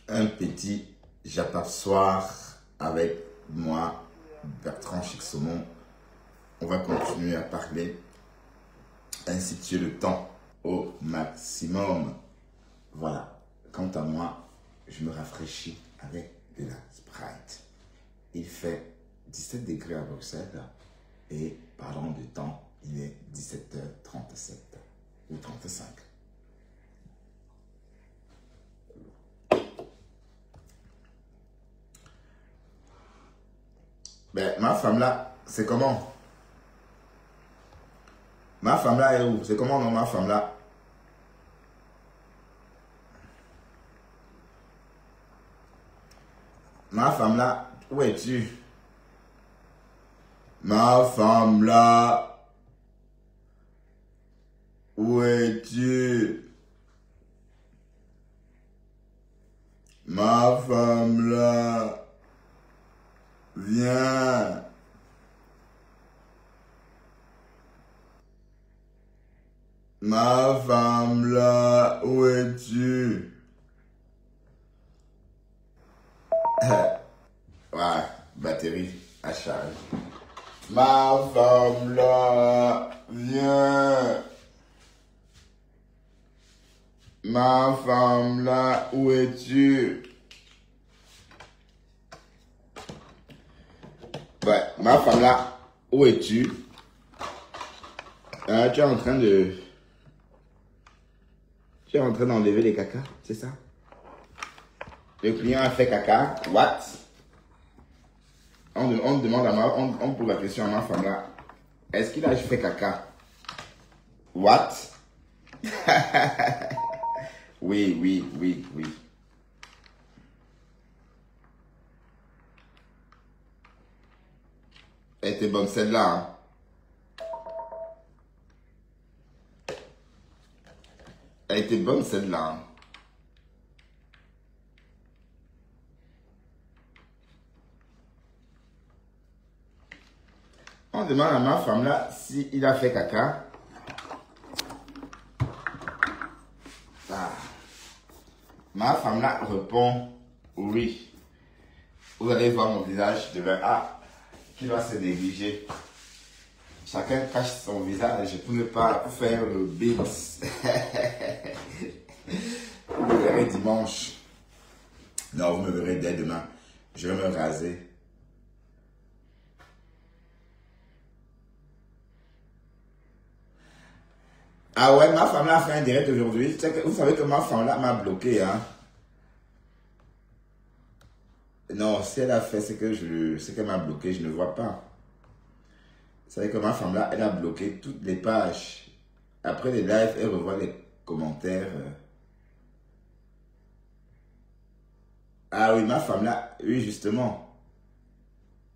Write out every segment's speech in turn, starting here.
un petit j'aperçoir avec moi, Bertrand Chic-Saumon. On va continuer à parler, ainsi tuer le temps au maximum. Voilà. Quant à moi, je me rafraîchis avec de la Sprite. Il fait 17 degrés à Bruxelles et parlant de temps, il est 17h37 ou 35. Ben, ma femme là, c'est comment? Ma femme là est où? C'est comment non, ma femme là? Ma femme là, où es-tu? Ma femme là, où es-tu? Ma femme là, viens. Ma femme là, où es-tu? Ouais, batterie à charge. Ma femme là, viens. Ma femme là, où es-tu? Ouais, ma femme là, où es-tu? Tu es en train de... Tu es en train d'enlever les caca, c'est ça? Le client a fait caca, what? On demande à on pose la question à ma femme là. Est-ce qu'il a fait caca? What? Oui. Elle était bonne celle-là, hein? Elle était bonne celle-là, hein? On demande à ma femme là s'il a fait caca. Ah. Ma femme là répond oui. Vous allez voir mon visage demain. Ah, qui va se négliger. Chacun cache son visage pour ne pas faire le beat. Vous me verrez dimanche. Non, vous me verrez dès demain. Je vais me raser. Ah ouais, ma femme là a fait un direct aujourd'hui. Vous savez que ma femme là m'a bloqué, hein. Non, si elle a fait ce qu'elle m'a bloqué, je ne vois pas. Vous savez que ma femme là, elle a bloqué toutes les pages. Après les lives, elle revoit les commentaires. Ah oui, ma femme là, oui, justement.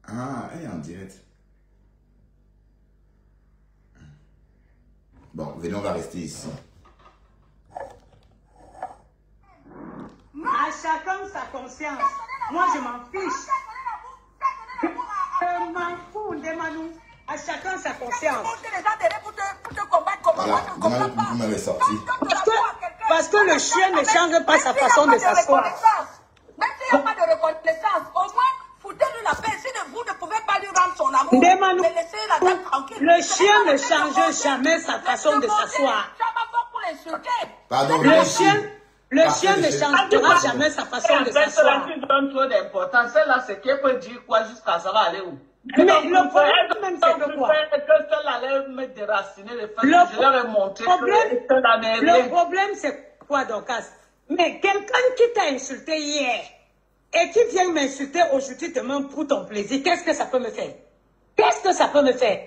Ah, elle est en direct. Bon, venez, on va rester ici. À chacun sa conscience. Moi, je m'en fiche. Je m'en fous de Manou. À chacun sa conscience. Voilà, demain, vous m'avez sorti. Parce que le chien ne change pas sa façon de s'asseoir. Même s'il n'y a pas de reconnaissance, au moins, foutez-lui la paix. Si vous ne pouvez pas lui rendre son amour, mais laissez la dame tranquille. Le chien ne change jamais sa façon de s'asseoir. Pardon, Le chien ne changera jamais sa façon de s'asseoir. Tu donnes trop d'importance. Celle-là, c'est qu'elle peut dire quoi jusqu'à ça va aller où? Mais le problème même, c'est que quoi? Celle-là allait me déraciner les femmes. Je leur ai montré le problème, c'est quoi, Dorcas? Mais quelqu'un qui t'a insulté hier et qui vient m'insulter aujourd'hui demain pour ton plaisir, qu'est-ce que ça peut me faire? Qu'est-ce que ça peut me faire?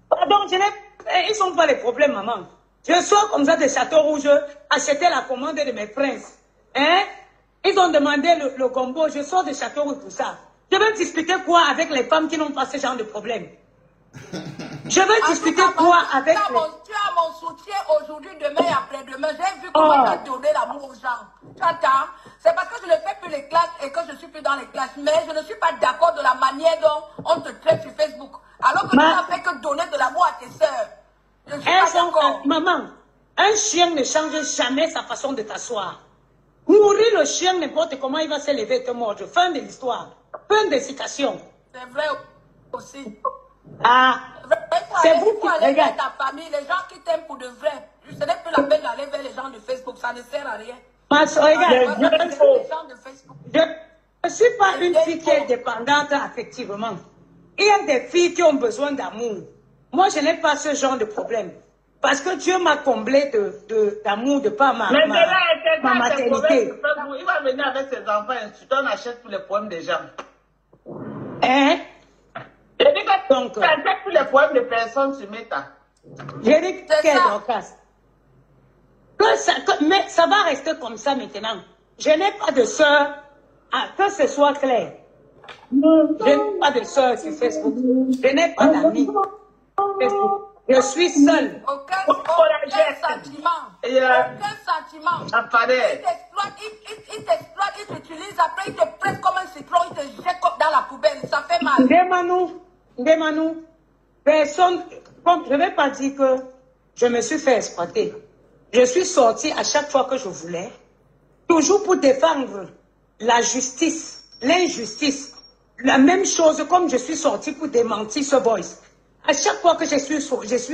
Pardon, ils sont pas les problèmes, maman. Je sors comme ça de Château Rouge, acheter la commande de mes princes. Hein? Ils ont demandé le combo, je sors de Château Rouge pour ça. Je vais discuter quoi avec les femmes qui n'ont pas ce genre de problème? Je vais discuter quoi avec les... Tu as mon soutien aujourd'hui, demain et après-demain. J'ai vu comment tu as donné l'amour aux gens. Tu entends? C'est parce que je ne fais plus les classes et que je ne suis plus dans les classes. Mais je ne suis pas d'accord de la manière dont on te traite sur Facebook. Alors que tu n'as fait que donner de l'amour à tes sœurs. Je ne suis pas d'accord. Maman, un chien ne change jamais sa façon de t'asseoir. Nourrir le chien n'importe comment, il va se lever et te mordre. Fin de l'histoire. Fin de citation. C'est vrai aussi. Ah, c'est vous qui aller vers regardez. ta famille, les gens qui t'aiment pour de vrai. Ce n'est plus la peine d'aller vers les gens de Facebook, ça ne sert à rien. Regarde, Les gens de Facebook. je ne suis pas une fille qui est dépendante affectivement. Il y a des filles qui ont besoin d'amour. Moi, je n'ai pas ce genre de problème. Parce que Dieu m'a comblé d'amour de par ma maternité. Il va venir avec ses enfants, on achète tous les problèmes des gens. Hein? Je dis que tu achètes tous les problèmes des personnes sur Meta. J'ai dit que Dorcas. Mais ça va rester comme ça maintenant. Je n'ai pas de soeur, que ce soit clair. Je n'ai pas de soeur sur Facebook. Je n'ai pas d'amis sur Facebook. Je suis seule. Aucun sentiment. Aucun sentiment. Il t'exploite, il t'utilise, après il te presse comme un citron, il te jette dans la poubelle. Ça fait mal. Ndemanou, personne, je ne vais pas dire que je me suis fait exploiter. Je suis sortie à chaque fois que je voulais, toujours pour défendre la justice, l'injustice. La même chose comme je suis sortie pour démentir ce voice. À chaque fois que je suis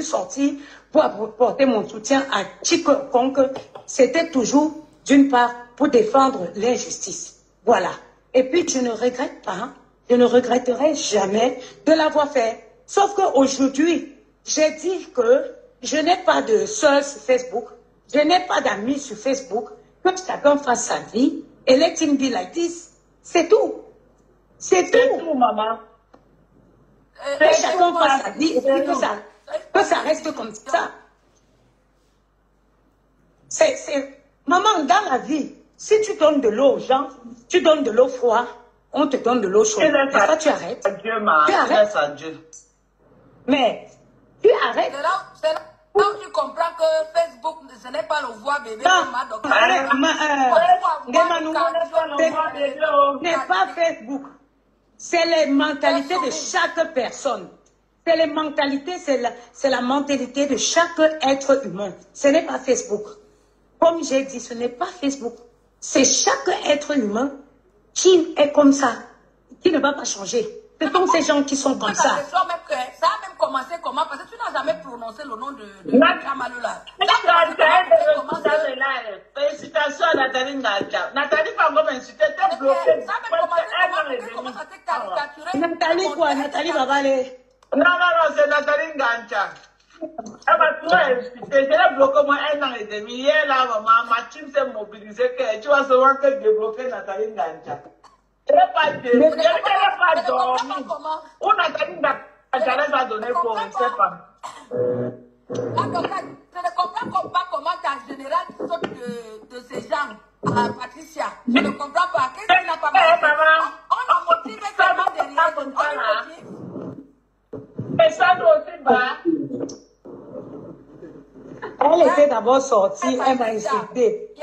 sortie pour apporter mon soutien à quiconque, c'était toujours, d'une part, pour défendre l'injustice. Voilà. Et puis, je ne regrette pas, je ne regretterai jamais de l'avoir fait. Sauf qu'aujourd'hui, j'ai dit que je n'ai pas de soeur sur Facebook, je n'ai pas d'amis sur Facebook, que chacun fasse sa vie, et let him be like this. C'est tout. C'est tout, maman. Que chacun fasse sa vie et puis que ça reste comme ça. Maman, dans la vie, si tu donnes de l'eau aux gens, tu donnes de l'eau froide, on te donne de l'eau chaude. Et ça, tu arrêtes. Tu arrêtes. Mais, tu arrêtes. C'est là où tu comprends que Facebook, ce n'est pas le voix bébé. Ce n'est pas Facebook. C'est les mentalités de chaque personne. C'est les mentalités, c'est la mentalité de chaque être humain. Ce n'est pas Facebook. Comme j'ai dit, ce n'est pas Facebook. C'est chaque être humain qui est comme ça, qui ne va pas changer. Ce sont ces gens qui sont comme ça. Ça a même commencé comment? Parce que tu n'as jamais prononcé le nom de Kamalola. Félicitations à Nathalie Ngacha. Nathalie va me m'insulter, t'es bloquée. Ça a même commencé comment? Nathalie quoi? Nathalie va aller. Non, c'est Nathalie Ngacha. Elle m'a trop insulté. Je l'ai bloqué moi 1 an et demi. Hier, là, ma team s'est mobilisée. Tu vas savoir que je bloqué Nathalie Ngacha. Je n'ai pas dormi. Où Nathalie Ngacha va donner pour, je ne sais pas. Je ne comprends pas comment ta générale saute de ces gens à Patricia. Je ne comprends pas. Qu'est-ce qui n'a pas marché? On nous motive tellement derrière. On nous motive. Et ça doit aussi bas. Elle était d'abord sortie, elle m'a insulté.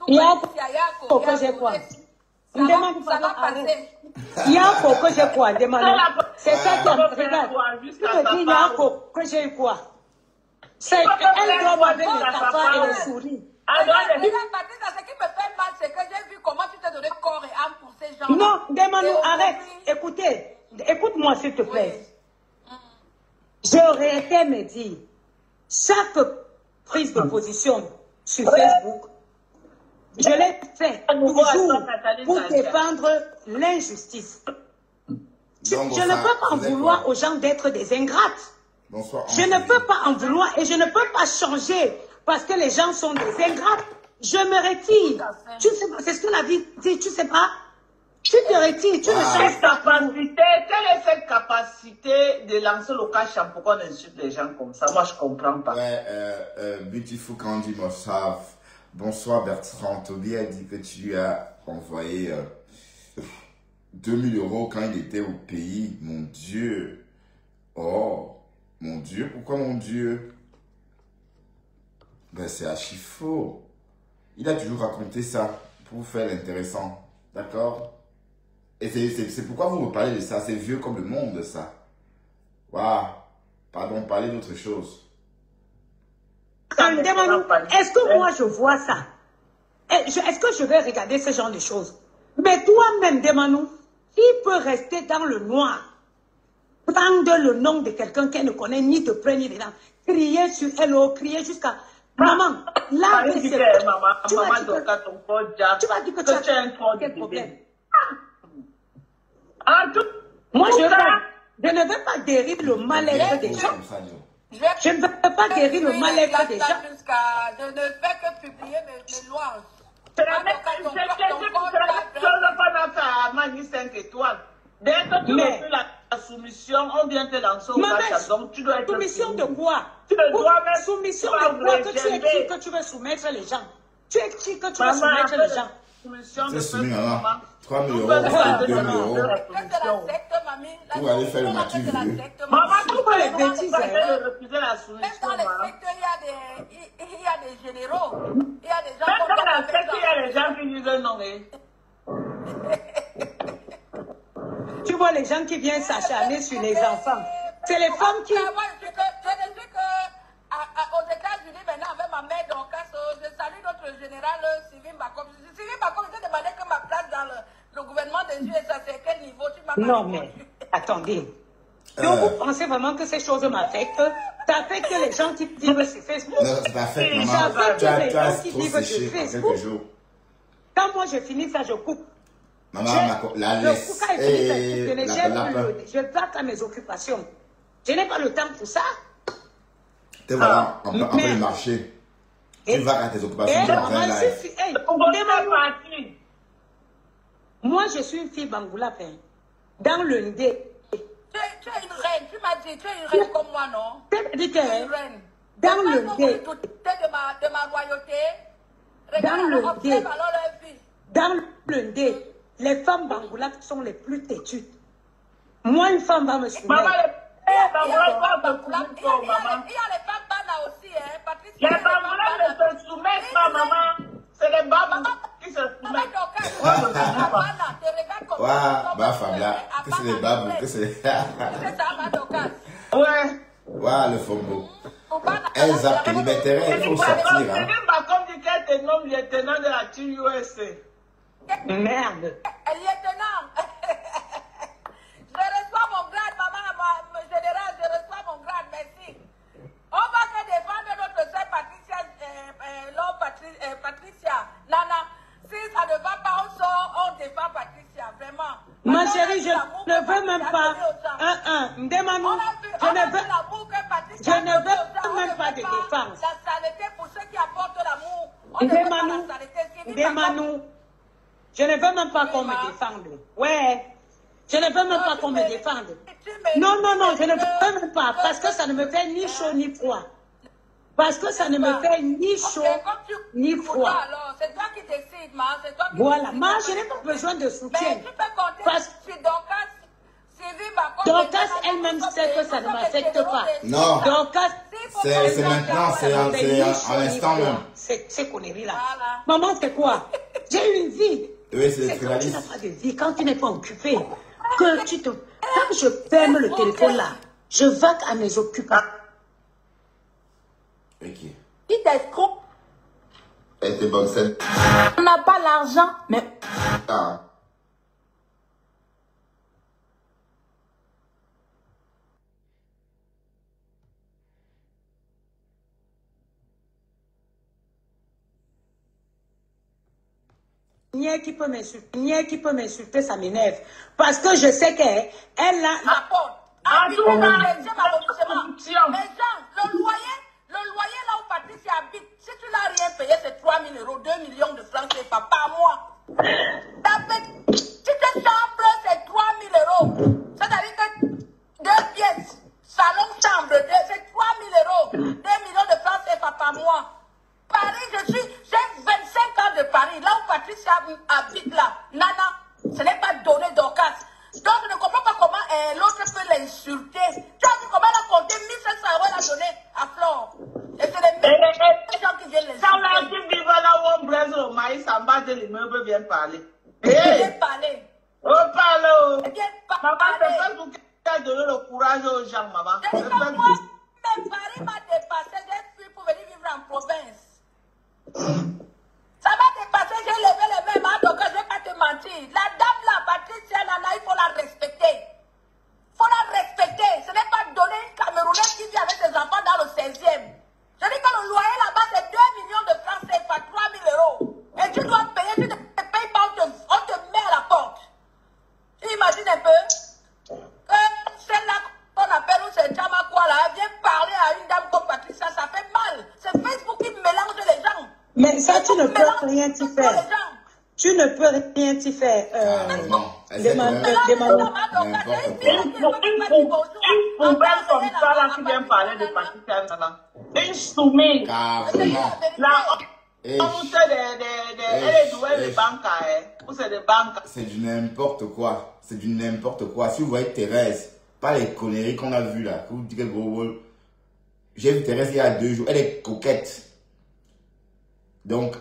Yako, que j'ai quoi? Ça va passer. Yako, que j'ai quoi? Demande. C'est ça qui me regarde. Tu me dis Yako, que j'ai quoi? C'est elle doit avec les tapas et les souris. Ce qui me fait mal, c'est que j'ai vu comment tu t'es donné corps et âme pour ces gens. Non, demande-nous, arrête. Écoutez, écoute-moi s'il te plaît. J'aurais été me dire, chaque prise de position sur Facebook, je l'ai fait toujours pour défendre l'injustice. Je ne peux pas en vouloir aux gens d'être des ingrates. Je ne peux pas en vouloir et je ne peux pas changer parce que les gens sont des ingrates. Je me retire. Tu sais pas, c'est ce que la vie dit, tu sais pas. Tu te retires, tu ne changes pas. Quelle est cette capacité de lancer le cash pour qu'on insulte les gens comme ça? Moi, je ne comprends pas. Ouais, Beautiful Candy Mossave. Bonsoir Bertrand. Toby a dit que tu lui as envoyé 2000 € quand il était au pays. Mon Dieu. Oh, mon Dieu. Pourquoi mon Dieu? Ben, c'est archi faux. Il a toujours raconté ça pour faire l'intéressant. D'accord? Et c'est pourquoi vous me parlez de ça. C'est vieux comme le monde, ça. Waouh. Pardon, parlez d'autre chose. Est-ce que moi je vois ça? Est-ce que je vais regarder ce genre de choses? Mais toi-même, demande-nous, qui peut rester dans le noir, prendre le nom de quelqu'un qu'elle ne connaît ni de près ni de là, crier sur elle, crier jusqu'à... Maman, là, tu vas dire que tu as quel problème? Moi, je ne veux pas guérir le mal-être des gens. Je ne veux pas guérir le mal-être des gens. Je ne fais que publier mes louanges. C'est la même chose qu'on a fait à Mani 5 étoiles. Dès que tu refais la soumission, on vient te lancer au match. Donc tu dois être soumission de quoi? Soumission de quoi? Que tu es qui que tu veux soumettre les gens? Tu es qui que tu veux soumettre les gens? C'est soumis, maman. 3 000 €, 2 000 €. Pour aller faire le match. Maman, pourquoi les bêtises de refuser la soumission? Même dans les sectes, il y a des généraux. Il y a des gens même dans la secte, il y a des gens qui disent non. Tu vois les gens qui viennent s'acharner sur les enfants. C'est les femmes qui... Je ne sais qu'aux États-Unis, maintenant, avec ma mère Dorcas, je salue notre général Sylvain Bakom. Sylvain Bakom, je t'ai demandé que ma place dans le gouvernement des USA, c'est quel niveau? Tu m'as non, mais attendez. Donc, vous pensez vraiment que ces choses m'affectent? Ça affecte les gens qui vivent sur Facebook. Non, ça t'affecte, maman. Ça affecte les gens qui trop vivent séché sur en Facebook. quelques jours. Quand moi je finis ça, je coupe. Maman, la laisse. Je vais à mes occupations. Je n'ai pas le temps pour ça. Te voilà, on peut le marché. Tu vas à tes occupations. Moi, je suis une fille Bangoula. Dans le Ndé. Tu es une reine, tu m'as dit, tu es une reine comme moi, non? Tu es une reine. Dans le Ndé. De ma royauté. Dans le Ndé. Alors leur vie. Dans le Ndé. Les femmes Bangoula sont les plus têtues. Moi, une femme va me soumettre. Il y a les femmes Bana aussi, hein, Patrice. Les Bangoulais ne se soumettent pas, maman. C'est les Babas qui se soumettent. Waouh, bah, Fabla. Que c'est les babous, que c'est. C'est ça, ma Dorcas. Ouais. Waouh, le fombo. Elles a libéré, il faut sortir. C'est pas comme dit qu'elle te nomme lieutenant de la team USA. Merde. Lieutenant. Je reçois mon grade, maman, général, je reçois mon grade, merci. On va que défendre notre sœur Patricia. Nana, si ça ne va pas, on défend Patricia, vraiment. Ma chérie, je ne veux même pas. Demande-nous. Je ne veux même pas de défense. La saleté pour ceux qui apportent l'amour. Demande-nous. Je ne veux même pas qu'on me défende. Ouais. Je ne veux même pas qu'on me défende. Non, je ne veux même pas. Parce que ça ne me fait ni chaud ni froid. Parce que ça ne me fait ni chaud ni froid. Alors, c'est toi qui décides, ma. Voilà. Moi, je n'ai pas besoin de soutien. Mais tu peux compter sur Dorcas elle-même sait que ça ne m'affecte pas. Non. Dorcas, c'est maintenant, c'est en l'instant même. Ces conneries-là. Maman, c'est quoi? J'ai une vie. Oui, c'est quand tu n'as pas de vie, quand tu n'es pas occupé, que tu te... Quand je ferme le téléphone là, je vague à mes occupations. Ok. Qui t'escroque? Elle était bonne scène. On n'a pas l'argent, mais... Ah. Ni qui peut m'insulter, ça m'énerve. Parce que je sais qu'elle a... Les gens, le loyer là où Patricia habite, si tu n'as rien payé, c'est 3 000 €, 2 millions de francs CFA par mois. Si tu chambre, c'est 3 000 €. C'est-à-dire que 2 pièces, salon, chambre, c'est 3 000 €, 2 millions de francs CFA par mois. Paris, j'ai 25 ans de Paris, là où Patricia habite là. Nana, ce n'est pas donné Dorcas. Donc, je ne comprends pas comment l'autre peut l'insulter. Tu as vu comment elle a compté 1 500 € elle a donné à Flore. Et c'est les mêmes gens qui viennent l'insulter. Quand là, qui vivent là où on braise au maïs, en bas de l'immeuble, viennent parler. Viens parler. On parle. Viens Maman, parler. c'est pas pour qui a donné le courage aux gens, maman. Je dis que moi, même Paris m'a dépassé. J'ai fui pour venir vivre en province. Ça m'a dépassé. rien t'y faire. Tu ne peux rien t'y faire. Non. Demande. Une poubelle comme ça là qui vient parler de Patricia Nana. Une soumise. Carrément. Elle est douée de banque, ou c'est des banques. C'est du n'importe quoi. C'est du n'importe quoi. Si vous voyez Thérèse, pas les conneries qu'on a vues là, que vous dites que j'ai vu Thérèse il y a 2 jours, elle est coquette. Donc,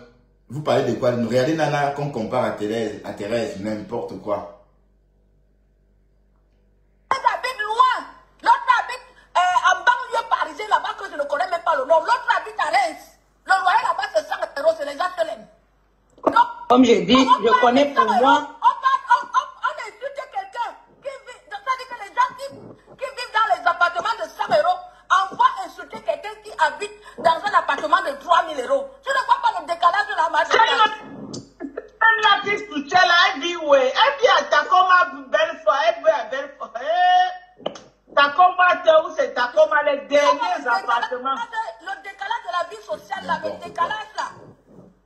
vous parlez de quoi? Regardez Nana qu'on compare à Thérèse, n'importe quoi. Elle habite loin. L'autre habite en banlieue parisienne là-bas que je ne connais même pas le nom. L'autre habite à Reims. Le loyer là-bas c'est 100 €, c'est les HLM. Comme j'ai dit, je connais pour moi. On insulte quelqu'un qui vit, c'est-à-dire que les gens qui vivent dans les appartements de 100 €, envoient insulter quelqu'un qui habite dans un appartement de 3 000 €. Tu ne vois pas le décalage de la marche? Celle-là qui soutient là, elle dit oui. Elle dit à Tacoma Belfort, elle veut à Belfort. Tacoma, où c'est Tacoma, les derniers appartements. Le décalage de la vie sociale là, le décalage là.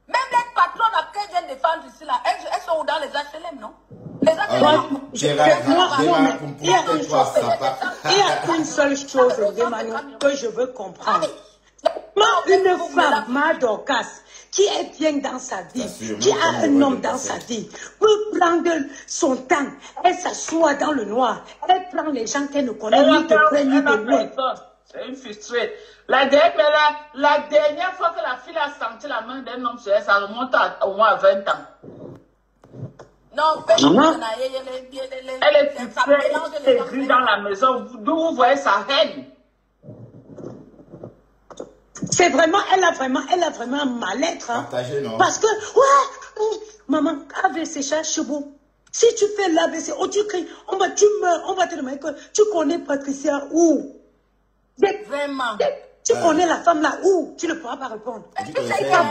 Même les patrons qui viennent défendre ici là, elles sont dans les HLM, non? Les HLM. Il y a une seule chose, Emmanuel, que je veux comprendre. Une femme, Dorcas, qui est bien dans sa vie, qui a un homme dans sa vie, peut prendre son temps, elle s'assoit dans le noir, elle prend les gens qu'elle ne connaît ni de près ni de loin. C'est une frustrée. La dernière fois que la fille a senti la main d'un homme sur elle, ça remonte au moins à 20 ans. Non, elle est frustrée, elle est grise dans la maison, d'où vous voyez sa haine. C'est vraiment, elle a vraiment un mal-être. Hein? Parce que, maman, AVC, chez vous. Si tu fais l'AVC, tu cries, tu meurs, on va te demander que tu connais Patricia où? Vraiment. Tu connais la femme là où? Tu ne pourras pas répondre. C'est les gens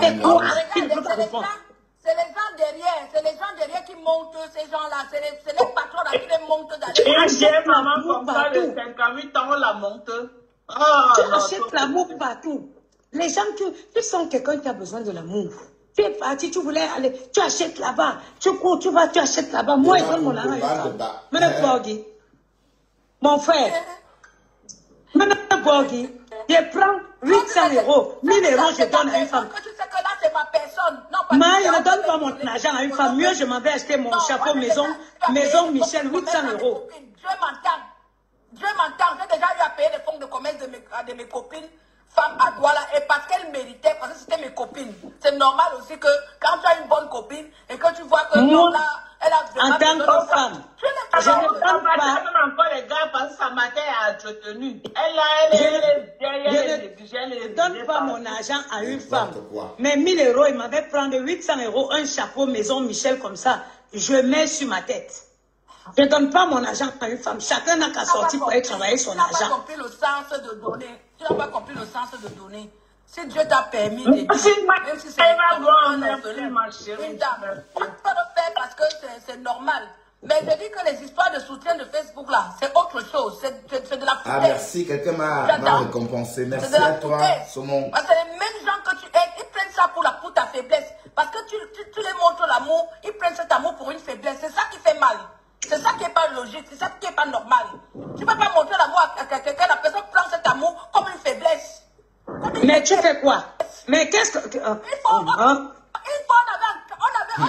derrière qui montent ces gens-là. C'est les patrons là qui les montent d'aller. J'ai maman comme ça de 58 ans, on la monte. Tu achètes l'amour partout. Les gens, tu sens quelqu'un qui a besoin de l'amour. Tu es parti, tu voulais aller, tu achètes là-bas. Tu cours, tu vas, tu achètes là-bas. Moi, ils donnent mon argent. Mon frère. Madame Borghi, je prends 800 €. 1000 €, je donne à une femme. Tu sais que là, c'est ma personne. Moi, je ne donne pas mon argent à une femme. Mieux, je m'en vais acheter mon chapeau maison Michel, 800 €. Dieu m'entend. J'ai déjà eu à payer les fonds de commerce de mes copines, femmes à Douala, et parce qu'elles méritaient, parce que c'était mes copines. C'est normal aussi que quand tu as une bonne copine et que tu vois que elle a en tant que femme, je ne donne pas encore les gars parce que sa matin est entretenue. Je ne donne pas mon argent à une femme. Mais 1000 €, il m'avait prendre 800 €, un chapeau maison Michel comme ça. Je mets sur ma tête. Je ne donne pas mon argent à une femme. Chacun n'a qu'à sortir pour aller travailler son argent. Tu n'as pas compris le sens de donner. Tu n'as pas compris le sens de donner. Si Dieu t'a permis de dire, même si c'est ma chérie, une dame, tu peux le faire parce que c'est normal. Mais je dis que les histoires de soutien de Facebook là, c'est autre chose. C'est de la foutaise. Ah merci, quelqu'un m'a récompensé. Merci à toi, Saumon. Parce que les mêmes gens que tu aides, ils prennent ça pour ta faiblesse. Parce que tu les montres l'amour, ils prennent cet amour pour une faiblesse. C'est ça qui fait mal. C'est ça qui n'est pas logique, c'est ça qui n'est pas normal. Tu ne peux pas montrer l'amour à quelqu'un, la personne prend cet amour comme une faiblesse. Mais tu fais quoi? Mais qu'est-ce que... Une fois, on avait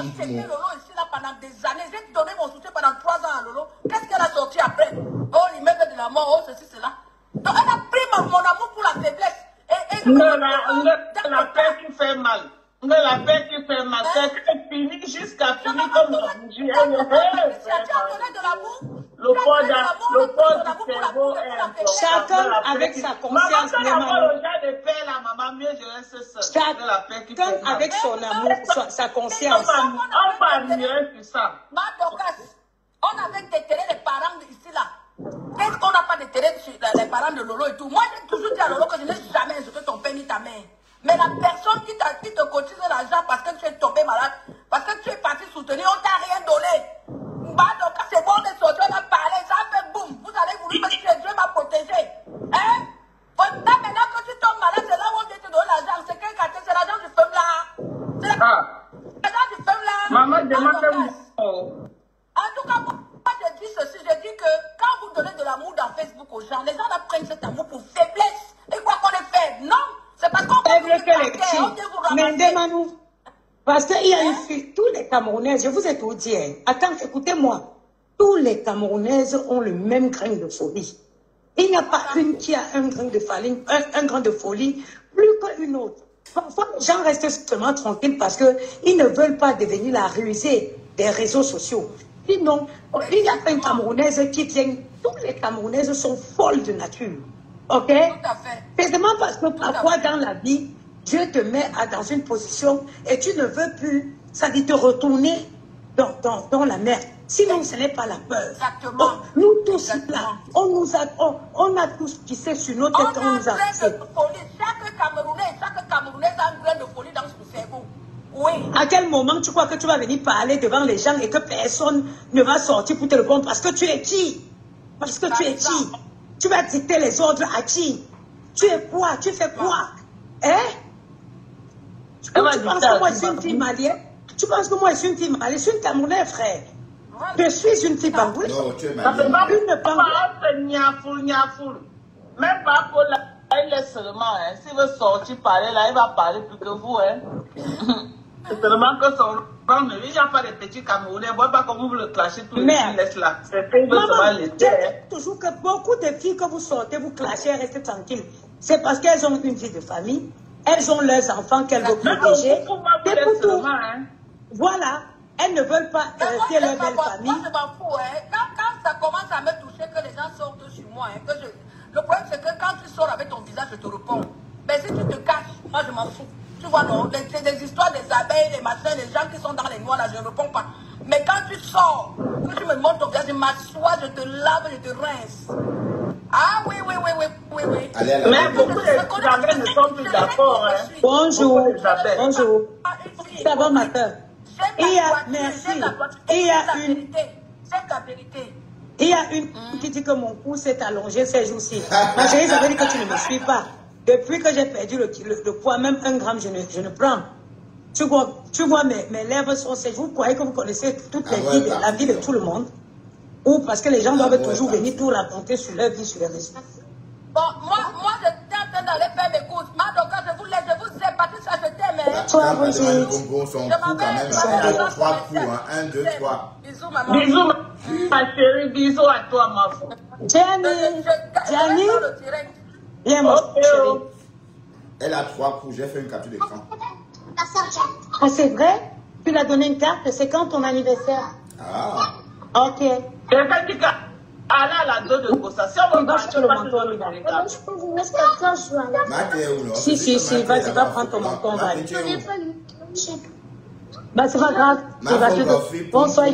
accepté Lolo ici là pendant des années. J'ai donné mon soutien pendant 3 ans à Lolo. Qu'est-ce qu'elle a sorti après? Oh, l'immeuble de la mort, oh, ceci, cela. Donc elle a pris mon amour pour la faiblesse. La paix qui fait mal. La paix qui fait mal. C'est fini jusqu'à finir comme la bougie. Le pot du cerveau est chacun avec sa conscience. Chacun avec son amour, sa conscience. On va mieux que ça. On avait déterré les parents ici là. Qu'est-ce qu'on n'a pas déterré sur les parents de Lolo et tout? Moi, j'ai toujours dit à Lolo que je n'ai jamais insulté ton père ni ta mère. Mais la personne qui te cotise l'argent parce que tu es tombé malade, parce que tu es parti soutenir, on t'a rien donné. Donc c'est bon, on est sorti, on a parlé, ça a fait boum. Vous allez vous dire que Dieu m'a protégé. Hein? Là, maintenant que tu tombes malade, c'est là où on vient te donner l'argent. C'est quel quartier? C'est l'argent du feu là. amour pour faiblesse. Et quoi qu'on ait fait? Non, c'est parce qu'on Faible que les petits. Mais demandez-nous. Parce qu'il y a une fille, tous les Camerounaises, je vous ai tout dit. Attends, écoutez-moi. Tous les Camerounaises ont le même grain de folie. Il n'y a pas une qui a un grain de folie plus qu'une autre. Parfois, les gens restent seulement tranquilles parce qu'ils ne veulent pas devenir la rusée des réseaux sociaux. Sinon, il n'y a pas une Camerounaise qui vient. Toutes les Camerounaises sont folles de nature. Ok? Tout à fait. C'est seulement parce que parfois dans la vie, Dieu te met dans une position et tu ne veux plus, ça dit te retourner dans la mer. Sinon, ce n'est pas la peur. Exactement. Nous tous là, on a tous pissé sur notre tête quand on nous a poussé. Chaque Camerounaise a un grain de folie dans son cerveau. Oui. À quel moment tu crois que tu vas venir parler devant les gens et que personne ne va sortir pour te répondre parce que tu es qui? Parce que tu es qui? Tu vas dicter les ordres à qui? Tu es quoi? Tu fais quoi? Hein? Tu penses que moi je suis une fille malienne? Tu penses que moi je suis une fille malienne? Je suis une Camerounaise, frère. Je suis une fille bangoule. Non, tu es Ça fait malienne. pas même pas pour la... Il laisse seulement, hein. S'il veut sortir parler là, il va parler plus que vous, hein. C'est seulement que son rang, il n'y a pas de petits Camerounais. Voyez pas comment vous le clashez tous les jours, il laisse là. C'est qu'il veut seulement laisser, hein. Toujours que beaucoup de filles que vous sortez, vous clashez, restez tranquilles. C'est parce qu'elles ont une vie de famille. Elles ont leurs enfants qu'elles veulent protéger. C'est pour tout. Hein. Voilà. Elles ne veulent pas rester leur belle famille. Moi, je m'en fous. Hein. Quand ça commence à me toucher, que les gens sortent sur moi, hein, le problème, c'est que quand tu sors avec ton visage, je te réponds. Mais si tu te caches, moi, je m'en fous. Tu vois, non, c'est des histoires des abeilles, des machins, des gens qui sont dans les noix, là, je ne réponds pas. Mais quand tu sors, que tu me montres ton visage, je m'assois, je te lave, je te rince. Ah oui. Allez, mais beaucoup d'Isabelles ne sont plus d'accord. Hein. Bonjour. Bonjour. Ça va, ma soeur? Merci. Il y a une. C'est la vérité. Il y a une qui dit que mon cou s'est allongé ces jours-ci. Ma chérie, ça veut dire que tu ne me suis pas. Depuis que j'ai perdu le poids, même 1 gramme, je ne prends. Tu vois mes lèvres sont sèches. Vous croyez que vous connaissez toutes les vies, la vie de tout le monde? Ou parce que les gens doivent toujours venir tout raconter sur leur vie, sur les réseaux. Bon, moi, j'étais en train d'aller faire mes courses. Madoka, je vous laisse, je vous sais, Patricia, je t'aime. Toi, bonjour. Son cou quand même, 3 coups, 1, 2, 3. Bisous, maman. Bisous, ma chérie, bisous à toi, ma fille. Jenny, viens, mon chéri. Elle a 3 coups, j'ai fait une capture d'écran. Ah, c'est vrai? Tu l'as donné une carte, c'est quand ton anniversaire? Ah. Ok. Quelqu'un qui a la dose de gossa. Si on va acheter le manteau, on va aller. Si, vas-y, va prendre ton manteau, on va aller. Bah, c'est pas grave. Bonsoir.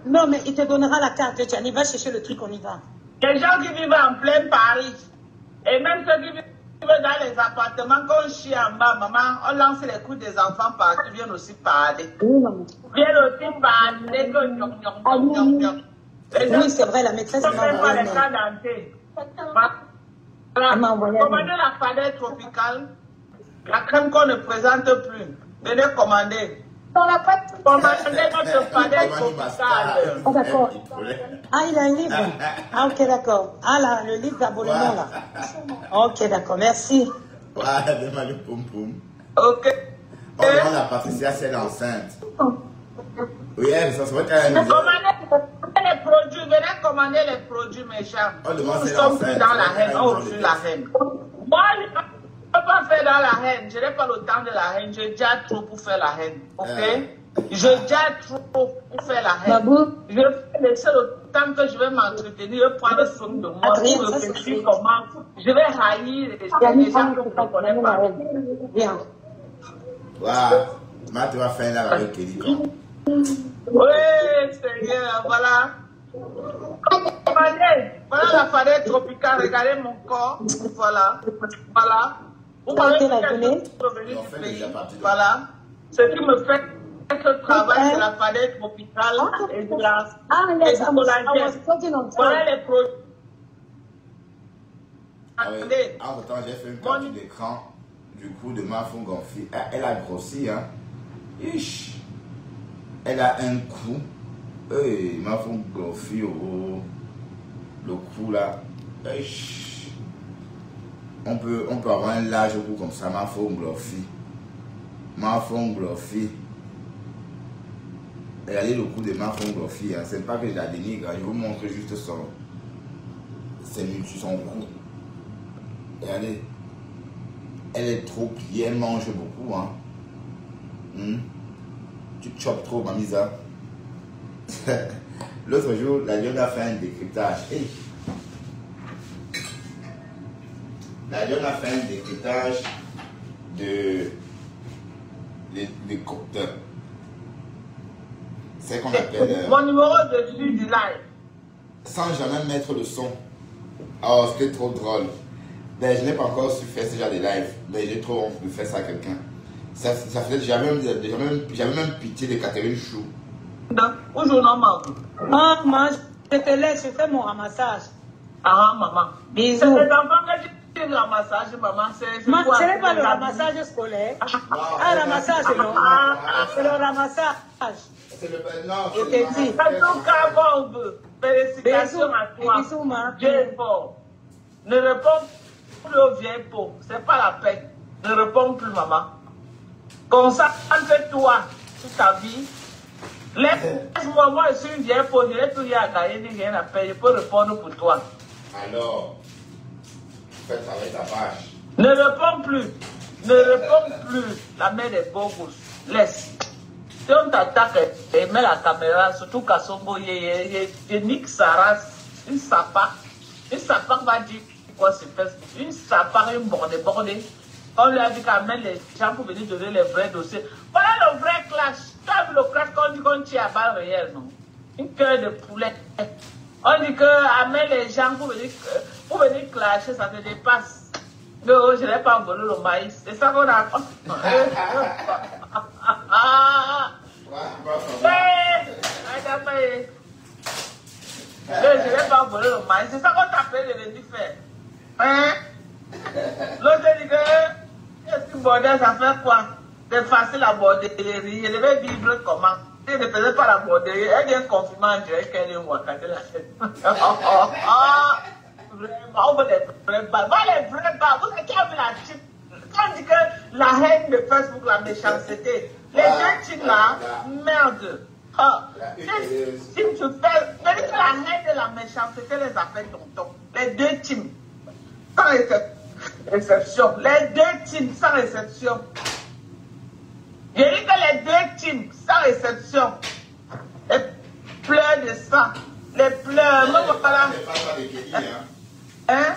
Non, mais il te donnera la carte, Gianni. Va chercher le truc, on y va. Les gens qui vivent en plein Paris, et même ceux qui vivent dans les appartements, quand on chie en bas, maman, on lance les coups des enfants partout, viennent aussi parler. Viennent aussi parler. Oui, c'est vrai, la maîtresse m'a envoyé. Commandez la fadette tropicale, la crème qu'on ne présente plus. Venez commander. Commandez notre fadette tropicale. Ah, d'accord. Ah, il a un livre. Ah, ok, d'accord. Ah, là, le livre d'abonnement, là. Ok, d'accord, merci. Voilà, demande le poum-poum. Ok. On demande à Patricia si elle est enceinte. Oui, elle, ça se voit qu'elle a les produits, venez commander les produits méchants. Nous sommes plus dans la haine, on refuse la haine. Moi, je ne peux pas faire dans la haine. Je n'ai pas le temps de la haine. J'ai déjà trop pour faire la haine. Ok? J'ai déjà trop pour faire la haine. Je vais laisser le temps que je vais m'entretenir, prendre soin de moi, pour réfléchir comment je vais haïr les gens que je ne connais pas. Bien. Waouh. Maintenant, tu vas faire là avec Kelly. Oui, Seigneur, voilà. Voilà la fadette tropicale, regardez mon corps. Voilà. Vous voyez que je suis revenu du pays. Voilà. Ce qui me fait ce travail, c'est la fadette tropicale et de la collagène. Voilà les produits. En temps, j'ai fait une capture d'écran du coup de ma fond gonflée. Elle a grossi, hein. Ish. Elle a un coup. Ma fond gonflée, oh. Le coup là. Ish. On peut avoir un large cou comme ça, ma fond glofie. Ma fond glofie. Regardez le cou de ma fond glofie. Hein. C'est pas que je la dénigre, je vous montre juste son cou. Regardez. Elle est trop pliée, elle mange beaucoup. Hein. Tu chopes trop, Mamisa. L'autre jour, la lionne a fait un décryptage. Hey. La lionne a fait un décryptage des copteurs. C'est qu'on appelle... Mon numéro de suivi du live. Sans jamais mettre le son. Oh, c'était trop drôle. Ben, je n'ai pas encore su faire ce genre de live. Mais j'ai trop honte de faire ça à quelqu'un. Ça fait, j'avais même pitié de Catherine Chou. Bonjour, maman. Maman, je te laisse, je fais mon ramassage. Ah, maman. Bisous. C'est les enfants que j'ai le ramassage, maman. Ce n'est pas le ramassage scolaire. Ah, ramassage, non. C'est le ramassage. C'est le... Non, je t'ai dit. En tout cas, bon, félicitations à toi. Bisous, maman. Dieu est fort. Ne réponds plus aux vieilles peaux. C'est pas la peine. Ne réponds plus, maman. Concentre-toi sur ta vie. Laisse-moi, moi, je suis une vieille peau. Je n'ai plus rien à gagner ni rien à payer. Je peux répondre pour toi. Alors, fais travailler ta page. Ne réponds plus. Ne réponds plus. La mère des beaux gosses. Laisse. Si on t'attaque et met la caméra, surtout Kassongo, il nique sa race. Une sapa va dire quoi c'est fait. Une sapa, une bordée. On lui a dit qu'à mettre les gens pour venir donner les vrais dossiers. Voilà le vrai clash. Tu as vu le clash qu'on dit qu'on tire à balle réelle, non? Une queue de poulet. On dit qu'à les gens pour venir clasher, ça te dépasse. Non, je n'ai pas volé le maïs. C'est ça qu'on a. Je n'ai pas volé le maïs. C'est ça qu'on t'appelle de venir faire. Hein? L'autre dit que est-ce que bordel, ça fait quoi? C'est facile à bordellerie. Je devais vivre comment? Si je ne faisais pas la bordellerie, elle vient confinement, je dirais qu'elle est une wakate la tête. Vraiment, on veut des vrais balles. Voilà les vrais balles. Vous savez qui a vu la chip? Quand on dit que la haine de Facebook, la méchanceté, les deux types là, merde. Si tu fais, mais que la haine et la méchanceté les a fait tonton. Les deux teams, sans exception. Les deux teams, sans exception. J'ai dit que les deux teams, sans exception, les pleurs de sang, les pleurs, même voilà. Hein?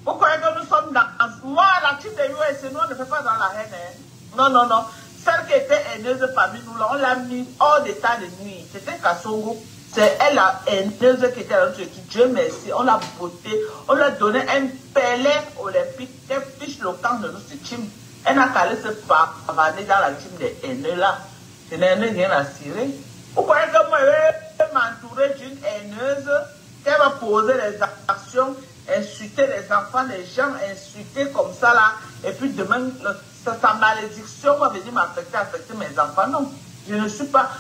Vous croyez que nous sommes dans... Moi, la team de USC, nous, on ne fait pas dans la haine. Hein? Non, non, non. Celle qui était haineuse parmi nous, là, on l'a mis hors d'état de nuit. C'était Kassongo. C'est elle la haineuse qui était dans notre équipe. Dieu merci. On l'a beauté. On lui a donné un pelé olympique. Elle fiche le camp de notre team. Elle n'a qu'à se pavaner dans la team des haineux là. Je n'ai rien à cirer. Vous croyez que moi, je vais m'entourer d'une haineuse qui va poser les actions, insulter les enfants, les gens, insulter comme ça là. Et puis demain, sa malédiction va venir affecter mes enfants. Non, je ne suis pas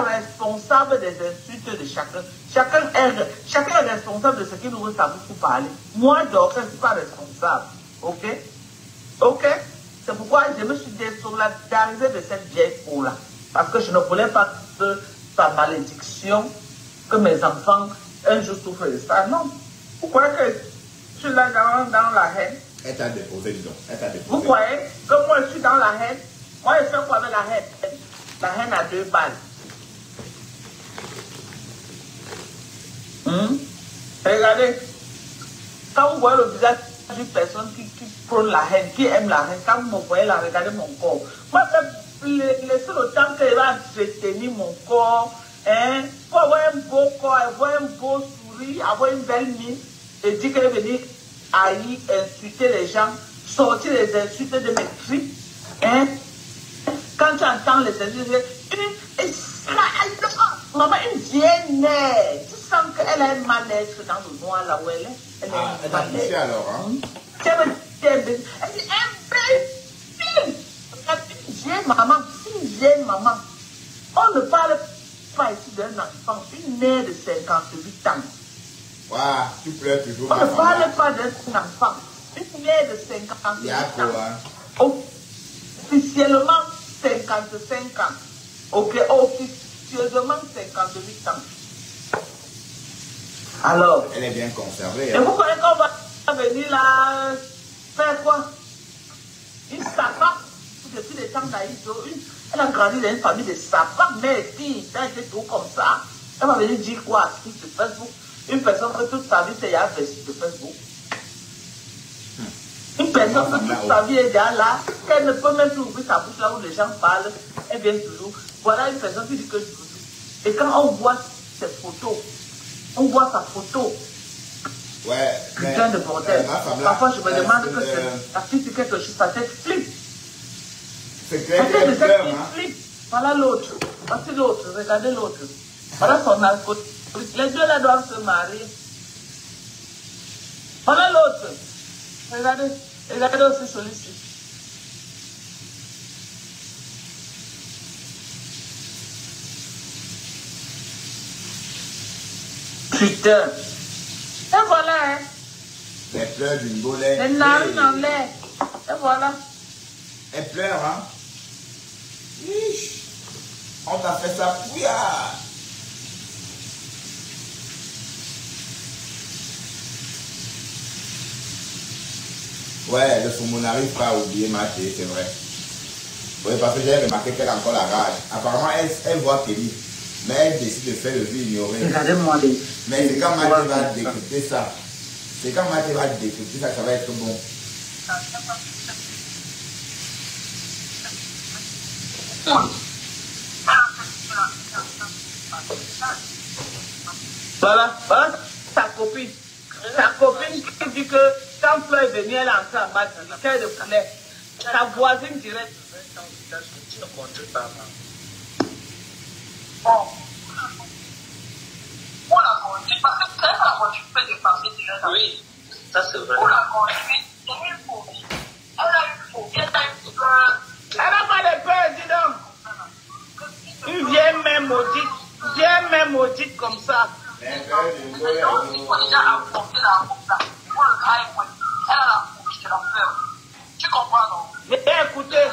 responsable des insultes de chacun. Chacun est responsable de ce qu'il nous veut savoir pour parler. Moi, donc, je ne suis pas responsable. Ok? Ok? C'est pourquoi je me suis désolidarisé de cette vieille peau-là. Parce que je ne voulais pas que sa malédiction, que mes enfants un jour souffrent de ça. Non. Vous croyez que je suis là dans la haine? Elle t'a déposé, disons. Vous croyez que moi je suis dans la haine? Moi je fais quoi avec la haine? La haine à 2 balles. Regardez, quand vous voyez le visage d'une personne qui prône la haine, qui aime la haine, quand vous me voyez là, regardez mon corps. Moi, laissez le temps qu'elle va entretenir mon corps. Hein, pour avoir un beau corps, avoir un beau sourire, avoir une belle mine, et dire qu'elle est venue haïr, insulter les gens, sortir les insultes de mes cris. Hein? Quand tu entends les insultes, maman, une vieille mère, tu sens qu'elle a un mal-être dans le noir là où elle est. Elle a un mal-être alors, hein? Elle dit, imbécile! Une vieille maman. On ne parle pas ici d'un enfant, une mère de 58 ans. Waouh, tu pleures toujours. On ne parle pas d'un enfant. Une vieille de 58 ans. Officiellement 55 ans. Ok, officieusement 58 ans. Alors. Elle est bien conservée. Et vous croyez qu'on va venir là faire quoi? Une sapin depuis les temps d'Aïdo. Elle a grandi dans une famille de sapins, mère et fille. Elle était tout comme ça. Elle va venir dire quoi sur Facebook? Une personne que toute sa vie c'est à faire sur Facebook. Une personne que toute sa vie est déjà là, qu'elle ne peut même plus ouvrir sa bouche là où les gens parlent, elle vient toujours. Voilà une personne qui dit que je vous dis. Et quand on voit ses photos, on voit sa photo. Ouais, putain de bordel. Parfois je me demande que la fille c'est quelque chose, sa tête flip. C'est clair qu'elle pleure, hein. Flip. Voilà l'autre. Voici l'autre, regardez l'autre. Voilà son alcool. Les deux là doivent se marier. Voilà l'autre. Regardez. Regardez aussi celui-ci. Putain. Et voilà, hein. Les pleurs d'une bolette. Les narines en l'air. Et voilà. Elle pleure, hein. On t'a fait ça pouillard. Ouais, le FOMO n'arrive pas à oublier Mathé, c'est vrai. Oui, parce que j'ai remarqué qu'elle a encore la rage. Apparemment, elle voit Kelly. Mais elle décide de faire le vue ignorer. Regardez-moi les. Mais c'est quand Mathé va décrypter ça. C'est quand Mathé va décrypter ça que ça va être bon. Voilà ta copine. Ta copine qui dit que quand Fleur est venue, elle est entrée en bas de terre de poulet. Ta voisine dirait. Tu ne contrôles pas. Bon. On l'a conduit parce que quand la voiture peut dépasser direct. Oui, ça c'est vrai. On l'a conduit, elle a une phobie. Elle a une phobie, elle a une peur. Elle n'a pas de peur, dis donc. Une vieille mère maudite comme ça. Tu comprends, non? Viens écouter.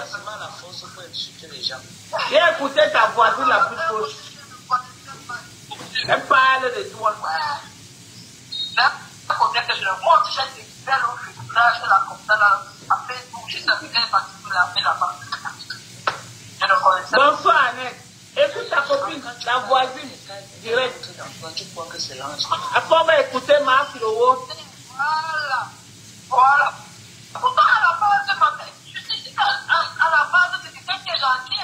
Viens écouter ta voisine la plus proche. Elle parle de toi. Moi, j'ai des belles villages de la Comptana. Après, j'ai savais qu'elle est partie pour la paix là-bas. Bonsoir, Annette. Écoute ta copine, ta voisine, direct. Après, on va écouter Marc Lowo. Voilà. Pourtant, à la base, à la base, c'est quelqu'un qui est gentil.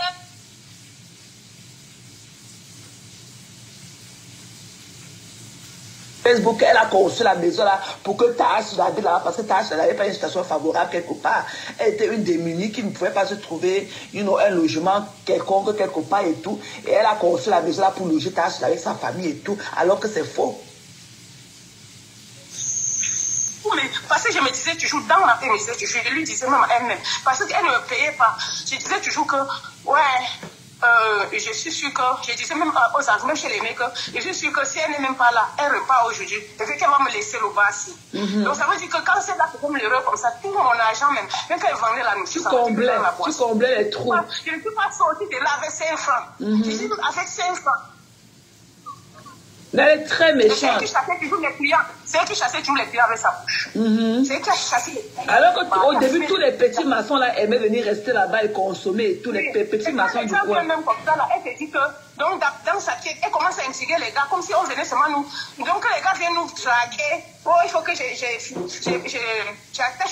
Facebook, elle a construit la maison là pour que Tash la là parce que Tash n'avait pas une situation favorable quelque part. Elle était une démunie qui ne pouvait pas se trouver un logement quelconque quelque part et tout. Et elle a construit la maison là pour loger Tash avec sa famille et tout, alors que c'est faux. Mais parce que je me disais toujours, dans ma tête, je lui disais même à elle-même, parce qu'elle ne me payait pas. Je disais toujours que, ouais, je suis sûre que, je disais même aux enfants, même chez les mecs, je suis sûre que si elle n'est même pas là, elle repart aujourd'hui, peut-être qu'elle va me laisser le bas ici. Donc ça veut dire que quand c'est là, c'est comme l'erreur comme ça, tout mon argent même qu'elle vendait la nourriture, tu comblais les trous. Je ne suis pas sortie de là avec 5 francs. Je suis avec 5 francs. Elle est très méchante. C'est elle qui chassait toujours les clients. C'est elle qui chassait toujours les clients avec sa bouche. C'est elle qui a chassé les clients. Alors qu'au début, tous les petits maçons là aimaient venir rester là-bas et consommer et tous les petits maçons du coin. Même comme ça, là, elle se dit que donc, dans sa tête, elle commence à intriguer les gars comme si on venait seulement nous. Donc les gars viennent nous draguer. Oh, il faut que j'attache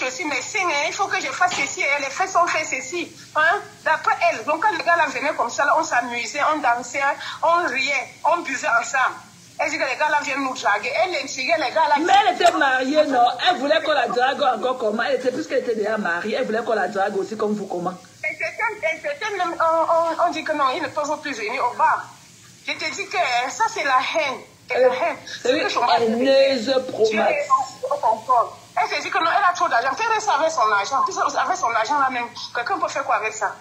aussi mes signes. Il faut que je fasse ceci. Et les fesses sont fait ceci. Hein? D'après elle. Donc quand les gars là venaient comme ça, là, on s'amusait, on dansait, on riait, on buvait ensemble. Elle dit que les gars là viennent nous draguer. Elle intriguait les gars là. Mais elle était mariée, non? Elle voulait qu'on la drague encore comment? Puisqu'elle était déjà mariée, elle voulait qu'on la drague aussi comme vous, comment? On dit que non, ils ne peuvent plus venir au bar. Je te dis que ça c'est la haine. C'est une haineuse promax. Elle se dit que non, elle a trop d'argent. Faire ça avec son argent. Avec son argent là même, quelqu'un peut faire quoi avec ça?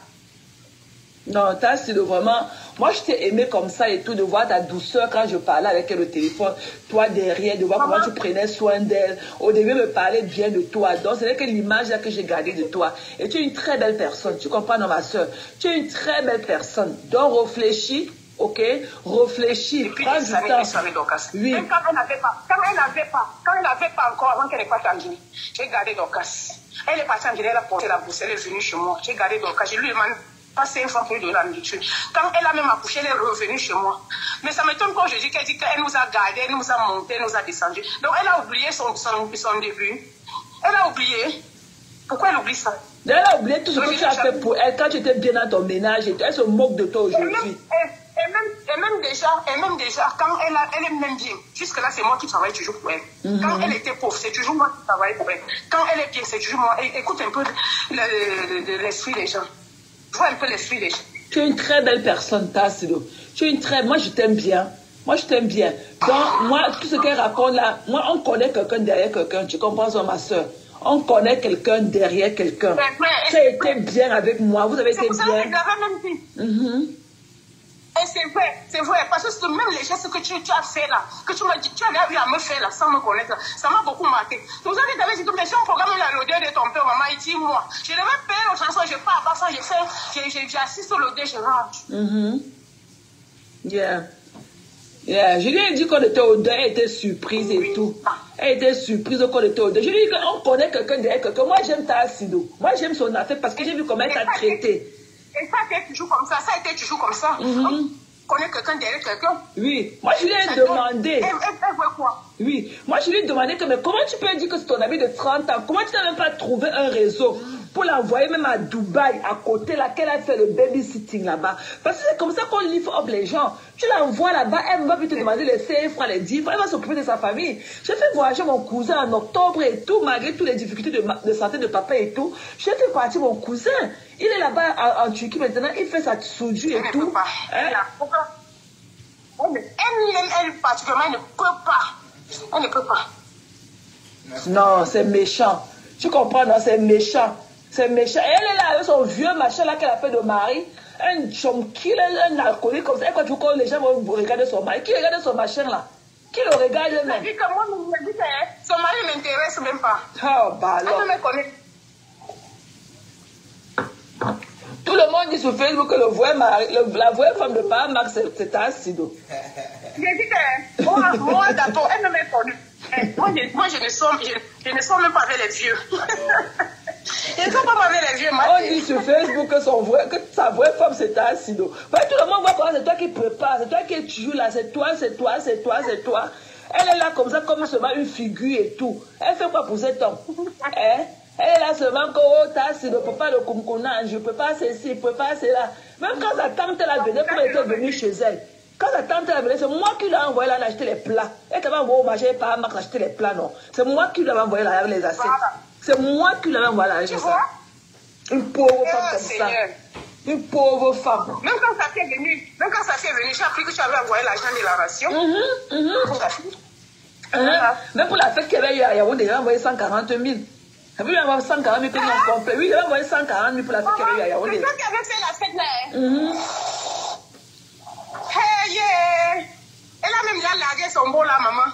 Non, Tash, c'est vraiment... Moi, je t'ai aimé comme ça et tout, de voir ta douceur quand je parlais avec elle au téléphone. Toi derrière, de voir comment tu prenais soin d'elle. Au début, me parlait bien de toi. Donc, c'est que l'image là que j'ai gardée de toi. Et tu es une très belle personne. Tu comprends, non, ma soeur? Tu es une très belle personne. Donc, réfléchis. Ok, réfléchis, prends du temps. Oui. Même quand elle n'avait pas encore, avant qu'elle ait pas Angélie, j'ai gardé Dorcas. Elle est partie en Guinée, elle a porté la bourse, elle est venue chez moi. J'ai gardé Dorcas, je lui ai demandé pas 5 francs pour lui donner la nourriture. Quand elle a même accouché, elle est revenue chez moi. Mais ça m'étonne quand je dis qu'elle dit qu'elle nous a gardés, elle nous a montés, elle nous a descendus. Donc elle a oublié son début. Elle a oublié. Pourquoi elle oublie ça? Elle a oublié tout ce que tu as fait pour elle quand tu étais bien dans ton ménage et elle se moque de toi aujourd'hui. Et même déjà, quand elle est même bien, jusque-là, c'est moi qui travaille toujours pour elle. Quand elle était pauvre, c'est toujours moi qui travaille pour elle. Quand elle est bien, c'est toujours moi. Écoute un peu l'esprit des gens. Vois un peu l'esprit des gens. Tu es une très belle personne, Tassido. Moi, je t'aime bien. Moi, je t'aime bien. Donc, moi, tout ce qu'elle raconte là, moi, on connaît quelqu'un derrière quelqu'un. Tu comprends ça, ma soeur? On connaît quelqu'un derrière quelqu'un. Tu as été bien avec moi. Vous avez été bien. C'est ça que j'avais même dit. Et c'est vrai, parce que même les gestes que tu as fait là, que tu m'as dit, tu avais eu à me faire là, sans me connaître là, ça m'a beaucoup marqué. Vous avez dit, mais si on programme l'odeur de ton père, maman, il dit, moi, je devais payer au transport, je pars à ça, j'assiste sur l'odeur, je rentre. Yeah. Je lui ai dit qu'on était au deuil, elle était surprise et tout. Elle était surprise qu'on était au deuil. Je lui ai dit qu'on connaît quelqu'un derrière quelqu'un. Moi, j'aime Tassido. Moi, j'aime son affaire parce que j'ai vu comment elle t'a traité. Et ça a été toujours comme ça. Ça a été toujours comme ça. On connaît quelqu'un derrière quelqu'un. Oui. Moi, je lui ai demandé. Elle voit quoi? Oui. Moi, je lui ai demandé que, mais comment tu peux dire que c'est ton ami de 30 ans? Comment tu n'as même pas trouvé un réseau pour l'envoyer même à Dubaï, à côté, là, qu'elle a fait le babysitting là-bas? Parce que c'est comme ça qu'on livre up les gens. Tu l'envoies là-bas, elle va plus te demander les 5 francs, les 10 francs, elle va s'occuper de sa famille. J'ai fait voyager mon cousin en octobre et tout, malgré toutes les difficultés de santé de papa et tout. J'ai fait partir mon cousin. Il est là-bas en Turquie maintenant, il fait sa soudure et tout. Elle, particulièrement, elle ne peut pas. Elle ne peut pas. Non, c'est méchant. Tu comprends, non, c'est méchant. C'est méchant. Et elle est là avec son vieux machin là qu'elle a fait de mari. Un chomki, un alcoolique comme ça. Et quand tu vois les gens vont regarder son mari, qui regarde son machin là? Qui le regarde même? Elle dit que moi, son mari ne m'intéresse même pas. Oh, bah alors. Elle ne me connaît. Tout le monde dit sur Facebook que la vraie femme de papa Marc, c'est Tassido. J'ai dit que moi d'abord, elle ne m'a connu. Moi, je ne sors même pas avec les vieux. Je ne sors pas avec les vieux. On dit sur Facebook que sa vraie femme c'est Tassido. Tout le monde voit comment c'est toi qui prépare, c'est toi qui joues là, c'est toi. Elle est là comme ça, comme seulement une figure et tout. Elle fait quoi pour cet homme? Elle est là seulement que Tassido ne peut pas le kumkunage, je ne peux pas ceci, je ne peux pas cela. Même quand sa tante elle venait, quand elle était venue chez elle, quand sa tante elle venait, c'est moi qui l'ai envoyé là acheter les plats. Elle t'avait envoyé au marché, pas à acheter les plats, non. C'est moi qui l'avais envoyé là avec les assiettes. C'est moi qui l'avais envoyé là avec ça. Une pauvre femme comme ça. Une pauvre femme. Même quand ça s'est venu, j'ai appris que tu avais envoyé l'argent de la ration. Même pour la fête qu'il y avait eu à Yaoundé, il avait envoyé 140 000. Vous lui avez 140 000 pour nous complet. Oui, il avait envoyé 140 000 pour la fête qu'il y avait eu à Yaoundé. C'est toi qui avais fait la fête là. Hey, yeah. Elle a même largué son beau là, maman.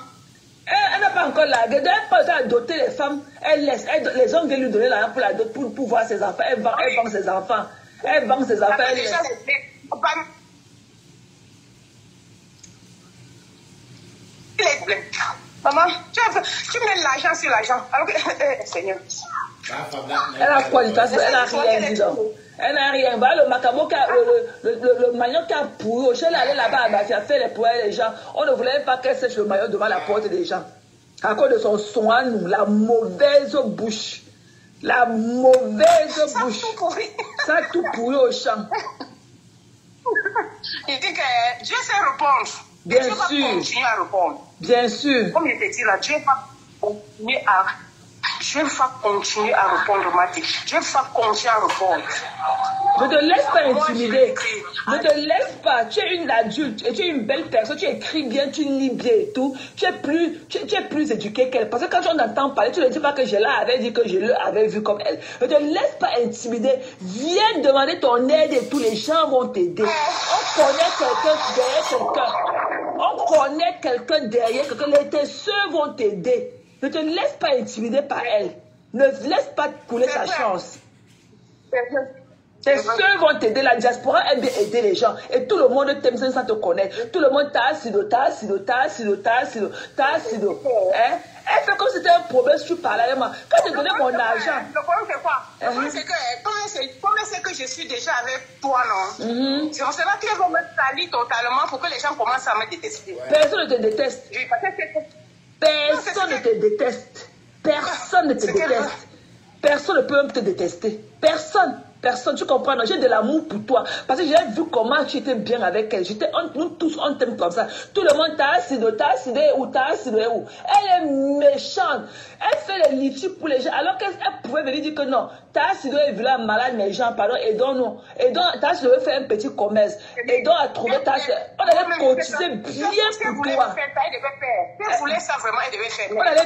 Elle n'a pas encore largué. Elle n'a pas le temps de doter les femmes. Elle laisse. Les hommes viennent lui donner l'argent pour la dot pour voir ses enfants. Elle vend ses enfants. Elle vend ses enfants. Elle laisse. Maman, tu mets l'argent sur l'argent. Alors que, Seigneur. Elle a quoi du temps? Elle n'a rien dit. Elle n'a rien. Le macabo, le maillot qui a pourri, elle est là-bas, elle a fait les poils des gens. On ne voulait pas qu'elle sèche le maillot devant la porte des gens. À cause de son soin, la mauvaise bouche. La mauvaise bouche. Ça a tout pourri au champ. Il dit que Dieu sait répondre. Bien Dieu sûr. va continuer à répondre. Bien sûr. Comme il te dit là, Dieu va continuer à je vais continuer à répondre, Mati. Je vais continuer à répondre. Ne te laisse pas intimider. Ne te laisse pas. Tu es une adulte et tu es une belle personne. Tu écris bien, tu lis bien et tout. Tu es plus éduquée qu'elle. Parce que quand on entend parler, tu ne dis pas que je l'avais dit, que je l'avais vu comme elle. Ne te laisse pas intimider. Viens demander ton aide et tous les gens vont t'aider. On connaît quelqu'un derrière quelqu'un. On connaît quelqu'un derrière quelqu'un. Tes soeurs vont t'aider. Ne te laisse pas intimider par elle. Ne laisse pas couler sa chance. Tes soeurs vont t'aider. La diaspora aime bien aider les gens. Et tout le monde t'aime sans te connaître. Tout le monde t'a assido. Hein? Elle fait comme si c'était un problème si tu parlais avec moi. Quand je donnais mon argent. Le problème c'est quoi? Le problème c'est que, comme elle sait que je suis déjà avec toi, non? C'est cela qu'elle va me salir totalement pour que les gens commencent à me détester. Personne ne te déteste. Personne ne te déteste. Personne ne te déteste. Personne ne peut même te détester. Personne. Personne, tu comprends? J'ai de l'amour pour toi. Parce que j'ai vu comment tu étais bien avec elle. Nous tous, on t'aime comme ça. Tout le monde t'a assidé où. Elle est méchante. Elle fait les litiges pour les gens. Alors qu'elle pouvait venir dire que non. T'as assidé est vilain, malade, les gens, pardon, aidons-nous. T'as assidé fait un petit commerce. Aidons à trouver ta soeur. On allait cotiser bien pour toi. Elle voulait ça vraiment, elle devait faire. On allait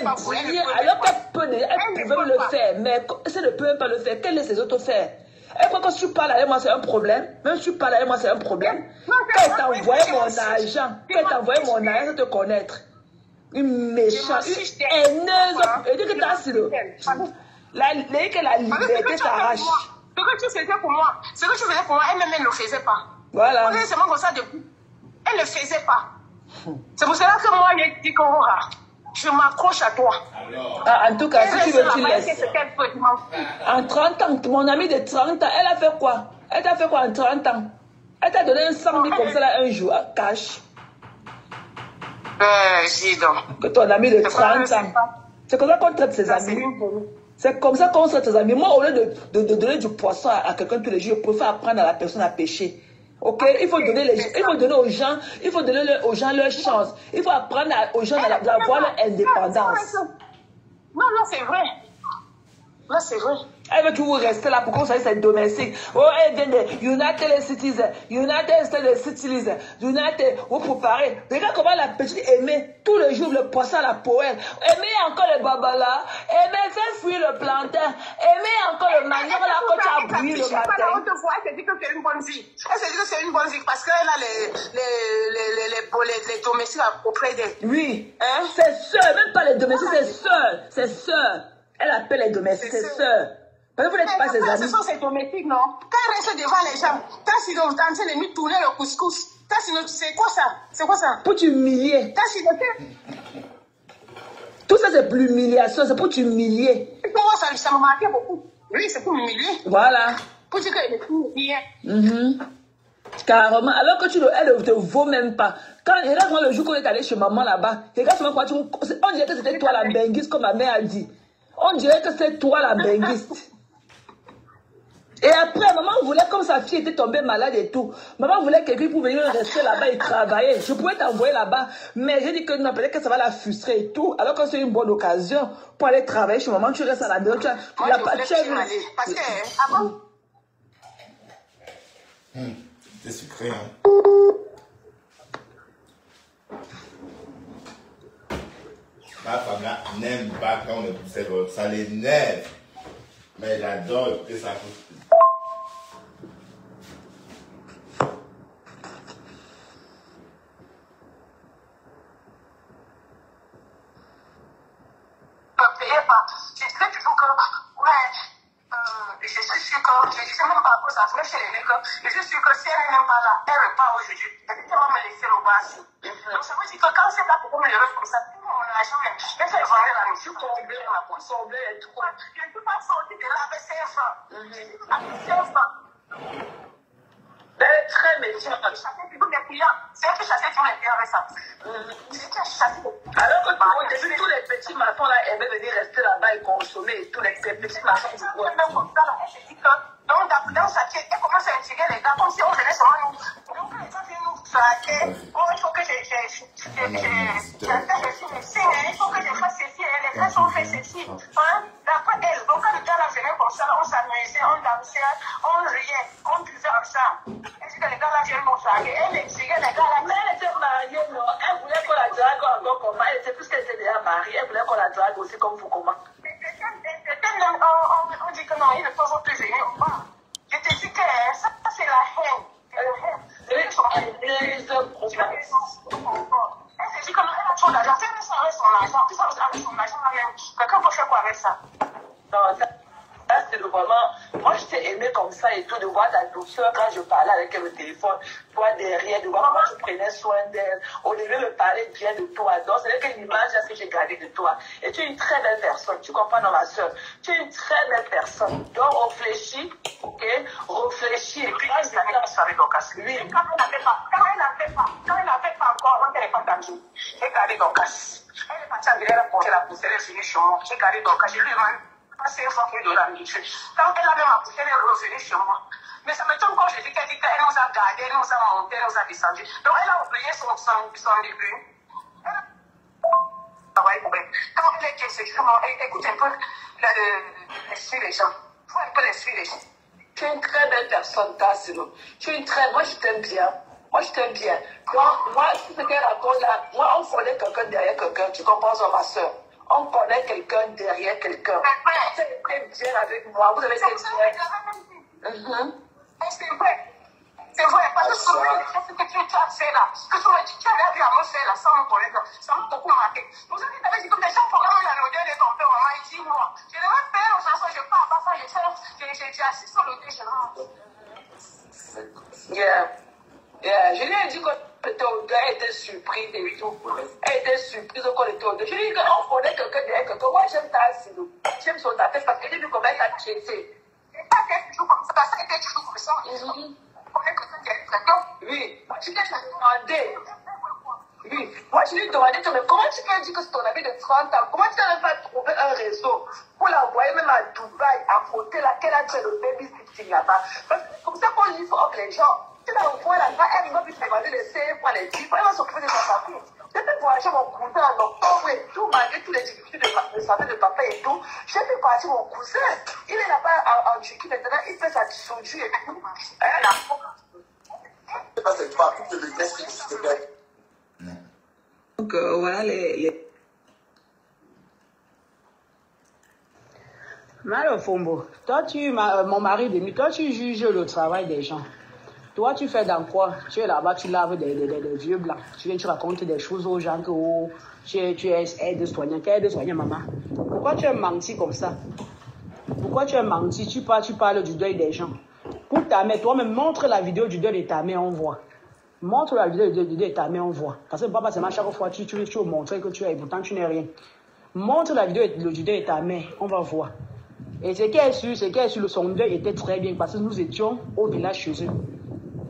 bien. Alors qu'elle pouvait le faire. Mais elle ne peut même pas le faire. Qu'elle laisse les autres faire? Et quand tu parles avec moi, c'est un problème. Même si tu parles avec moi, c'est un problème. Quand elle t'a envoyé mon argent, sans te connaître. Une méchante, une haineuse. Et dit que t'as assis le. La liberté s'arrache. Ce que tu faisais pour moi, elle-même, elle ne le faisait pas. Voilà. C'est comme ça depuis. Elle ne le faisait pas. C'est pour cela que moi, j'ai dit que je m'accroche à toi. Ah, en tout cas, si tu veux, tu laisses. En 30 ans, mon amie de 30 ans, elle a fait quoi? Elle t'a fait quoi en 30 ans? Elle t'a donné un 100 000 comme ça là, un jour, cash. Dis donc. Que ton ami de 30 ans. C'est comme ça qu'on traite ses amis. C'est comme ça qu'on traite ses amis. Moi, au lieu de donner du poisson à quelqu'un tous les jours, je préfère apprendre à la personne à pêcher. Ok, il faut donner aux gens leur chance. Il faut apprendre aux gens d'avoir leur indépendance. Non, c'est vrai. Là, c'est vrai. Elle veut toujours rester là pour qu'on sache c'est domestique. Oh, elle vient de United Citizens, United Citizens, United, vous préparez. Regarde comment la petite aimait tous les jours le poisson à la poêle. Aimez encore le babala, aimez faire fuir le plantain, aimez encore le manioc là quand tu as brûlé le matin. On te voit, elle se dit que c'est une bonne vie. Elle se dit que c'est une bonne vie parce qu'elle a les domestiques auprès d'elle. Oui, hein? C'est sœur, même pas les domestiques, c'est sœur. Elle appelle les domestiques, c'est sœur. Parce que vous n'êtes pas ses amis. Ce sont ses domestiques, non? Quand elle reste devant les gens, quand ils sont en train de tourner le couscous, c'est quoi ça? C'est quoi ça? Pour t'humilier. Tout ça, c'est pour l'humiliation, c'est pour t'humilier. Ça me marquait beaucoup. Oui, c'est pour m'humilier. Voilà. Pour dire qu'elle est plus bien. Carrément. Alors que elle ne te vaut même pas. Regarde moi le jour qu'on est allé chez maman là-bas, regarde moi on dirait que c'était toi la benguiste, comme ma mère a dit. On dirait que c'était toi la benguiste. Et après, maman voulait, comme sa fille était tombée malade et tout, maman voulait quelqu'un pour venir rester là-bas et travailler. Je pouvais t'envoyer là-bas, mais j'ai dit que non, peut-être que ça va la frustrer et tout. Alors que c'est une bonne occasion pour aller travailler chez maman, tu restes à la maison. Parce que avant. C'est sucré, hein. Ma femme là n'aime pas quand on est poussé, ça l'énerve. Mais j'adore écouter ça. Je disais toujours que, je suis sûre que, je disais même pas pour ça, même chez les nègres, je suis sûre que si elle n'est même pas là, elle repart aujourd'hui, elle va me laisser au bas. Donc ça veut dire que quand c'est là pour me le reste comme ça, mon argent, elle fait vendre la musique, tomber dans la poisse, tomber et tout. Je ne peux pas sortir de là avec 5 francs. Avec 5 francs. Elle est très méchante. C'est elle qui chassait tous les clients avec ça. Alors que au début, tous les petits maçons là aimaient venir rester là-bas et consommer. Tous les petits maçons du bois. Même comme ça, là, elle se dit que dans sa tête, elle commence à intégrer les gars comme si on venait seulement nous. Donc, quand les gens viennent nous traquer, il faut que je suis médecin, il faut que je fasse ceci, les gens ont fait ceci. D'accord? dansait, on riait, on buvait ensemble. Et si les gars là viennent nous draguer, elle exigeait les gars là. Mais elle était mariée, non? Elle voulait qu'on la drague encore comment? Elle était, puisqu'elle était déjà mariée, elle voulait qu'on la drague aussi comme vous, comment? On dit que non, ils ne peuvent plus venir au bar. Je te dis que ça, c'est la haine. Elle dit comme elle a trop d'argent, fais ça avec son argent, puis ça avec son argent là-même. Quelqu'un peut faire quoi avec ça? non, ça c'est vraiment. Moi, je t'ai aimé comme ça et tout, de voir ta douceur quand je parlais avec elle au téléphone, toi derrière, de voir comment je prenais soin d'elle. Au début, me parlait bien de toi. Donc, c'est une image que j'ai gardée de toi. Et tu es une très belle personne, tu comprends, non, ma soeur? Tu es une très belle personne. Donc, réfléchis, ok? Réfléchis. Et puis, Oui. Quand elle n'avait pas encore, on n'était pas dans j'ai gardé Dorcas. Elle est partie en ville, elle a porté la poussière, elle est venue chez moi. J'ai gardé Dorcas. J'ai lui demandé passer une fois qu'il de la nourriture. Quand elle a même poussé, elle est revenue chez moi. Mais ça me tombe quand je dis qu'elle dit qu'elle nous a gardés, elle nous a montés, elle nous a descendus. Donc elle a oublié son début. Elle a travaillé pour elle. Quand elle est justement, elle écoute un peu l'esprit des gens. Il faut un peu l'esprit des gens. Tu es une très belle personne, Tassilo. Tu es une très... Moi, je t'aime bien. Moi, je t'aime bien. Moi, si ce qu'elle raconte là, moi, on connaît quelqu'un derrière quelqu'un. Tu comprends ça, ma soeur? On connaît quelqu'un derrière quelqu'un. Tu es bien avec moi. Vous avez été bien. C'est vrai. C'est vrai. Parce que ce que tu as fait là, que tu avais vu à me faire là, sans me connaître, ça m'a beaucoup marqué. Vous avez dit que les gens programment la rodée de ton père, maman, il dit moi. Je ne vais pas aux chansons, je pars pas ça, j'ai assis sur le thé, je rentre. Yeah. Je lui ai dit que Théodore était surprise et tout. Elle était surprise qu'on était Théodore. Je lui ai dit qu'on connaît quelqu'un derrière quelqu'un. Moi, j'aime Tassilo. J'aime son tête parce que j'ai vu comment elle t'a traité. Et pas qu'elle toujours comme ça, ça a été toujours comme ça. On connaît quelqu'un derrière quelqu'un. Oui, moi, je lui ai demandé. Oui, moi, je lui ai demandé, mais comment tu peux dire que c'est ton ami de 30 ans? Comment tu n'arrives pas à trouver un réseau pour l'envoyer même à Dubaï, à côté là, qu'elle a fait le babysitting là-bas? Parce que c'est comme ça qu'on livre hors les gens. Tu l'envoies là-bas, elle va lui demander les CFA, les types, elle va s'occuper de sa famille. J'ai fait voyager mon cousin en octobre et tout, malgré toutes les difficultés de santé de papa et tout. J'ai fait partir mon cousin. Il est là-bas en Turquie maintenant, il fait sa soudure et tout. Donc voilà les... Malo Fombo, toi mon mari de toi tu juges le travail des gens. Toi tu fais dans quoi? Tu es là-bas, tu laves des vieux blancs. Tu viens, tu racontes des choses aux gens que tu es aide-soignant. Quelle aide-soignant, maman? Pourquoi tu as menti comme ça? Pourquoi tu as menti? Tu parles du deuil des gens. Pour ta mère, toi-même, montre la vidéo du deuil de ta mère, on voit. Montre la vidéo du deuil de ta mère, on voit. Parce que papa, c'est chaque fois tu veux montrer que tu es, et pourtant tu n'es rien. Montre la vidéo du deuil de ta mère, on va voir. Et ce qui est sûr, son deuil était très bien parce que nous étions au village chez eux.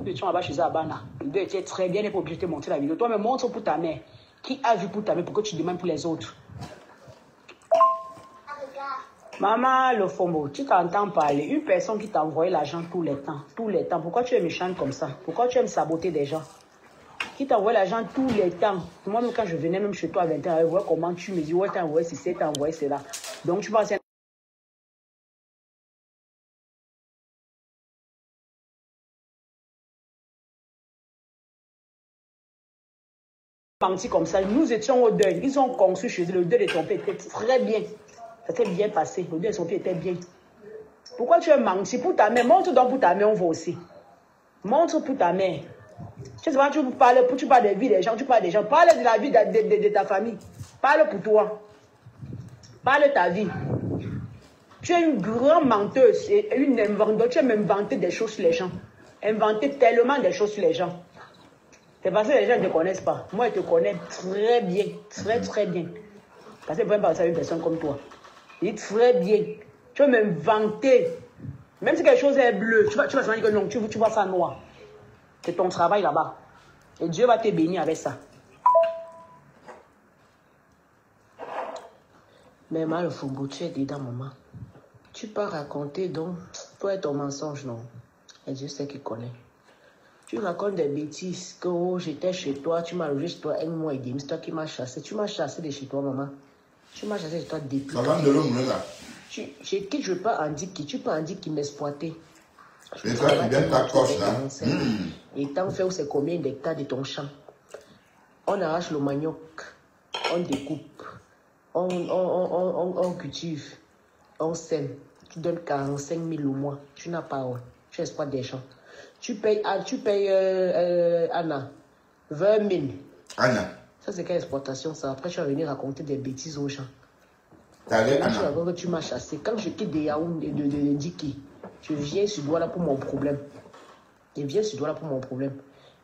Nous étions là-bas chez eux à Bana. Le deuil était très bien, elle n'est pas obligée de te montrer la vidéo. Toi-même, montre pour ta mère. Qui a vu pour ta mère pour que tu demandes pour les autres? Maman, le Fombo, tu t'entends parler. Une personne qui t'a envoyé l'argent tous les temps. Pourquoi tu es méchante comme ça? Pourquoi tu aimes saboter des gens? Qui t'a envoyé l'argent tous les temps? Moi, même quand je venais même chez toi à 20h, je vois comment tu me dis, ouais, t'as envoyé ceci, t'as envoyé cela. Donc, tu penses menti comme ça. Nous étions au deuil. Ils ont conçu chez eux. Le deuil de ton père était très bien. Ça s'est bien passé. Le deuil de son père était bien. Pourquoi tu as menti pour ta mère? Montre donc pour ta mère, on voit aussi. Montre pour ta mère. Tu sais pas, tu parles de la vie des gens, tu parles des gens. Parle de la vie de ta famille. Parle pour toi. Parle de ta vie. Tu es une grande menteuse et une inventeuse. Tu aimes inventer des choses sur les gens. Inventer tellement des choses sur les gens. C'est parce que les gens ne te connaissent pas. Moi, je te connais très bien. Très bien. Parce que je ne peux pas passer à une personne comme toi. Je dis très bien. Tu vas m'inventer. Même si quelque chose est bleu, tu vas se dire que non, tu vois ça noir. C'est ton travail là-bas. Et Dieu va te bénir avec ça. Mais mal, le Fombo, tu es dedans, maman. Tu peux raconter donc, toi et ton mensonge, non? Et Dieu sait qu'il connaît. Tu racontes des bêtises, que oh, j'étais chez toi, tu m'as logé chez toi un mois et demi, c'est toi qui m'as chassé. Tu m'as chassé de chez toi, maman. Tu m'as chassé de toi depuis. Ça va de l'homme là. Je peux en dire qui, tu peux en dire qui m'exploitait. Et toi, tu viens de ta coche là. Et t'en fais, c'est combien d'hectares de ton champ? On arrache le manioc, on découpe, on cultive, on sème. Tu donnes 45 000 au mois. Tu n'as pas, tu exploites des champs. Tu payes Anna 20 000. Anna. Ça, c'est quelle exploitation ça? Après, tu vas venir raconter des bêtises aux gens. T'avais Anna. Tu vas voir que tu m'as chassé. Quand je quitte des Yaoundé, de Ndiki, je viens sur Douala pour mon problème. Je viens sur Douala pour mon problème.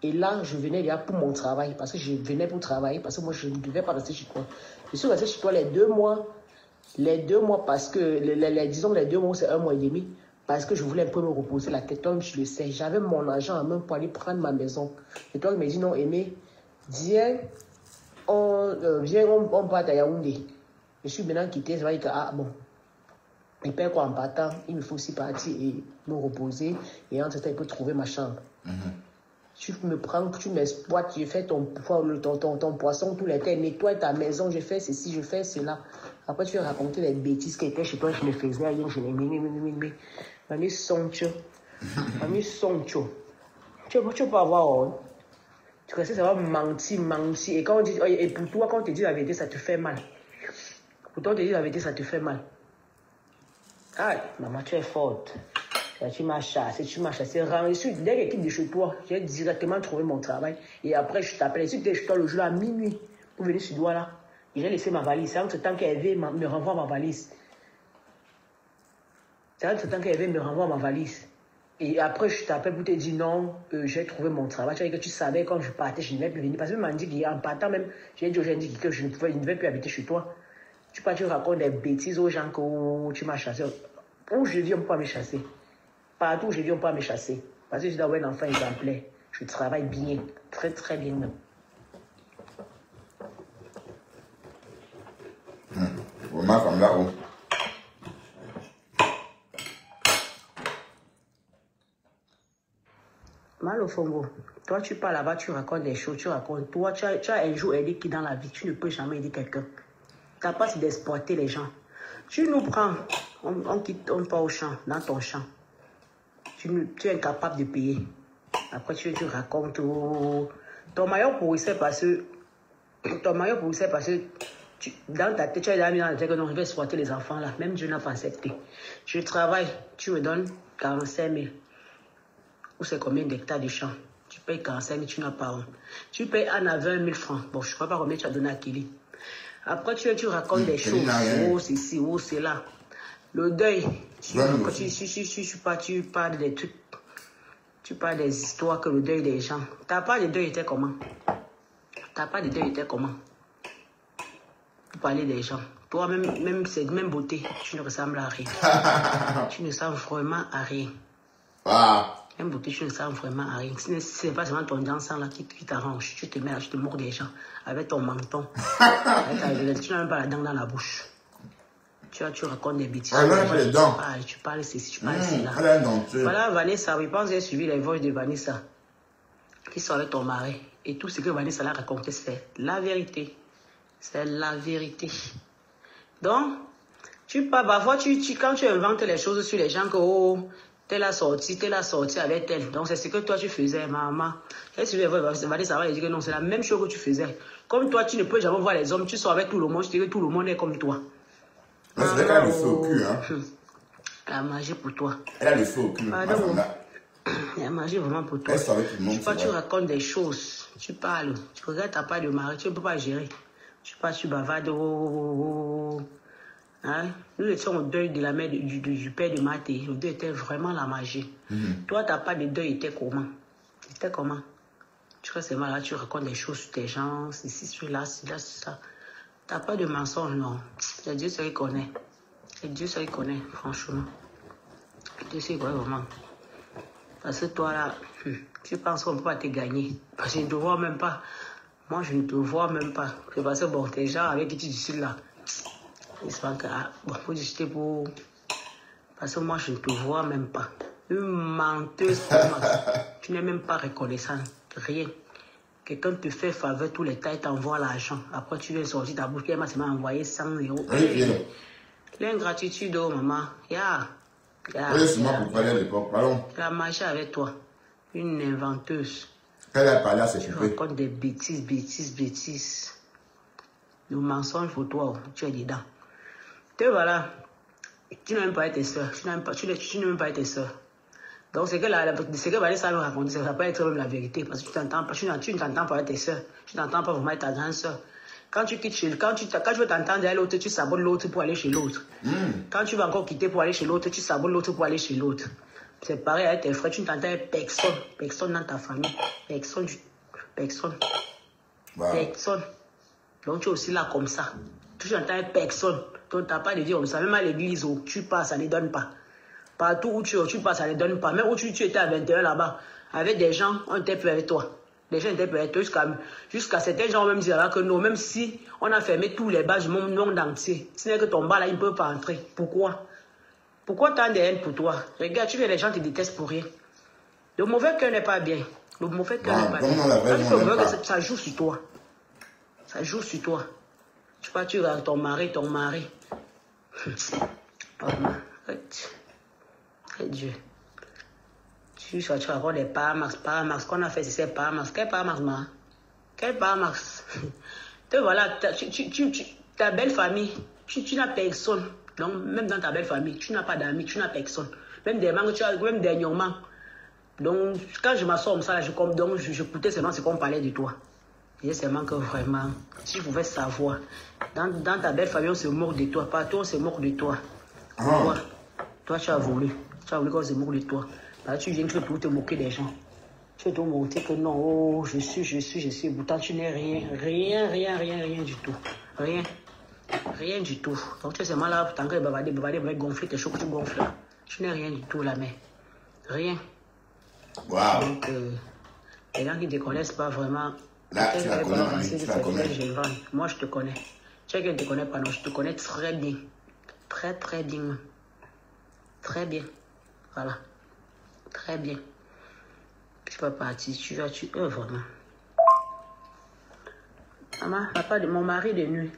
Et là, je venais là pour mon travail. Parce que je venais pour travailler. Parce que moi, je ne devais pas rester chez toi. Je suis resté chez toi les 2 mois. Les 2 mois parce que, disons les 2 mois, c'est 1 mois et demi. Parce que je voulais un peu me reposer la tête. Toi, tu le sais. J'avais mon argent en main pour aller prendre ma maison. Et toi, il m'a dit non, Aimé, viens, on part à Yaoundé. Je suis maintenant quitté. Je vais dire que, ah bon. Il paye quoi en partant? Il me faut aussi partir et me reposer. Et en ce temps, il peut trouver ma chambre. Tu me prends, tu m'exploites, je fais ton poisson tous les temps, nettoie ta maison, je fais ceci, je fais cela. Après, tu vas raconter les bêtises qui étaient chez toi, je les faisais rien, je les mis soncho. Tu peux avoir, tu restes savoir mentir. Et quand on dit, et pour toi, quand on te dit la vérité, ça te fait mal. Pour toi, on te dit la vérité, ça te fait mal. Ah, maman, tu es forte. Tu m'as chassé. Je suis dès que je quitte de chez toi, j'ai directement trouvé mon travail. Et après, je t'appelle. Je suis chez toi le jour à minuit pour venir sur Douala. Et j'ai laissé ma valise. C'est en ce temps qu'Hervé me renvoie ma valise. Et après, je t'appelle pour te dire non, j'ai trouvé mon travail. Tu vois que tu savais quand je partais, je ne vais plus venir. Parce que m'a dit qu'en partant même, j'ai dit aujourd'hui que je ne devais plus habiter chez toi. Tu racontes des bêtises aux gens que tu m'as chassé. Où je vis, on ne peut pas me chasser. Partout où je vis, on ne peut pas me chasser. Parce que je dois avoir un enfant exemplaire. Je travaille bien. Très, très bien même. Vraiment comme là-haut. Malo Fongo, toi tu pars là-bas, tu racontes des choses, tu racontes. Toi, tu as un jour aidé qui dans la vie, tu ne peux jamais aider quelqu'un. Tu n'as pas d'exploiter les gens. Tu nous prends, on quitte, on part au champ, dans ton champ. Tu es incapable de payer. Après, tu racontes. Ton maillot pourrissait parce que. Dans ta tête, tu as mis dans la tête que non, je vais exploiter les enfants là. Même Dieu n'a pas accepté. Je travaille, tu me donnes 45 000. Ou c'est combien d'hectares de champs? Tu payes 45 000, tu n'as pas honte. Tu payes Anna 20 000 francs. Bon, je ne crois pas combien tu as donné à Kili. Après, tu racontes des choses. Oh, c'est ici, oh, c'est là. Le deuil. Tu parles des trucs. Tu parles des histoires que le deuil des gens. Ta part de deuil était comment? Tu parlais des gens. Toi, même cette même beauté, tu ne ressembles à rien. Tu ne ressembles vraiment à rien. Ah. Même beauté, tu ne ressembles vraiment à rien. Ce n'est pas seulement ton dansant là qui t'arrange. Tu te mets là, tu te mords des gens avec ton menton. Tu n'as même pas la dent dans la bouche. Tu racontes des bêtises. Tu parles ceci, tu parles cela. Voilà Vanessa, je pense que j'ai suivi les voix de Vanessa qui sont avec ton mari. Et tout ce que Vanessa l'a raconté, c'est la vérité. C'est la vérité. Donc, tu parles, parfois, quand tu inventes les choses sur les gens que, oh, t'es la sortie avec elle. Donc, c'est ce que toi, tu faisais, maman. Et si Vanessa va dire que non, c'est la même chose que tu faisais. Comme toi, tu ne peux jamais voir les hommes, tu sors avec tout le monde, je dirais que tout le monde est comme toi. C'est vrai qu'elle a le feu au cul, hein. La magie pour toi. Elle a le feu au cul. La magie vraiment pour toi. Elle sort avec tout le monde. Tu racontes des choses, tu parles, tu regardes ta part de mari, tu ne peux pas gérer. Tu parles, tu bavardes. Hein? Nous étions au deuil de la mère du père de Maté. Le deuil était vraiment la magie. Toi, ta part de deuil était comment? Tu restes mal là, tu racontes des choses sur tes gens, ceci, cela, cela, ça. T'as pas de mensonge, non. C'est Dieu seul qui connaît. C'est Dieu seul qui connaît, franchement. Dieu seul qui connaît vraiment. Parce que toi, là, tu penses qu'on ne peut pas te gagner. Parce que je ne te vois même pas. Moi, je ne te vois même pas. C'est parce que, bon, tes gens avec qui tu discutes là, ils se pensent que, bon, faut discuter pour... Parce que moi, je ne te vois même pas. Une menteuse, tu n'es même pas reconnaissante. Rien. Quelqu'un te fait faveur tous les temps et t'envoie l'argent. Après, tu viens sortir ta bouche. Elle m'a envoyé 100 €. L'ingratitude, oh maman. Laisse-moi pour parler à l'époque, pardon. Elle a marché avec toi. Une inventeuse. Elle a parlé à ses Tu poupées. racontes des bêtises. Le mensonge pour toi, tu es dedans. Te voilà. Tu n'aimes pas tes soeurs. Tu n'aimes pas tes soeurs. Donc, ce que Vanessa nous raconte, ça ne va pas être même la vérité. Parce que tu ne t'entends pas avec tes soeurs. Tu n'entends pas vraiment avec ta grande soeur. Quand tu quittes quand tu veux t'entendre avec l'autre, tu sabotes l'autre pour aller chez l'autre. Quand tu vas encore quitter pour aller chez l'autre, tu sabotes l'autre pour aller chez l'autre. C'est pareil avec tes frères. Tu ne t'entends avec personne. Personne dans ta famille. Personne. Wow. Personne. Donc, tu es aussi là comme ça. Tu n'entends avec personne. Donc, tu n'as pas de dire comme ça. Même à l'église où tu passes, ça ne donne pas. Partout où tu passes, ça ne donne pas. Même où tu étais à 21 là-bas, avec des gens, on était peu avec toi. Les gens étaient peu avec toi jusqu'à certains gens même dire que non, même si on a fermé tous les bars du monde entier, ce n'est que ton bar là, il ne peut pas entrer. Pourquoi? Pourquoi tant de haine pour toi? Regarde, tu vois, les gens te détestent pour rien. Le mauvais cœur n'est pas bien. Le mauvais cœur n'est pas bien. Ça joue sur toi. Ça joue sur toi. Tu vois, tu regardes ton mari. Oh, Dieu. Tu racontes des Paramax. Qu'on a fait, c'est ces Paramax. Quel Paramax, ma? Quel Paramax? Te voilà, ta belle famille, tu n'as personne. Donc, même dans ta belle famille, tu n'as pas d'amis, tu n'as personne. Même des manques, même dernièrement. Donc, quand je m'assois comme ça, j'écoutais seulement ce qu'on parlait de toi. Et seulement que vraiment, si vous pouvez savoir, dans ta belle famille, on se moque de toi. Partout, on se moque de toi. Pourquoi? Toi, tu as voulu qu'on se moque de toi. Là, tu viens pour te moquer des gens. Tu veux te montrer que non, oh, je suis. Pourtant, tu n'es rien du tout. Rien du tout. Donc, tu es seulement là, tant que bavarder, gonfler tes choses que tu gonfles là. Tu n'es rien du tout là, mais rien. Wow. Donc, les gens qui ne te connaissent pas vraiment. Là, tu la connais. Moi, je te connais. Tu sais qu'elle ne te connaît pas, non, je te connais très bien. Très bien. Très bien. Voilà. Très bien. Tu vas partir, tu vraiment. Maman, papa de mon mari de nuit.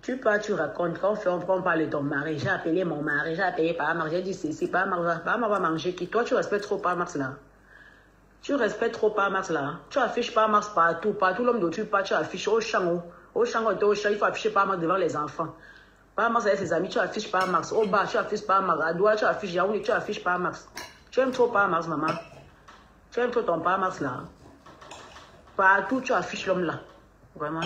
Tu pars, tu racontes. Quand on parle de ton mari, j'ai appelé mon mari, j'ai appelé Paramax, j'ai dit c'est Paramax va manger qui? Toi, tu respectes trop Paramax là. Tu respectes trop Paramax là. Tu affiches Paramax partout l'homme dont tu parles, tu affiches au champ, il faut afficher Paramax devant les enfants. Paramax avec ses amis, tu affiches Paramax. Au bar, tu affiches Paramax. À Douala, tu affiches Yaoundé, tu affiches Paramax. Tu aimes trop Paramax, maman. Tu aimes trop ton Paramax là. Partout, tu affiches l'homme là. Vraiment,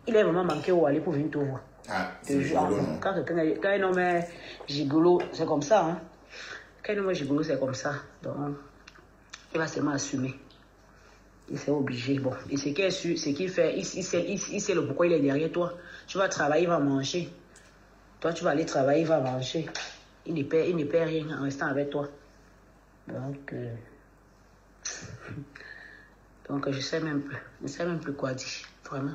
il est vraiment manqué où aller pour venir te voir. Ah, c'est gigolo, non? Quand un homme est gigolo, c'est comme ça. Hein? Quand un homme est gigolo, c'est comme ça. Donc, il va seulement assumer. Il s'est obligé. Bon, et ce qu'il fait, il sait le pourquoi il est derrière toi. Tu vas travailler, il va manger. Toi, tu vas aller travailler, il va manger. Il ne perd rien en restant avec toi. Donc, je ne sais même plus quoi dire. Vraiment.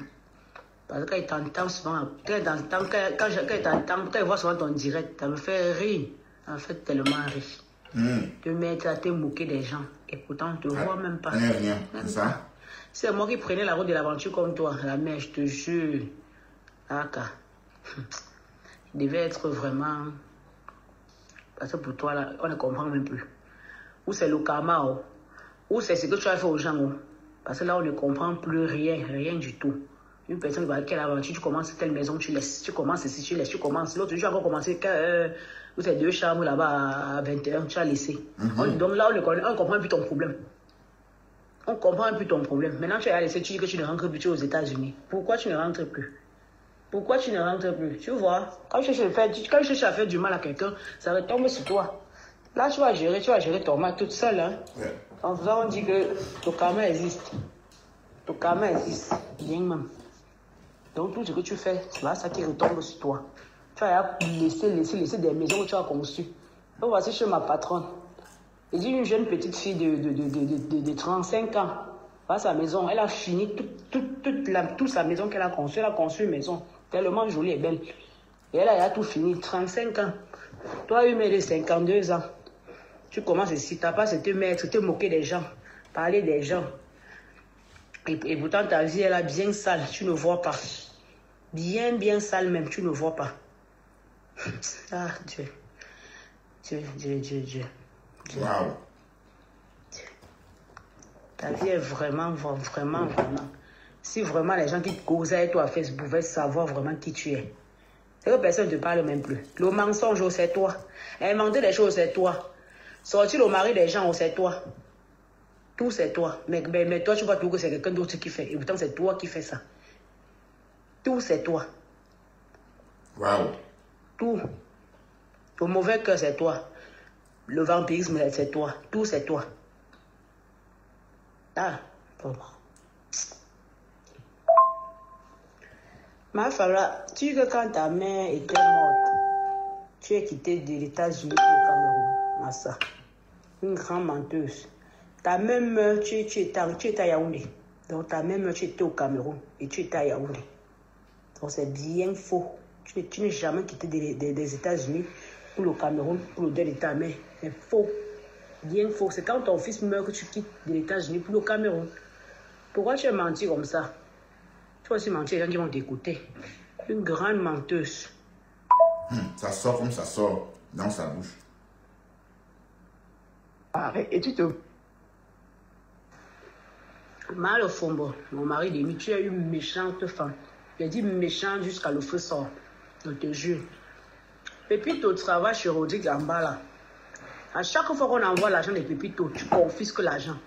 Parce que quand il t'entend souvent, quand il voit souvent ton direct, ça me fait rire. Ça me fait tellement rire. De mettre à te moquer des gens. Et pourtant, on ne te voit même pas. Rien, c'est ça? C'est moi qui prenais la route de l'aventure comme toi. La mère, je te jure. Il devait être vraiment... Parce que pour toi, là, on ne comprend même plus. Ou c'est le karma, ou c'est ce que tu as fait aux gens. Parce que là, on ne comprend plus rien du tout. Une personne va à quelle aventure, tu commences telle maison, tu laisses. Tu commences ici, tu laisses, tu commences. L'autre jour, on va commencer où c'est 2 chambres là-bas à 21, tu as laissé. Donc là, on ne comprend plus ton problème. On comprend plus ton problème. Maintenant, tu as laissé, tu dis que tu ne rentres plus, tu es aux États-Unis. Pourquoi tu ne rentres plus? Pourquoi tu ne rentres plus? Tu vois, quand je cherche à faire du mal à quelqu'un, ça retombe sur toi. Là, tu vas gérer ton mal toute seule. Hein? Ouais. En faisant, on dit que le karma existe. Le karma existe. Bien même. Donc, tout ce que tu fais, c'est ça qui retombe sur toi. Tu vas laisser des maisons que tu as conçues. Donc, voici chez ma patronne. Elle dit une jeune petite fille de 35 ans. Voilà sa maison. Elle a fini toute sa maison qu'elle a conçue. Elle a conçu une maison tellement jolie et belle. Et elle a tout fini. 35 ans. Toi, une mère de 52 ans. Tu commences ici. Tu n'as pas à te moquer des gens. Parler des gens. Et pourtant, ta vie, elle est bien sale. Tu ne vois pas. Bien sale même. Tu ne vois pas. Ah, Dieu. Dieu. Waouh. Ta vie est vraiment. Si vraiment les gens qui te causent avec toi à Facebook pouvaient savoir vraiment qui tu es. C'est que personne ne te parle même plus. Le mensonge, c'est toi. Inventer des choses, c'est toi. Sortir le mari des gens, c'est toi. Tout, c'est toi. Mais toi, tu vois tout que c'est quelqu'un d'autre qui fait. Et pourtant, c'est toi qui fais ça. Tout, c'est toi. Waouh. Tout. Le mauvais cœur, c'est toi. Le vampirisme, c'est toi. Tout, c'est toi. Ah, vraiment. Ma femme, là, tu dis que quand ta mère était morte, tu es quitté de l'États-Unis pour le Cameroun. Ah, ça. Une grande menteuse. Ta mère meurt, tu étais à Yaoundé. Donc ta mère meurt, tu étais au Cameroun et tu étais à Yaoundé. Donc c'est bien faux. Tu n'es jamais quitté des États-Unis pour le Cameroun, pour le deuil de ta mère. C'est faux. Bien faux. C'est quand ton fils meurt que tu quittes des États-Unis pour le Cameroun. Pourquoi tu as menti comme ça? Tu vas aussi mentir, les gens qui vont t'écouter. Une grande menteuse. Ça sort comme ça sort dans sa bouche. Arrête, et tu te... Mal Fombo, mon mari dit, tu es une méchante femme. J'ai dit méchante jusqu'à le feu sort. Je te jure. Pépito travaille chez Rodi Gamba là. À chaque fois qu'on envoie l'argent de Pépito, tu confisques l'argent.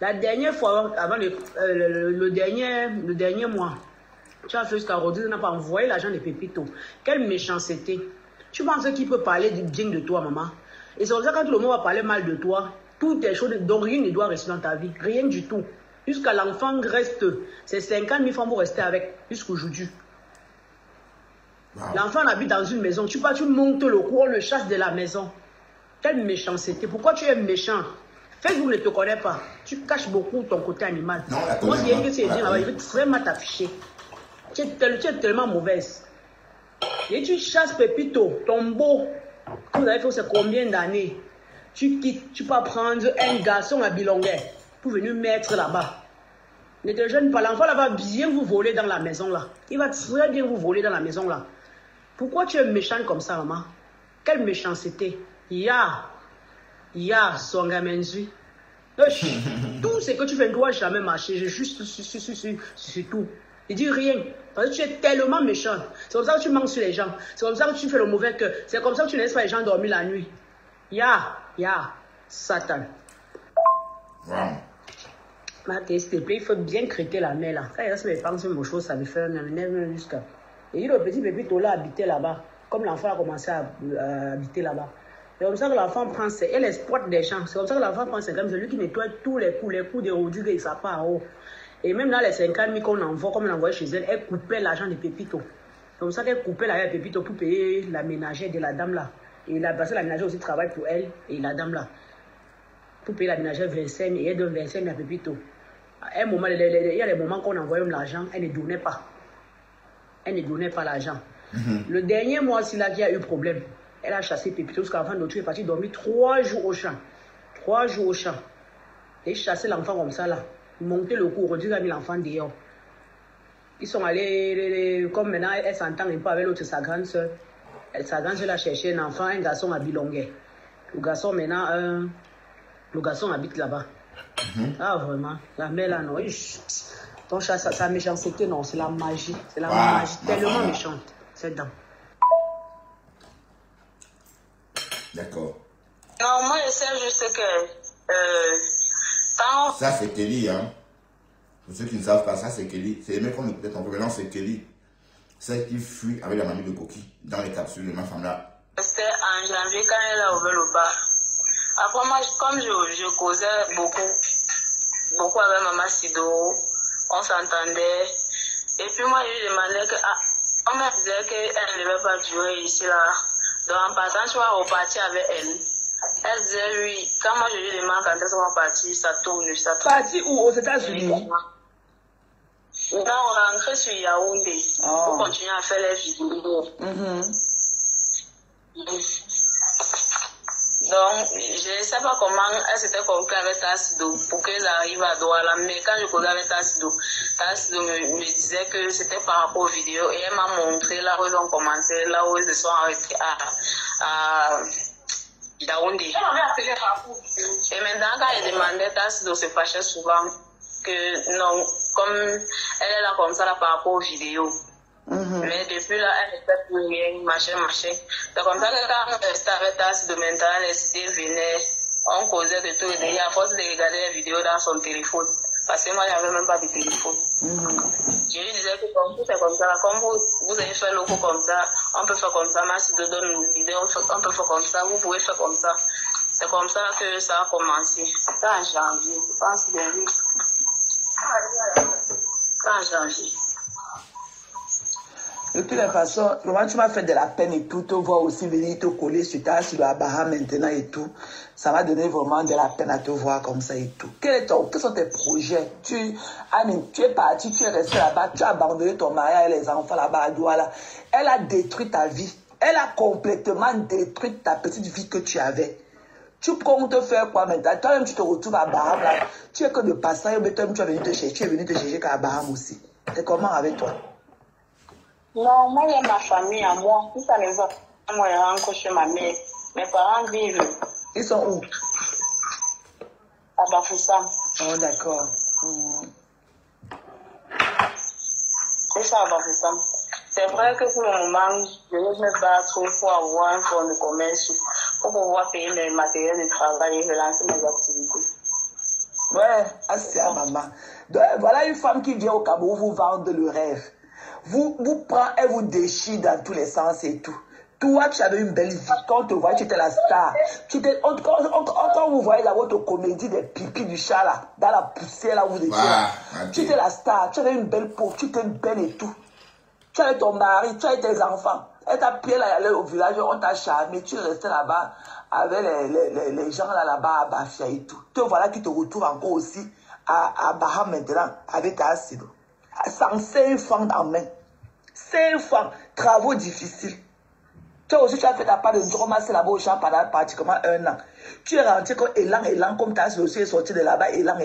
La dernière fois, avant le dernier mois, tu as fait jusqu'à Rodi, tu n'as pas envoyé l'argent de Pépito. Quelle méchanceté. Tu penses qu'il peut parler bien de toi, maman? Et c'est comme ça quand tout le monde va parler mal de toi, toutes les choses dont rien ne doit rester dans ta vie. Rien du tout. Jusqu'à l'enfant reste. C'est 50 000 francs pour rester avec jusqu'aujourd'hui. Wow. L'enfant habite dans une maison. Tu montes le cours, on le chasse de la maison. Quelle méchanceté. Pourquoi tu es méchant? Facebook ne te connaît pas. Tu caches beaucoup ton côté animal. Non, moi, je dis que c'est bien là-bas. Il veut vraiment t'afficher. Tu es tellement mauvaise. Et tu chasses Pépito, ton beau. Vous avez fait c'est combien d'années? Tu quittes, tu peux prendre un garçon à Bilonguet pour venir mettre là-bas. Ne te gêne pas, l'enfant là va bien vous voler dans la maison là. Il va très bien vous voler dans la maison là. Pourquoi tu es méchante comme ça, maman? Quelle méchanceté. Ya, Songamenzui. Tout ce que tu fais ne doit jamais marcher. Je juste sur tout. Il dit rien. Parce que tu es tellement méchant. C'est comme ça que tu manques sur les gens. C'est comme ça que tu fais le mauvais cœur. C'est comme ça que tu ne laisses pas les gens dormir la nuit. Ya, Satan. Wow. S'il te plaît, il faut bien crêter la mer là. Quand il reste mes parents sur mon chose, ça me fait un jusqu'à. Et le petit Pépito là habitait là-bas. Comme l'enfant a commencé à habiter là-bas. C'est comme ça que l'enfant prend, elle exploite des gens. C'est comme ça que l'enfant prend 50 000. C'est lui qui nettoie tous les coups de rodus et ça part en haut. Et même dans les 50 000 qu'on envoie, comme on envoyait chez elle, elle coupait l'argent de Pépito. C'est comme ça qu'elle coupait l'argent de Pépito pour payer la ménagère de la dame là. Et parce que la ménagère aussi travaille pour elle et la dame là. Pour payer la ménagère 25 et elle donne 25 à Pépito. À un moment, il y a des moments qu'on envoyait l'argent, elle ne donnait pas. Elle ne donnait pas l'argent. Le dernier mois, c'est là qu'il y a eu problème. Elle a chassé Pépito jusqu'à l'enfant d'autre est parti dormir 3 jours au champ. 3 jours au champ. Et chassé l'enfant comme ça là. Monter le cours, Dieu a mis l'enfant dehors. Ils sont allés, comme maintenant, elle s'entend un peu avec l'autre, sa grande soeur. Sa grande soeur a cherché un enfant, un garçon à Bilonguet. Le garçon maintenant, le garçon habite là-bas. Ah vraiment, la mère là non. Donc sa méchanceté non, c'est la magie. C'est la magie tellement méchante, cette dame. D'accord. Non, moi je sais juste que ça c'est Kelly, hein. Pour ceux qui ne savent pas, ça c'est Kelly. C'est les mecs qu'on est peut-être en peu, mais non c'est Kelly. Celle qui fuit avec la mamie de Coquille dans les capsules de ma femme là. C'était en janvier quand elle a ouvert le bar. Après moi, comme je causais beaucoup avec Maman Sido, on s'entendait. Et puis moi je lui demandais que, on me disait qu'elle ne devait pas durer ici là. Donc en passant, tu vas repartir avec elle. Elle disait oui, quand moi je lui demande quand est-ce qu'on va partir, ça tourne. Partir où? Aux États-Unis? Non, on rentrait sur Yaoundé pour continuer à faire les vidéos. Donc, je ne sais pas comment elle s'était compris avec Tassido pour qu'ils arrivent à Douala. Mais quand je causais avec Tassido me disait que c'était par rapport aux vidéos. Et elle m'a montré là où ils ont commencé, là où ils se sont arrêtés à Yaoundé. Et maintenant, quand elle demandait, Tassido se fâchait souvent que non, comme elle est là comme ça là, par rapport aux vidéos. Mais depuis là, elle ne fait plus rien, machin. C'est comme ça que quand on restait avec Tassido, maintenant, elle venait, on causait de tout et à force de regarder les vidéos dans son téléphone. Parce que moi, je n'avais même pas de téléphone. Je lui disais que comme tout c'est comme ça, comme vous avez fait le coup comme ça, on peut faire comme ça, Tassido donne une vidéo, on peut faire comme ça, vous pouvez faire comme ça. C'est comme ça que ça a commencé. C'est en janvier, je pense que c'est en janvier. De toute façon, comment tu m'as fait de la peine et tout, te voir aussi venir te coller sur ta sur la barre maintenant et tout, ça m'a donné vraiment de la peine à te voir comme ça et tout. Quels sont tes projets? Tu es parti, tu es resté là-bas, tu as abandonné ton mariage et les enfants là-bas à Douala. Elle a détruit ta vie. Elle a complètement détruit ta petite vie que tu avais. Tu comptes faire quoi maintenant? Toi-même, tu te retrouves à Baham là. Tu es que de passage, mais toi-même, tu es venu te chercher qu'à Baham aussi. C'est comment avec toi? Non, moi, il y a ma famille à moi. Tout ça, les autres, moi, je rentre chez ma mère. Mes parents vivent. Ils sont où? À Bafoussam. Oh, d'accord. C'est ça, à Bafoussam. C'est vrai que pour le moment, je vais me battre pour avoir un fonds de commerce, pour pouvoir payer mes matériels de travail et relancer mes activités. Ouais, c'est à maman. Donc, voilà une femme qui vient au Cameroun vous vendre le rêve. Vous prend et vous déchire dans tous les sens et tout. Toi, tu avais une belle vie. Quand on te voyait, tu étais la star. Quand vous voyez là, votre comédie des pipis du chat là, dans la poussière là où vous étiez, tu étais la star. Tu avais une belle peau, tu étais belle et tout. Tu avais ton mari, tu avais tes enfants. Elle t'a pris là, aller au village, on t'a charmé. Tu restais là-bas avec les gens là-bas à Bafia et tout. Te voilà qui te retrouve encore aussi à Baham maintenant avec ta Tassido. Sans 5 francs en main. 5 francs. Travaux difficiles. Toi aussi, tu as fait ta part de ramasser là-bas au champ pendant pratiquement 1 an. Tu es rentré comme élan, comme ta aussi est sorti de là-bas, élan.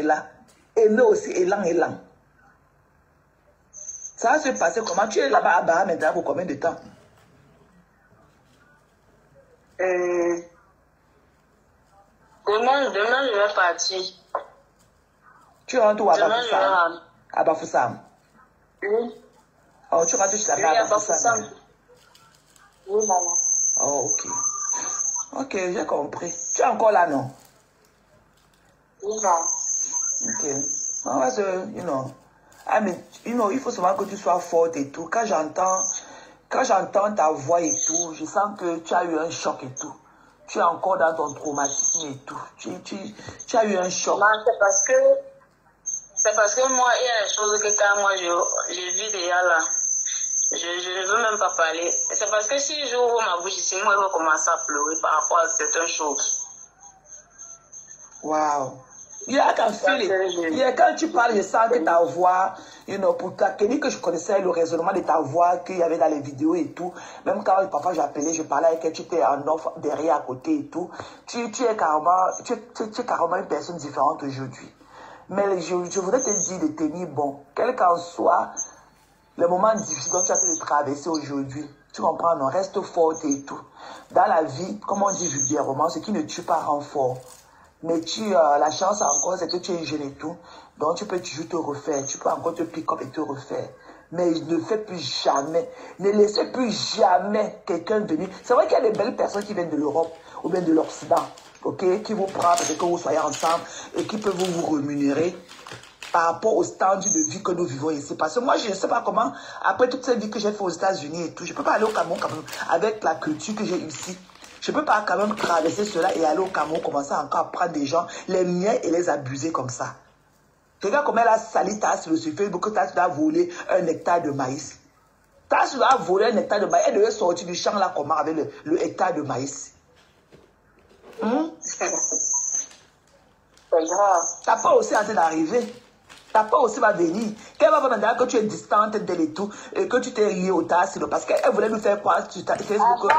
Aimé aussi, élan. Ça va se passer comment? Tu es là-bas à Baham maintenant pour combien de temps? Demain, je vais partir. Tu rentres où à Demain, Bafoussam? À Bafoussam? Oui. Oh, tu rentres juste là-bas à Bafoussam? Oui, maman. Oh, ok. Ok, j'ai compris. Tu es encore là, non? Oui, maman. Ok. On va se, il faut seulement que tu sois forte et tout. Quand j'entends ta voix et tout, je sens que tu as eu un choc et tout. Tu es encore dans ton traumatisme et tout. Tu as eu un choc. Non, c'est parce que moi, il y a des choses que quand moi je vis déjà là, je ne veux même pas parler. C'est parce que si j'ouvre ma bouche ici, moi, je vais commencer à pleurer par rapport à certaines choses. Wow. Yeah, I can feel it. Yeah, quand tu parles, je sens que ta voix, pour ta Kenny que je connaissais le raisonnement de ta voix qu'il y avait dans les vidéos et tout. Même quand parfois j'appelais, je parlais avec elle, tu étais en offre derrière à côté et tout. Tu es carrément une personne différente aujourd'hui. Mais je voudrais te dire de tenir bon. Quel qu'en soit le moment difficile dont tu as de traverser aujourd'hui. Tu comprends, non? Reste forte et tout. Dans la vie, comme on dit vulgairement, ce qui ne tue pas rend fort. Mais la chance encore, c'est que tu es jeune et tout. Donc tu peux toujours te refaire. Tu peux encore te pick up et te refaire. Mais ne fais plus jamais. Ne laissez plus jamais quelqu'un venir. C'est vrai qu'il y a des belles personnes qui viennent de l'Europe ou bien de l'Occident. Ok, qui vous prend parce que vous soyez ensemble et qui peuvent vous rémunérer par rapport au standard de vie que nous vivons ici. Parce que moi, je ne sais pas comment, après toute cette vie que j'ai fait aux États-Unis et tout, je ne peux pas aller au Cameroun avec la culture que j'ai ici. Je ne peux pas quand même traverser cela et aller au Cameroun, commencer encore à prendre des gens, les miens et les abuser comme ça. Regarde comment elle a sali Tassido sur Facebook que Tassido a volé un hectare de maïs. Tassido a volé un hectare de maïs. Elle devait sortir du champ là comment avec le hectare de maïs. C'est grave. Ta part aussi en train d'arriver. Ta part aussi va venir. Qu'elle va maintenant que tu es distante d'elle et tout, et que tu t'es lié au Tassido, parce qu'elle voulait nous faire croire sur ta Facebook.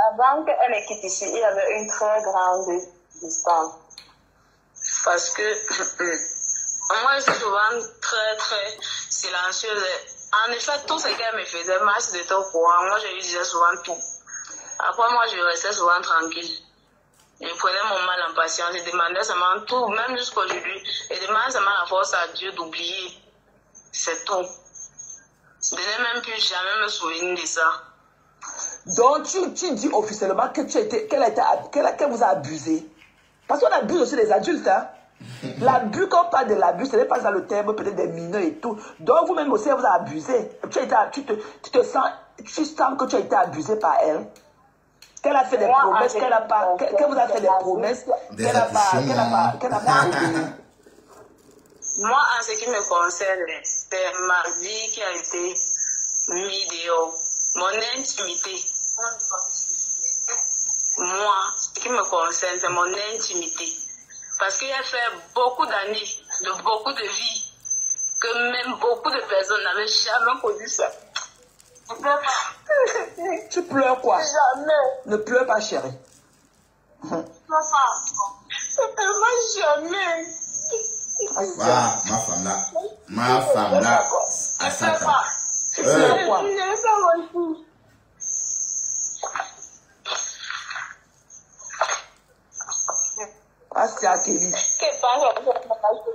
Avant qu'elle ne quitte ici, il y avait une très grande distance. Parce que moi, je suis souvent très silencieuse. En effet, tout ce qu'elle me faisait, marche de ton courant, moi, je lui disais souvent tout. Après, moi, je restais souvent tranquille. Je prenais mon mal en patience, je demandais seulement tout, même jusqu'à aujourd'hui. Je demandais seulement la force à Dieu d'oublier. C'est tout. Je n'ai même plus jamais me souvenir de ça. Donc, tu dis officiellement que qu'elle vous a abusé. Parce qu'on abuse aussi les adultes, hein. L'abus, quand on parle de l'abus, ce n'est pas dans le terme peut-être des mineurs et tout. Donc, vous-même aussi, elle vous a abusé. Tu sens que tu as été abusé par elle. Qu'elle a fait des promesses, qu'elle vous a fait des promesses, qu'elle n'a pas obéi. Moi, en ce qui me concerne, c'est ma vie qui a été mise dehors. Mon intimité. Moi, ce qui me concerne, c'est mon intimité. Parce qu'il a fait beaucoup d'années, beaucoup de vies, que même beaucoup de personnes n'avaient jamais connu ça. Je ne pleure pas. Tu pleures quoi? Jamais. Ne pleure pas, chérie. Papa, jamais. Voilà, ma femme là, à sa table. Tu pleures quoi? Je ne sais pas aussi. Ah, c'est à Kelly. Je ne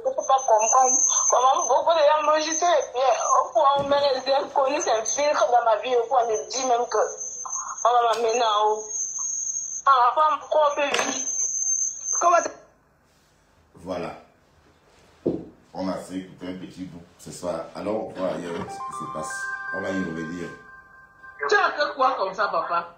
peux pas comprendre comment beaucoup de gens m'ont jeté les pieds. Au point où même les inconnus s'infiltrent dans ma vie, au point de dire même que on va m'amener en haut. Ah, pas encore vie. Comment ça? Voilà. On a fait écouter un petit bout ce soir. Alors, on va y aller ce qui se passe. On va y revenir. Tu as fait quoi comme ça, papa?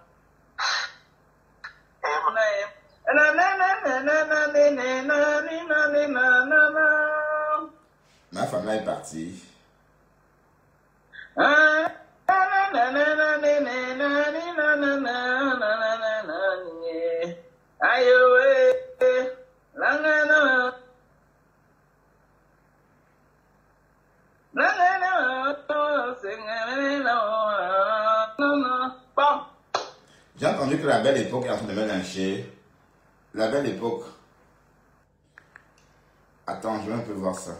Ma femme là est partie. J'ai entendu que la belle époque est en train de me lyncher. La belle époque. Attends, je vais un peu voir ça.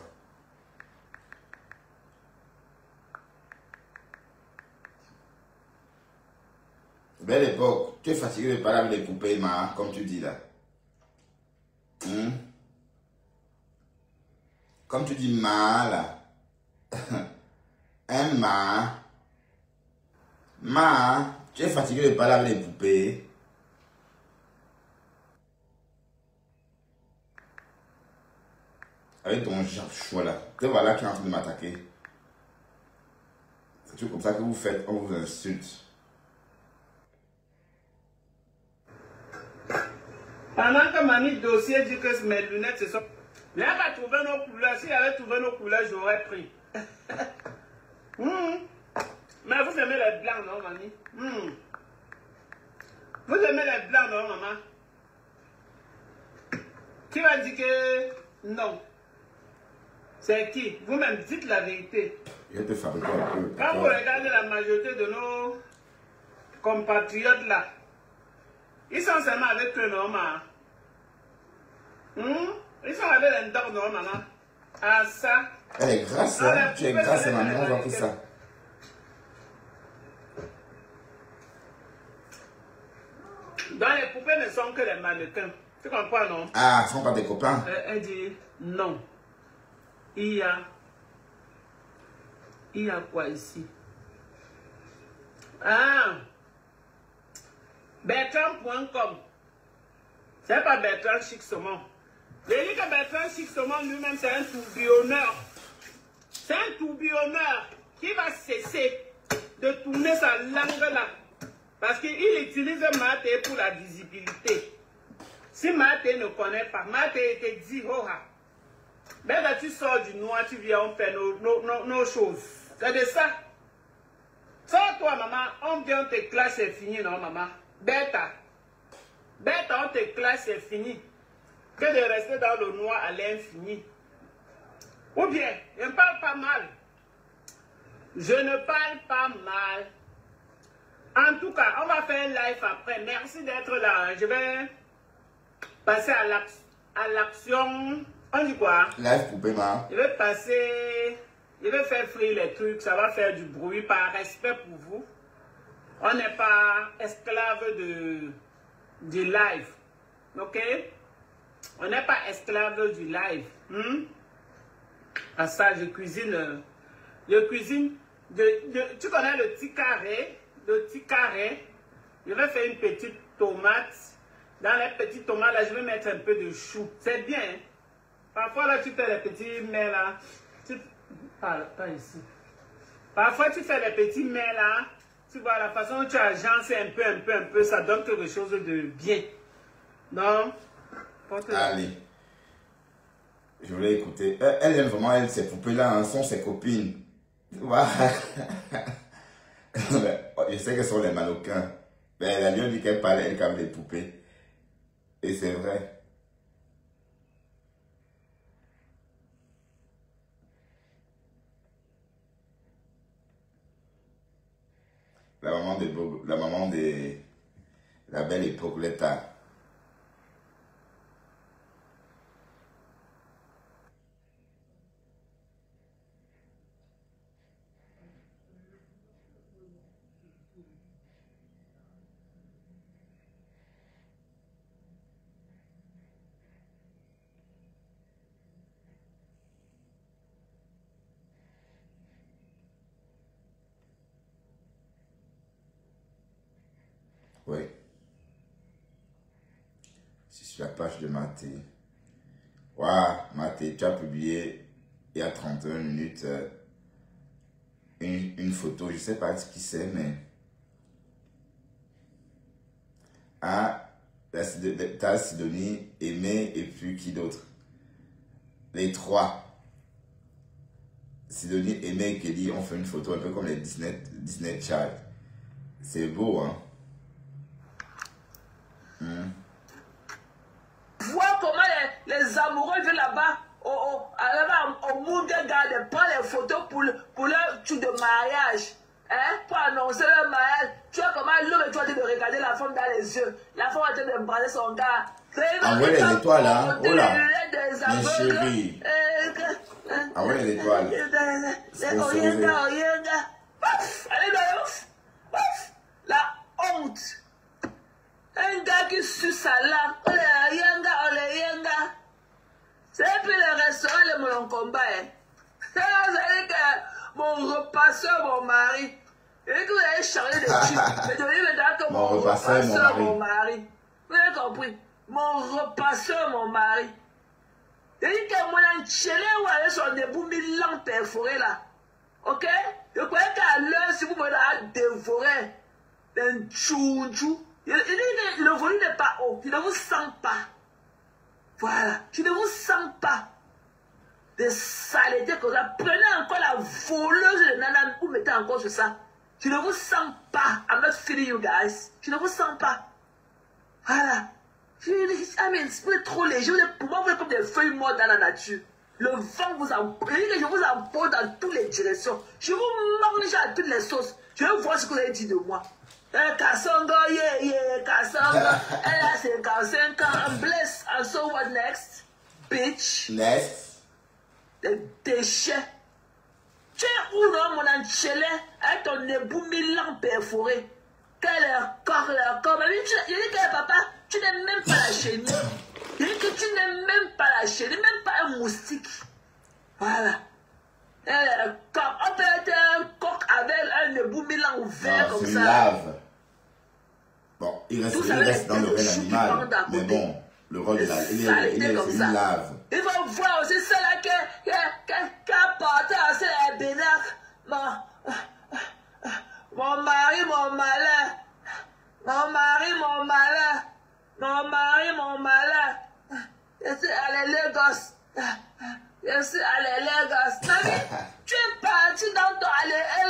Belle époque. Tu es fatigué de parler avec les poupées, ma, comme tu dis là. Comme tu dis ma là. Un ma. Ma, tu es fatigué de parler avec les poupées. Avec ton choix là. Te voilà qui est en train de m'attaquer. C'est tout comme ça que vous faites, on vous insulte. Pendant que mamie dossier dit que mes lunettes se sont... Là, elle va trouver nos couleurs. Si elle avait trouvé nos couleurs, j'aurais pris. Mais vous aimez les blancs, non, mamie? Vous aimez les blancs, non, maman? Qui va dire que non? C'est qui? Vous-même, dites la vérité. Je vais te fabriquer un peu. Quand vous regardez la majorité de nos compatriotes là, ils sont seulement avec eux, non, maman? Ils sont avec les dents, non, maman? Ah, ça. Elle est grasse, hein? Tu es grasse, maman, on voit tout ça. Dans les poupées ne sont que les mannequins. Tu comprends, non? Ah, ce ne sont pas des copains. Elle dit non. Il y a quoi ici? Ah! Bertrand.com. C'est pas Bertrand Chic-Saumon. Je dis que Bertrand Chic-Saumon lui-même, c'est un tourbillonneur. C'est un tourbillonneur qui va cesser de tourner sa langue là. Parce qu'il utilise Maté pour la visibilité. Si Maté ne connaît pas, Maté te dit, oh, ben là, tu sors du noir, tu viens, on fait nos choses. C'est de ça. Sors-toi, maman, on vient, on te classe, c'est fini, non, maman? Bêta, on te classe, c'est fini. Que de rester dans le noir à l'infini. Ou bien, je ne parle pas mal. Je ne parle pas mal. En tout cas, on va faire un live après. Merci d'être là. Je vais passer à l'action. On dit quoi? Live poupée, ma. Je vais passer... Je vais faire free les trucs. Ça va faire du bruit par respect pour vous. On n'est pas esclave du live. Ok? On n'est pas esclave du live. À ça, je cuisine. Tu connais le petit carré? Le petit carré. Je vais faire une petite tomate. Dans les petites tomates, là, je vais mettre un peu de chou. C'est bien. Hein? Parfois, là, tu fais les petits mets, là. Pas ici. Parfois, tu fais les petits mets, là. Tu vois, la façon dont tu agences un peu, ça donne quelque chose de bien. Non? Allez. Je voulais écouter. Elle aime vraiment, elle, ces poupées-là, hein, sont ses copines. Tu vois? Je sais que ce sont les mannequins. Mais elle a lui dit qu'elle parlait, elle, comme des poupées. Et c'est vrai. La maman de la belle époque, l'État. Oui. C'est sur la page de Maté. Waouh, Maté, tu as publié il y a 31 minutes une photo, je ne sais pas qui c'est, mais... Ah, t'as Sidonie, Aimé et puis qui d'autre? Les trois. Sidonie, Aimé et Kelly ont fait une photo un peu comme les Disney Child. C'est beau, hein? Vois comment les amoureux viennent là-bas au Monde Garden, prennent les photos pour leur truc de mariage. Hein? Pour annoncer leur mariage. Tu vois comment l'homme est en train de regarder la femme dans les yeux. La femme est en train d'embrasser son gars. Envoie les étoiles, hein? Oh là! Mes chéris! Envoie les étoiles. Allez, la honte. Un gars qui suce sa langue, Oléyenga. C'est plus le restaurant de mon combat. C'est-à-dire que mon repasseur, mon mari, et que vous avez chargé de type. Mais devenu maintenant que mon repasseur, mon mari. Vous avez compris? Mon repasseur, mon mari. C'est-à-dire que mon enchaîné ou avec son debout, 1000 langues perforées là. Ok? Je croyais qu'à l'heure, si vous me dévorez, un tchou-tchou. Le volume n'est pas haut. Je ne vous sens pas. Voilà. Je ne vous sens pas. Des saletés comme ça. Prenez encore la voleuse de Nana ou mettez encore sur ça. Je ne vous sens pas. I'm not feeling you guys. Je ne vous sens pas. Voilà. Vous êtes trop léger. Pour moi, vous êtes comme des feuilles mortes dans la nature. Le vent vous emporte. Je vous emporte dans toutes les directions. Je vous mange à toutes les sauces. Je veux voir ce que vous avez dit de moi. Kassongo, Kassongo. Elle a 55 ans. I'm blessed. And so what next? Bitch. Next. Les déchets. Tu es où, non, mon enchaîné, avec ton ébout 1000 ans perforé? Quel corps. Mais je dis que papa, tu n'aimes même pas la chenille. Je dis que tu n'aimes même pas la chenille, même pas un moustique. Voilà. On peut être un coq avec un ébout 1000 ans ouvert comme ça. Lave. Bon, il reste dans le rôle animal. Mais bon, le rôle de la... Il est une lave. Il faut voir aussi celle-là qui a porté à ce bénac. Mon mari, mon malheur. Mon mari, mon malheur. Mon mari, mon malheur. Je suis allé Lagos. Je suis allé Lagos. Nami, tu es parti dans ton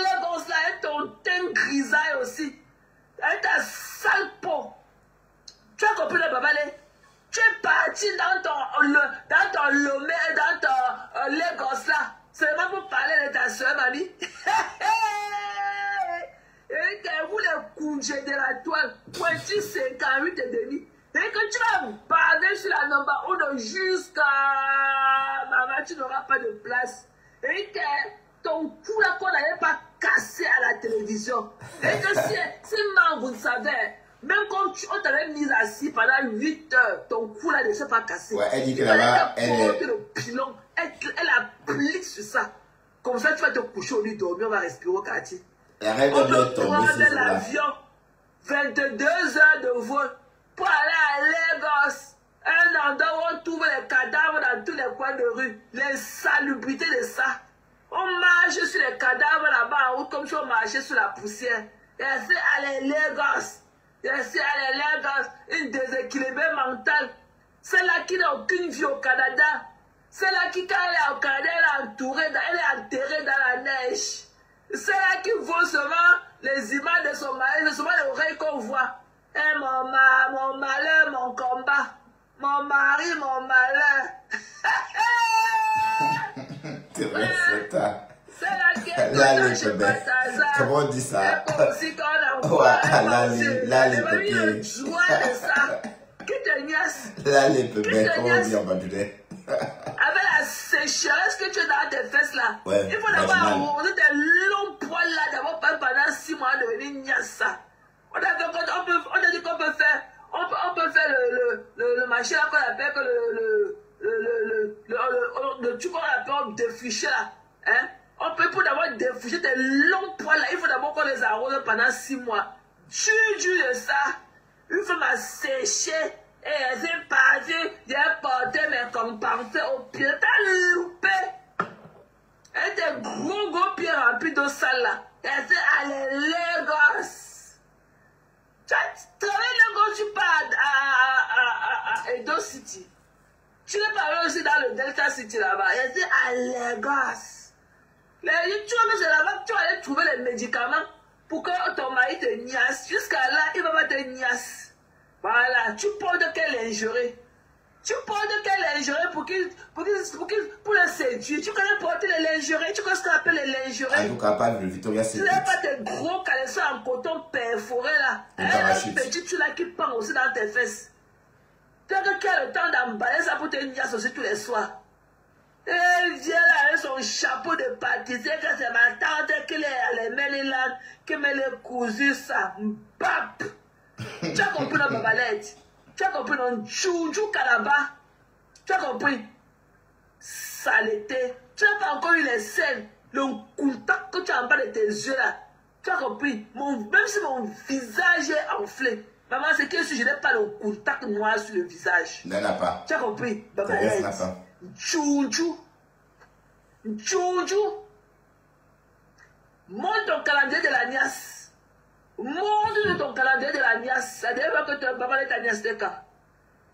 Lagos là avec ton teint grisaille aussi. Avec ta sale peau. Tu as compris le babalé? Tu es parti dans ton Lomé, dans ton Lagos là. Seulement pour parler de ta soeur, mamie. Et que vous les bouger de la toile. Pointu 58 et demi. Et que tu vas baver sur la number 1 jusqu'à... Maman, tu n'auras pas de place. Et que ton cou là qu'on n'avait pas cassé à la télévision. Et que si maman, vous le savez, même quand on t'avait mis assis pendant 8 heures, ton cou là ne s'est pas cassé. Ouais, elle dit que là-bas, elle est... le pilon, elle applique sur ça. Comme ça, tu vas te coucher au lit dormir, on va respirer au quartier. Arrête On de va tomber prendre sur ça. l'avion, 22 heures de vol pour aller à Lagos. Un endroit où on trouve les cadavres dans tous les coins de rue. Les salubrités de ça. On marche sur les cadavres là-bas en route comme si on marchait sur la poussière. Et c'est aller Lagos. Et c'est aller Lagos. Une déséquilibrée mentale. Celle-là qui n'a aucune vie au Canada. Celle-là qui, quand elle est au Canada, elle est enterrée dans la neige. Celle-là qui voit seulement les images de son mari, c'est seulement les oreilles qu'on voit. Eh, mon malheur, mon combat. Mon mari, mon malheur. C'est vrai, c'est ça. Celle-là qui est Là, tout les chez bébés. Balthazar. Comment on dit ça? Si qu'on Ouais, envoie, là, les bébés. bébés. Joie de ça. Qui te niasse? Là, les bébés, comment on dit en badoulet? Avec la sécheresse que tu as dans tes fesses là, Ouais, il faut d'abord vaginal. arroser tes longs poils là, d'abord pendant 6 mois devenir niassa. On a dit qu'on peut faire, on peut faire le machin là qu'on appelle que le truc qu'on appelle défricher là. Hein? On peut pour d'abord défricher tes longs poils là, il faut d'abord qu'on les arrose pendant 6 mois. Tu de ça, il faut m'assécher. Et c'est parti, j'ai porté mes comparses au pied, t'as loupé. Et tes gros pieds remplis d'eau sale là. Et c'est allé Lagos. Tu travailles Lagos, tu pars à Edo City. Tu l'es parlé aussi dans le Delta City là-bas. Et c'est à Lagos. Tu vois, c'est là-bas que tu vas aller trouver les médicaments pour que ton mari te niasse. Jusqu'à là, il va pas te niasse. Voilà, tu portes quelle lingerie? Tu portes quelle lingerie pour le séduire? Tu connais porter les lingeries? Tu connais ce qu'on appelle les lingeries? En tout cas, pas de Victoria Tu Secret. n'as pas de gros caleçons en coton perforé là. Un Un parachute. petit tu là qui pend aussi dans tes fesses. Tu as le temps d'emballer ça pour te niasse aussi tous les soirs. Et elle vient là avec son chapeau de pâtissier, que c'est ma tante qui les met là, qui met les cousus ça. Bap! Tu as compris dans ma balette? Tu as compris dans Tchoujou Kalaba? Tu as compris? Saleté. Tu n'as pas encore eu les scènes, le contact que tu as en bas de tes yeux là. Tu as compris? Même si mon visage est enflé, maman, c'est que si je n'ai pas le contact noir sur le visage. Il n'en a pas. Tu as compris? Thérèse n'a pas. Tchoujou. Tchoujou. Monte ton calendrier de la niasse. Montre ton calendrier de la niasse. Ça dépend que tu as pas mal de ta niasse de cas.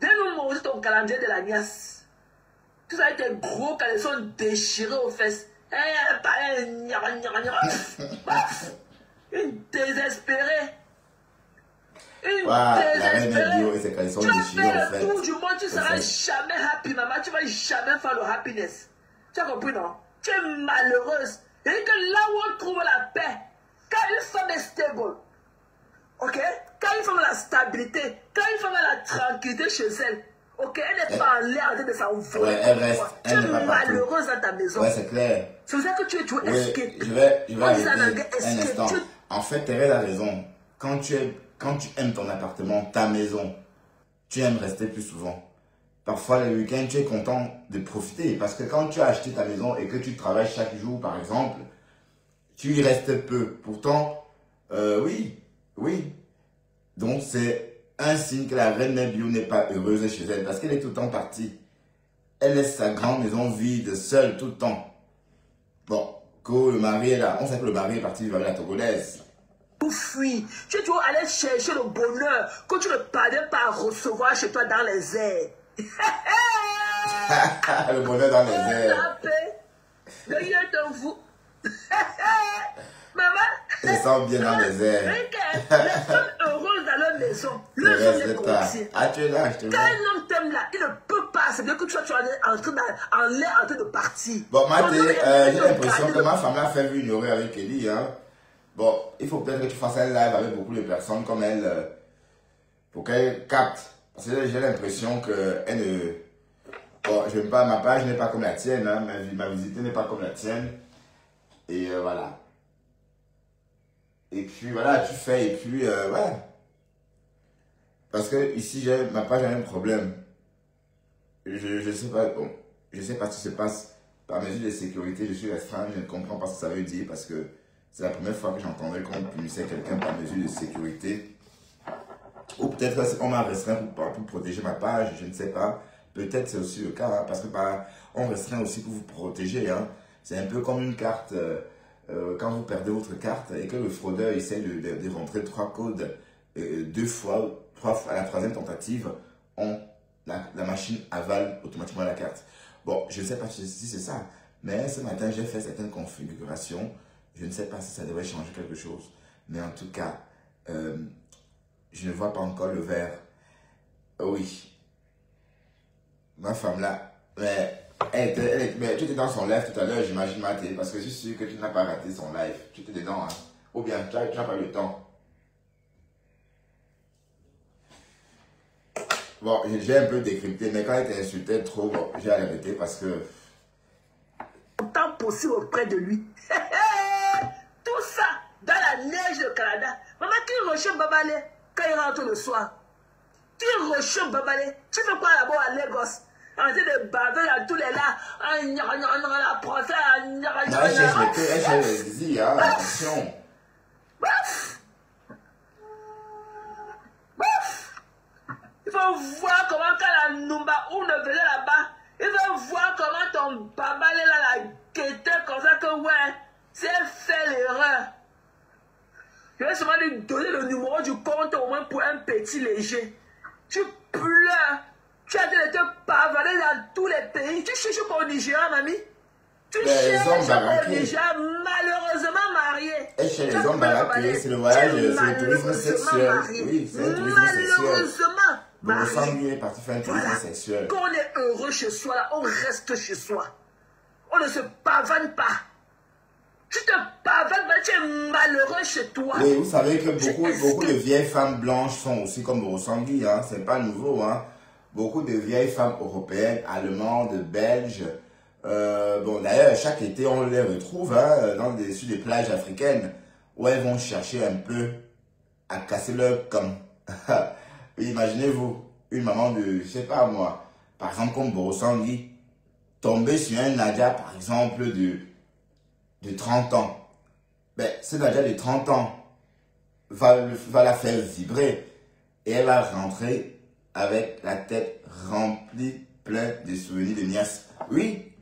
Viens-nous montrer ton calendrier de la niasse. Tout ça avec tes gros caleçons déchirés aux fesses. Une désespérée. Une La reine désespérée. Bio et ses caleçons Tu vas déchirés faire au le fait. tour du monde, tu seras jamais happy, maman. Tu vas jamais faire le happiness. Tu as compris, non? Tu es malheureuse. Et que là où on trouve la paix, quand une femme est stable, ok? Quand une femme a la stabilité, quand une femme a la tranquillité chez elle, ok? Elle n'est pas en l'air en train de s'envoler. Ouais, elle reste. Tu Elle es n'est pas partout. malheureuse dans ta maison. Ouais, c'est clair. C'est pour ça que tu es Oui, escape. je vais On dit ça en arrêter anglais, un escape. instant. En fait, Thérèse a raison. Quand tu aimes ton appartement, ta maison, tu aimes rester plus souvent. Parfois, le week-end, tu es content de profiter. Parce que quand tu as acheté ta maison et que tu travailles chaque jour, par exemple, tu y restes peu. Pourtant, oui. Donc, c'est un signe que la reine Nebio n'est pas heureuse chez elle. Parce qu'elle est tout le temps partie. Elle laisse sa grande maison vide, seule, tout le temps. Bon, que le mari est là. On sait que le mari est parti vivre avec la Togolaise. Fuis. Tu dois aller chercher le bonheur que tu ne parviens pas à recevoir chez toi dans les airs. Le bonheur dans les airs. Le lieu de vous. Maman. Elle sent bien dans les airs. Les femmes heureuses dans leur maison. Le sont les policiers. Ah, tu es là, je te Quand vois. un homme t'aime là, il ne peut pas. C'est bien que tu sois en l'air en train de partir. Bon, Mathé, Ton homme est en train j'ai de l'impression garder que le- ma femme l'a fait ignorer avec Kelly. Hein. Bon, il faut peut-être que tu fasses un live avec beaucoup de personnes comme elle pour qu'elle capte. Parce que j'ai l'impression qu'elle ne... Bon, je n'aime pas, ma page n'est pas comme la tienne, hein, ma visite n'est pas comme la tienne. Et voilà. Et puis voilà, tu fais, et puis ouais. Parce que ici, ma page a un problème. Je sais pas, bon, je sais pas ce qui se passe. Par mesure de sécurité, je suis restreint, je ne comprends pas ce que ça veut dire parce que c'est la première fois que j'entendais qu'on punissait quelqu'un par mesure de sécurité. Ou peut-être qu'on m'a restreint pour protéger ma page, je ne sais pas. Peut-être c'est aussi le cas, hein, parce que on restreint aussi pour vous protéger. Hein. C'est un peu comme une carte, quand vous perdez votre carte et que le fraudeur essaie de rentrer 3 codes 2 fois, à la 3e tentative, la machine avale automatiquement la carte. Bon, je ne sais pas si c'est ça, mais ce matin j'ai fait certaines configurations. Je ne sais pas si ça devrait changer quelque chose, mais en tout cas, je ne vois pas encore le vert. Oui. Ma femme là, mais tu étais dans son live tout à l'heure, j'imagine, Mathé, parce que je suis sûr que tu n'as pas raté son live. Tu étais dedans, hein. Ou bien tu n'as pas eu le temps. Bon, j'ai un peu décrypté, mais quand elle t'insultait trop, bon, j'ai arrêté parce que... Tant possible auprès de lui. Tout ça dans la neige au Canada. Maman, qui recherche Babalé quand il rentre le soir? Qui recherche Babalé? Tu fais quoi là-bas à Lagos? En train de baver à tous les là. La procès. Elle cherche les zizi, hein, attention. Il faut voir comment quand la Numba ou ne venait là-bas, il faut voir comment ton Babalé là la guettait comme ça que ouais, c'est fait l'erreur. Je vais seulement lui donner le numéro du compte au moins pour un petit léger. Tu pleures. Tu as été pavané dans tous les pays. Tu cherches pas au Nigeria, mamie. Tu cherches au Nigeria, malheureusement marié. Et chez les hommes baraqués, c'est le voyage, c'est le tourisme sexuel. Oui, c'est le tourisme sexuel. Malheureusement. Bon, Sangui est parti faire un tourisme sexuel. Quand on est heureux chez soi, là, on reste chez soi. On ne se pavane pas. Tu te pavanes, tu es malheureux chez toi. Oui, vous savez que beaucoup de vieilles femmes blanches sont aussi comme Borosangui, hein. C'est pas nouveau, hein. Beaucoup de vieilles femmes européennes, allemandes, belges. Bon, d'ailleurs, chaque été, on les retrouve hein, sur des plages africaines où elles vont chercher un peu à casser leur com. Imaginez-vous, une maman de, je sais pas moi, par exemple comme Borosangui, tomber sur un Nadia, par exemple, de 30 ans. Ben, ce Nadia de 30 ans va la faire vibrer et elle va rentrer avec la tête remplie, plein de souvenirs de nièces. Oui,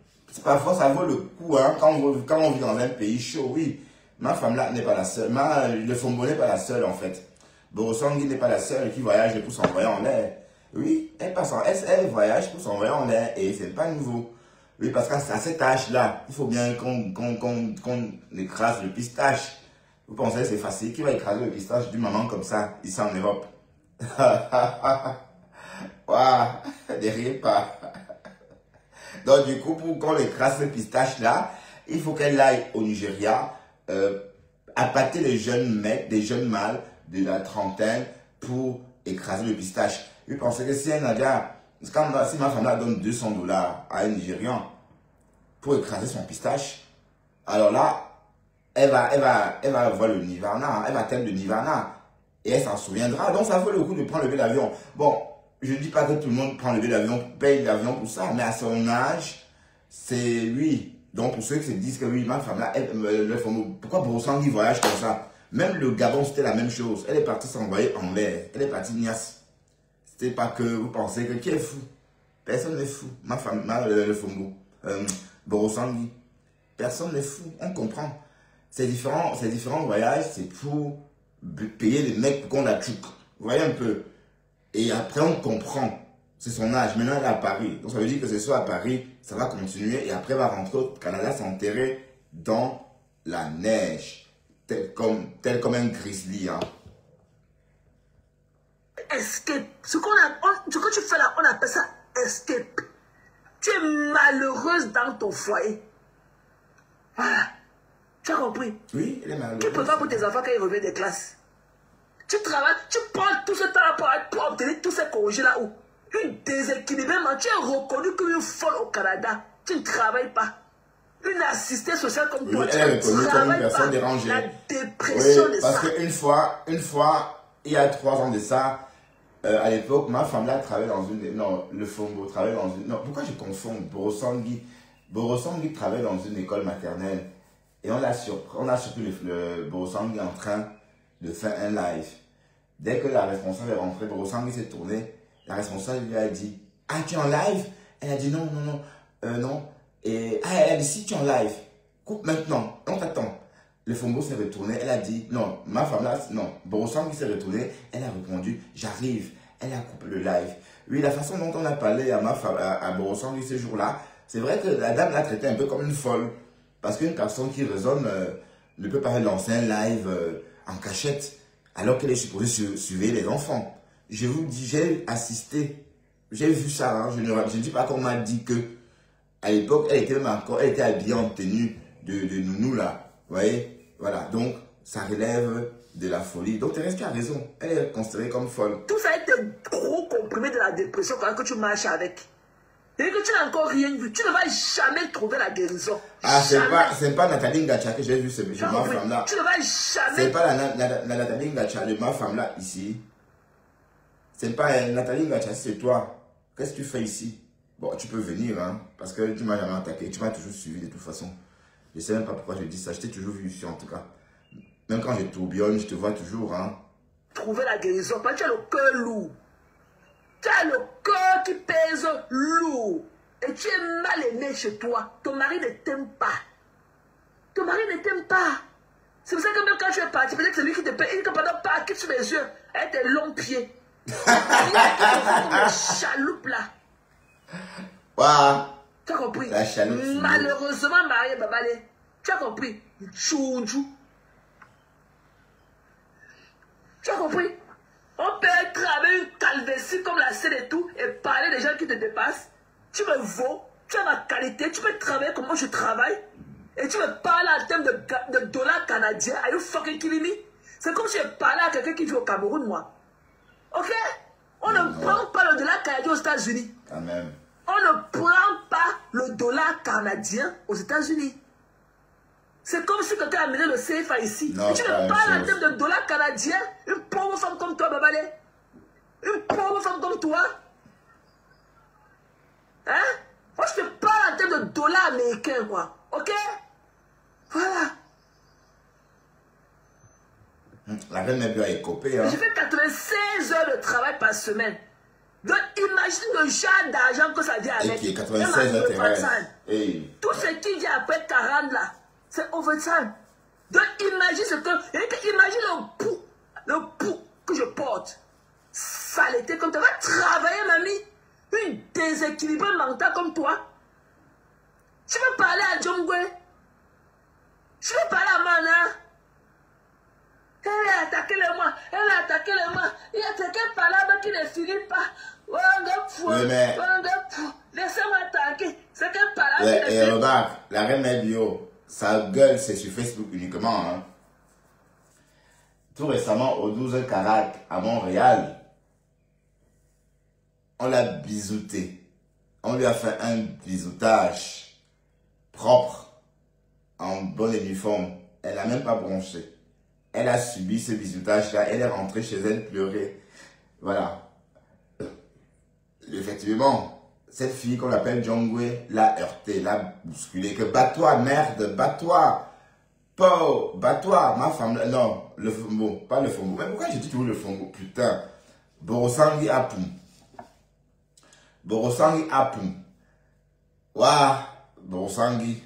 parfois ça vaut le coup, hein, quand on vit dans un pays chaud, oui. Ma femme là n'est pas la seule, le Fombo n'est pas la seule en fait. Borosangui n'est pas la seule qui voyage pour s'envoyer en l'air. Oui, elle voyage pour s'envoyer en l'air et c'est pas nouveau. Oui, parce qu'à cet âge-là, il faut bien qu'on écrase le pistache. Vous pensez que c'est facile? Qui va écraser le pistache d'une maman comme ça, ici en Europe? Waouh, ne riez pas. Donc du coup, pour qu'on écrase ce pistache-là, il faut qu'elle aille au Nigeria, appâter les jeunes mecs, des jeunes mâles de la trentaine pour écraser le pistache. Vous pensez que si si ma femme là donne $200 à un Nigérian pour écraser son pistache, alors là, elle va voir le Nirvana, elle va atteindre le Nirvana et elle s'en souviendra. Donc ça vaut le coup de prendre le billet d'avion. Bon, je ne dis pas que tout le monde prend le billet d'avion, paye l'avion pour ça, mais à son âge, c'est oui. Donc pour ceux qui se disent que oui, ma femme là, pourquoi Borosangui voyage comme ça? Même le Gabon, c'était la même chose. Elle est partie s'envoyer en l'air. Elle est partie niasse. C'était pas que vous pensez que qui est fou. Personne n'est fou. Ma femme, le Fongo, Borosangui. Personne n'est fou. On comprend. Ces différents voyages, c'est pour payer les mecs pour qu'on la tchouk. Vous voyez un peu. Et après, on comprend. C'est son âge. Maintenant, elle est à Paris. Donc, ça veut dire que ce soit à Paris, ça va continuer. Et après, elle va rentrer au Canada, s'enterrer dans la neige. Tel comme un grizzly. Hein. Escape. Ce que tu fais là, on appelle ça escape. Tu es malheureuse dans ton foyer. Voilà. Tu as compris? Oui, elle est malheureuse. Tu prépares pour tes enfants quand ils reviennent des classes. Tu travailles, tu prends tout ce temps pour obtenir tous ces congés-là où une déséquilibrement, tu es reconnu comme une folle au Canada. Tu ne travailles pas. Une assistée sociale comme toi, elle est reconnue comme une personne dérangée. La dépression de ça. Parce qu'une fois, il y a 3 ans de ça, à l'époque, ma femme là travaillait dans une... Non, le Fombo travaillait dans une... Non, pourquoi je confonds? Borosangui travaillait dans une école maternelle. Et on a surpris le Borosangui en train de faire un live. Dès que la responsable est rentrée, Borosangui s'est tournée. La responsable lui a dit, ah, tu es en live? Elle a dit, non. Et elle a dit, si tu es en live, coupe maintenant, on t'attend. Le Fombo s'est retourné, elle a dit, non, ma femme là, non. Borosangui s'est retourné, elle a répondu, j'arrive. Elle a coupé le live. Oui, la façon dont on a parlé à ma femme, à Borosangui ce jour-là, c'est vrai que la dame l'a traité un peu comme une folle. Parce qu'une personne qui raisonne ne peut pas lancer un live en cachette, alors qu'elle est supposée surveiller les enfants. Je vous dis, j'ai assisté, j'ai vu ça, hein, je ne dis pas qu'on m'a dit que à l'époque, elle était habillée en tenue de nounou là. Vous voyez? Voilà, donc ça relève de la folie. Donc Thérèse, tu as raison, elle est considérée comme folle. Tout ça est gros comprimé de la dépression quand que tu marches avec. Et que tu n'as encore rien vu, tu ne vas jamais trouver la guérison. Ah, c'est pas Nathalie Ngacha que j'ai vu, c'est ma femme là. Tu ne vas jamais. C'est pas la Nathalie Ngacha de ma femme là, ici. C'est pas Nathalie Ngacha, c'est toi. Qu'est-ce que tu fais ici? Bon, tu peux venir, hein, parce que tu m'as jamais attaqué, tu m'as toujours suivi de toute façon. Je sais même pas pourquoi je dis ça, je t'ai toujours vu ici en tout cas. Même quand je tourbillonne, je te vois toujours, hein. Trouver la guérison, parce que tu as le cœur lourd. Tu as le cœur qui pèse lourd. Et tu es mal aimé chez toi. Ton mari ne t'aime pas. Ton mari ne t'aime pas. C'est pour ça que même quand tu es parti, peut-être que c'est lui qui te paie. Il ne te pardonne pas, quitte sur mes yeux. Avec tes longs pieds. Il a une chaloupe là. Waouh. Tu as compris? La chaloupe. Malheureusement, Marie Babale. Tu as compris? Tchoudjou. Tu as compris? On peut être avec une calvétie comme la scène et tout et parler des gens qui te dépassent. Tu me vaux, tu as ma qualité, tu peux travailler comme moi je travaille. Et tu me parles en termes de dollars canadiens. Are you fucking kidding me? C'est comme si je parlais à quelqu'un qui vit au Cameroun, moi. Ok? On ne prend pas le dollar canadien aux États-Unis. Quand même. On ne prend pas le dollar canadien aux États-Unis. C'est comme si quelqu'un a amené le CFA ici. Non, et tu me parles en termes de dollars canadiens. Une pauvre femme comme toi, Babale. Une pauvre femme comme toi. Hein? Moi, je te parle en termes de dollars américains, quoi. Ok? Voilà. La reine n'est plus à écoper, hein. Je fais 96 heures de travail par semaine. Donc, imagine le genre d'argent que ça vient avec. Et qui est 96 heures, Thérèse. Hey. Tout ce qui vient après 40 là, c'est overtime. Donc, imagine ce que. Imagine le pouls que je porte. Saleté comme toi. Va travailler, mamie. Une déséquilibrée mentale comme toi. Je veux parler à Djongwe. Je veux parler à Mana. Elle a attaqué les mois. Il y a quelqu'un par là qui ne finit pas. Oui, mais... Laissez-moi attaquer. C'est quelqu'un par là qui ne Et regarde, la reine Melbio, sa gueule, c'est sur Facebook uniquement. Hein. Tout récemment, au 12 Carac, à Montréal, on l'a bisouté. On lui a fait un bisoutage propre, en bon uniforme. Elle n'a même pas bronché. Elle a subi ce bisoutage-là. Elle est rentrée chez elle pleurer. Voilà. Effectivement, cette fille qu'on appelle Djongwe l'a heurté, l'a bousculé. Que bats-toi, merde, bats-toi. Pau, bats-toi, ma femme. Non, le Fombo, pas le Fombo. Mais pourquoi je dis toujours le Fombo? Putain. Borosangui Apum. Borosangui Apum. Waouh, Borosangui.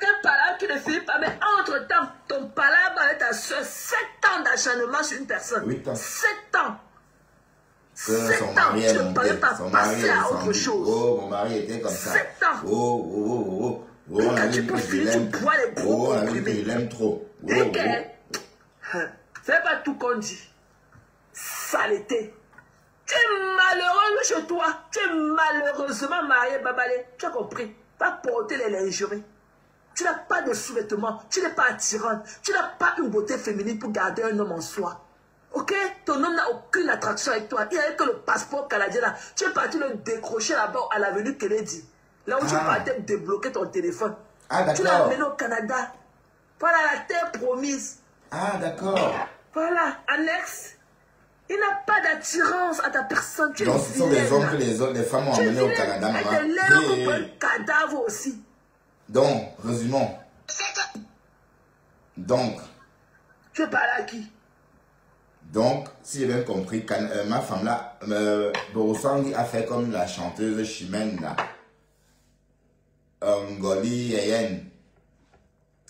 Un palabre qui ne finit pas, mais entre-temps, ton palabre avec ta soeur, 7 ans d'acharnement sur une personne. 8 ans. 7 ans. Que son mari est monté, son mari est à autre descendu. chose. Oh, mon mari était comme ça. 7 ans. Oh, on a dit que je l'aime. Oh, on a dit que je l'aime trop. C'est pas tout qu'on dit. Saleté. Tu es malheureux chez toi. Tu es malheureusement marié, Babale. Tu as compris. Va porter les lingeries. Tu n'as pas de sous-vêtements. Tu n'es pas attirante. Tu n'as pas une beauté féminine pour garder un homme en soi. Ok? Ton homme n'a aucune attraction avec toi. Il n'y avait que le passeport canadien là. Tu es parti le décrocher là-bas à l'avenue Kennedy. Là où tu partais débloquer ton téléphone. Ah, d'accord. Tu l'as amené au Canada. Voilà la terre promise. Ah, d'accord. Voilà, annexe. Il n'a pas d'attirance à ta personne. Tu donc, ce sont des hommes que les femmes ont amenés au Canada, maman. Elle est là comme un cadavre aussi. Donc, résumons. Donc. Tu parles à qui? Donc, si j'ai bien compris, ma femme là, Borosangi a fait comme la chanteuse chimène là. Ngoli Eyen.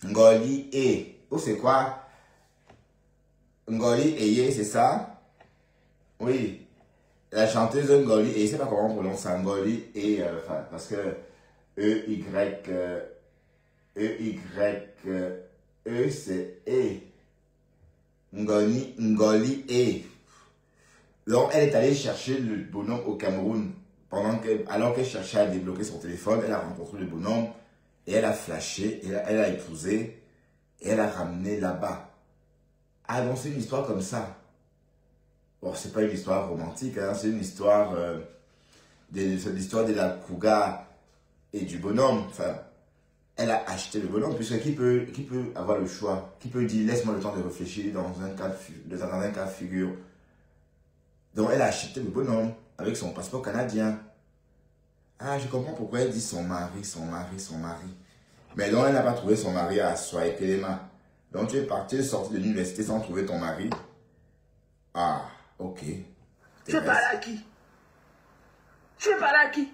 Ngoli E. Ou c'est quoi? Ngoli Eye, c'est ça? Oui. La chanteuse Ngoli E, je ne sais pas comment on prononce ça. Ngoli E, enfin, parce que E, c'est E. Ngoli E. Donc, elle est allée chercher le bonhomme au Cameroun. Alors qu'elle cherchait à débloquer son téléphone, elle a rencontré le bonhomme et elle a flashé, elle a épousé et elle a ramené là-bas. Ah, donc c'est une histoire comme ça. Bon, c'est pas une histoire romantique, hein, c'est une histoire l'histoire de la Cougar et du bonhomme. Enfin, elle a acheté le bonhomme, puisque qui peut avoir le choix? Qui peut dire, laisse-moi le temps de réfléchir dans un cas de figure? Donc, elle a acheté le bonhomme avec son passeport canadien. Ah, je comprends pourquoi elle dit son mari. Mais donc, elle n'a pas trouvé son mari à Soaipelema. Donc, tu es parti sortir de l'université sans trouver ton mari. Ah, ok. Tu es parlé à qui? Tu es parlé à qui?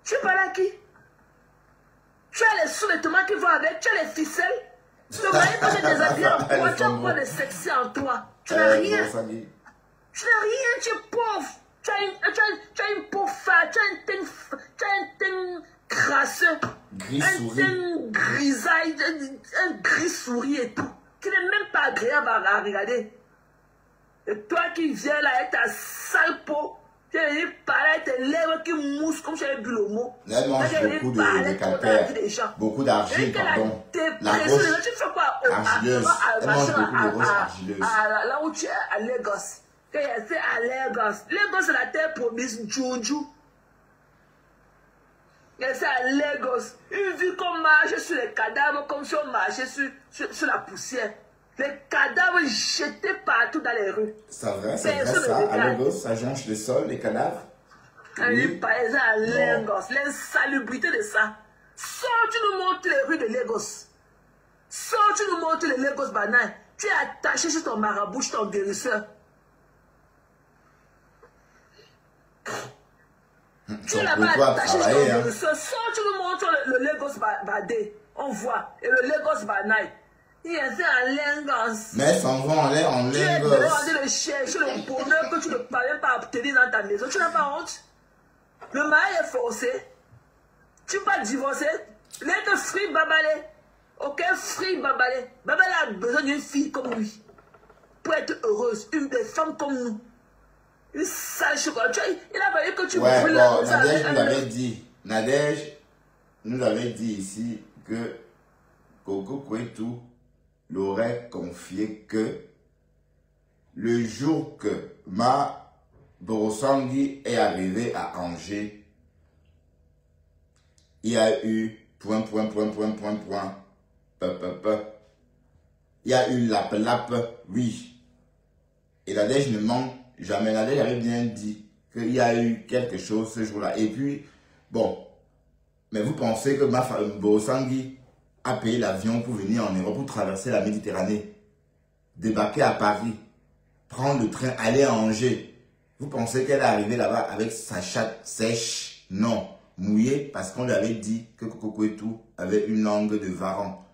Tu es parlé à qui? Tu as les sous-vêtements qui vont avec, tu as les ficelles. Le mari peut te déshabiller en toi, tu as quoi de sexy en toi? Tu n'as rien. Tu n'as rien, tu es pauvre. Tu as une peau fade, tu as un teint crasseux. Gris un souris. teint grisaille, un gris souris et tout. Qui n'est même pas agréable à regarder. Et toi qui viens là avec ta sale peau, tu es venu parler avec tes lèvres qui moussent comme si elle avait bu le mot. Elle mange beaucoup de calcaire, beaucoup d'argile, pardon. La roche, tu fais quoi? Argileuse. Elle mange beaucoup de roches argileuses. Là où tu es à Lagos. Quand il était à Lagos. Lagos, c'est la terre promise, Juju. C'est à Lagos. Une vie qu'on marche sur les cadavres comme si on marchait sur la poussière. Les cadavres jetés partout dans les rues. C'est vrai ça, à Lagos, ça jonche le sol, les cadavres. Oui. Par exemple, à Lagos, l'insalubrité de ça. Sors, tu nous montres les rues de Lagos. Sors, tu nous montres les Lagos bananes. Tu es attaché sur ton marabout, ton guérisseur. Tu es là-bas attaché sur ton guérisseur. Sors, tu nous montres le Lagos badé. On voit. Et le Lagos bananes. Il est fait en Lagos. Mais elles s'en vont en Lagos. Tu es dehors de chercher le bonheur que tu ne parviens pas à obtenir dans ta maison. Tu n'as pas honte? Le mari est forcé. Tu vas divorcer. Let free Babale. Ok, free Babale. Babale a besoin d'une fille comme lui. Pour être heureuse. Une des femmes comme nous. Une sale chocolat. Il a fallu que tu brûles la maison. Nadège nous avait dit. Nadège nous avait dit ici que Coco Kouetou l'aurait confié que le jour que ma Borosangi est arrivé à Angers, il y a eu il y a eu lap, oui. Et Nadège ne ment jamais. Nadège avait bien dit qu'il y a eu quelque chose ce jour-là. Et puis, bon, mais vous pensez que ma femme Borosangi a payé l'avion pour venir en Europe, pour traverser la Méditerranée, débarquer à Paris, prendre le train, aller à Angers. Vous pensez qu'elle est arrivée là-bas avec sa chatte sèche? Non, mouillée, parce qu'on lui avait dit que Coco Kouetou avait une langue de varan.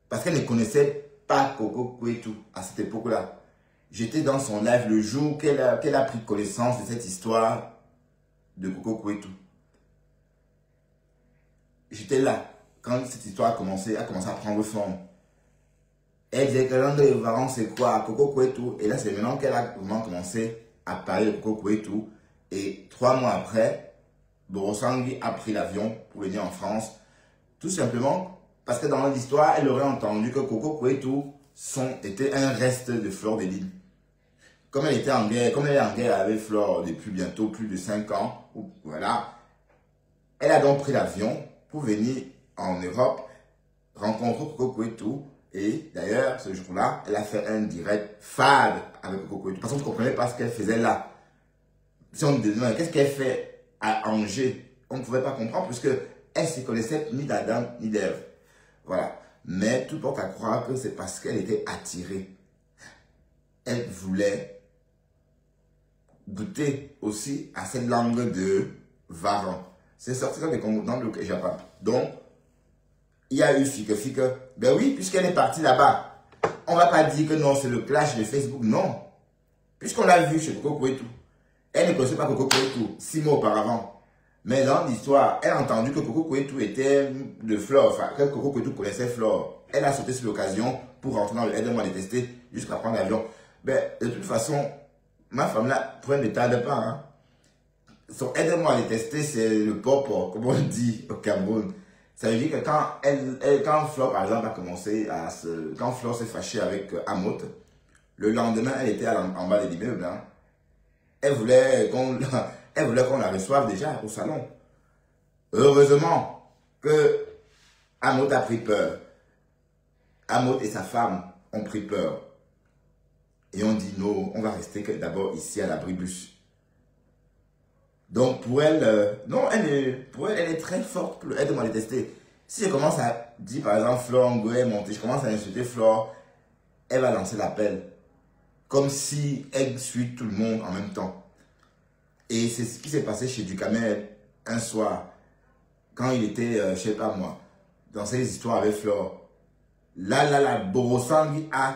Parce qu'elle ne connaissait pas Coco Kouetou à cette époque-là. J'étais dans son live le jour qu'elle a pris connaissance de cette histoire de Coco Kouetou. J'étais là. Quand cette histoire a commencé à prendre forme. Elle disait que l'angle de varan c'est quoi? Coco Kouetou. Et là c'est maintenant qu'elle a vraiment commencé à parler de Coco Kouetou. Et 3 mois après, Borosangi a pris l'avion pour venir en France. Tout simplement parce que dans l'histoire, elle aurait entendu que Coco Kouetou était un reste de Fleur de Lys. Comme elle était en guerre, comme elle est en guerre avec Fleur depuis bientôt plus de 5 ans, voilà, elle a donc pris l'avion pour venir en Europe rencontrer Coco Kouetou. Et d'ailleurs, ce jour-là, elle a fait un direct fade avec Coco Kouetou. Parce qu'on ne comprenait pas ce qu'elle faisait là. Si on me demandait qu'est-ce qu'elle fait à Angers, on ne pouvait pas comprendre puisque elle ne se connaissait ni d'Adam ni d'Ève. Voilà. Mais tout porte à croire que c'est parce qu'elle était attirée. Elle voulait goûter aussi à cette langue de Varan. C'est sorti dans le Japon. Donc, il y a eu Fike. Ben oui, puisqu'elle est partie là-bas. On ne va pas dire que non, c'est le clash de Facebook. Non. Puisqu'on l'a vu chez Coco Kouetou. Elle ne connaissait pas Coco Kouetou 6 mois auparavant. Mais dans l'histoire, elle a entendu que Coco Kouetou était de Flore. Enfin, que Coco Kouetou connaissait Flore. Elle a sauté sur l'occasion pour rentrer dans le Aide-moi à détester jusqu'à prendre l'avion. Ben, de toute façon, ma femme là, pour elle ne tarde pas. Hein. Son Aide-moi à détester, c'est le pop, comme on dit au Cameroun. Ça veut dire que quand Flore, par exemple, a commencé à se... Quand Flore s'est fâchée avec Amot, le lendemain, elle était en bas de l'immeuble. Hein. Elle voulait qu'on la reçoive déjà au salon. Heureusement que Amot a pris peur. Amot et sa femme ont pris peur. Et on dit non, on va rester d'abord ici à l'abribus. Donc pour elle, non, elle est très forte pour Aide-moi à détester. Si je commence à dire par exemple Flore Ngoué monter, je commence à insulter Flore, elle va lancer l'appel. Comme si elle suit tout le monde en même temps. Et c'est ce qui s'est passé chez Ducamel un soir, quand il était, je sais pas moi, dans ces histoires avec Flore. Là, Borosangui a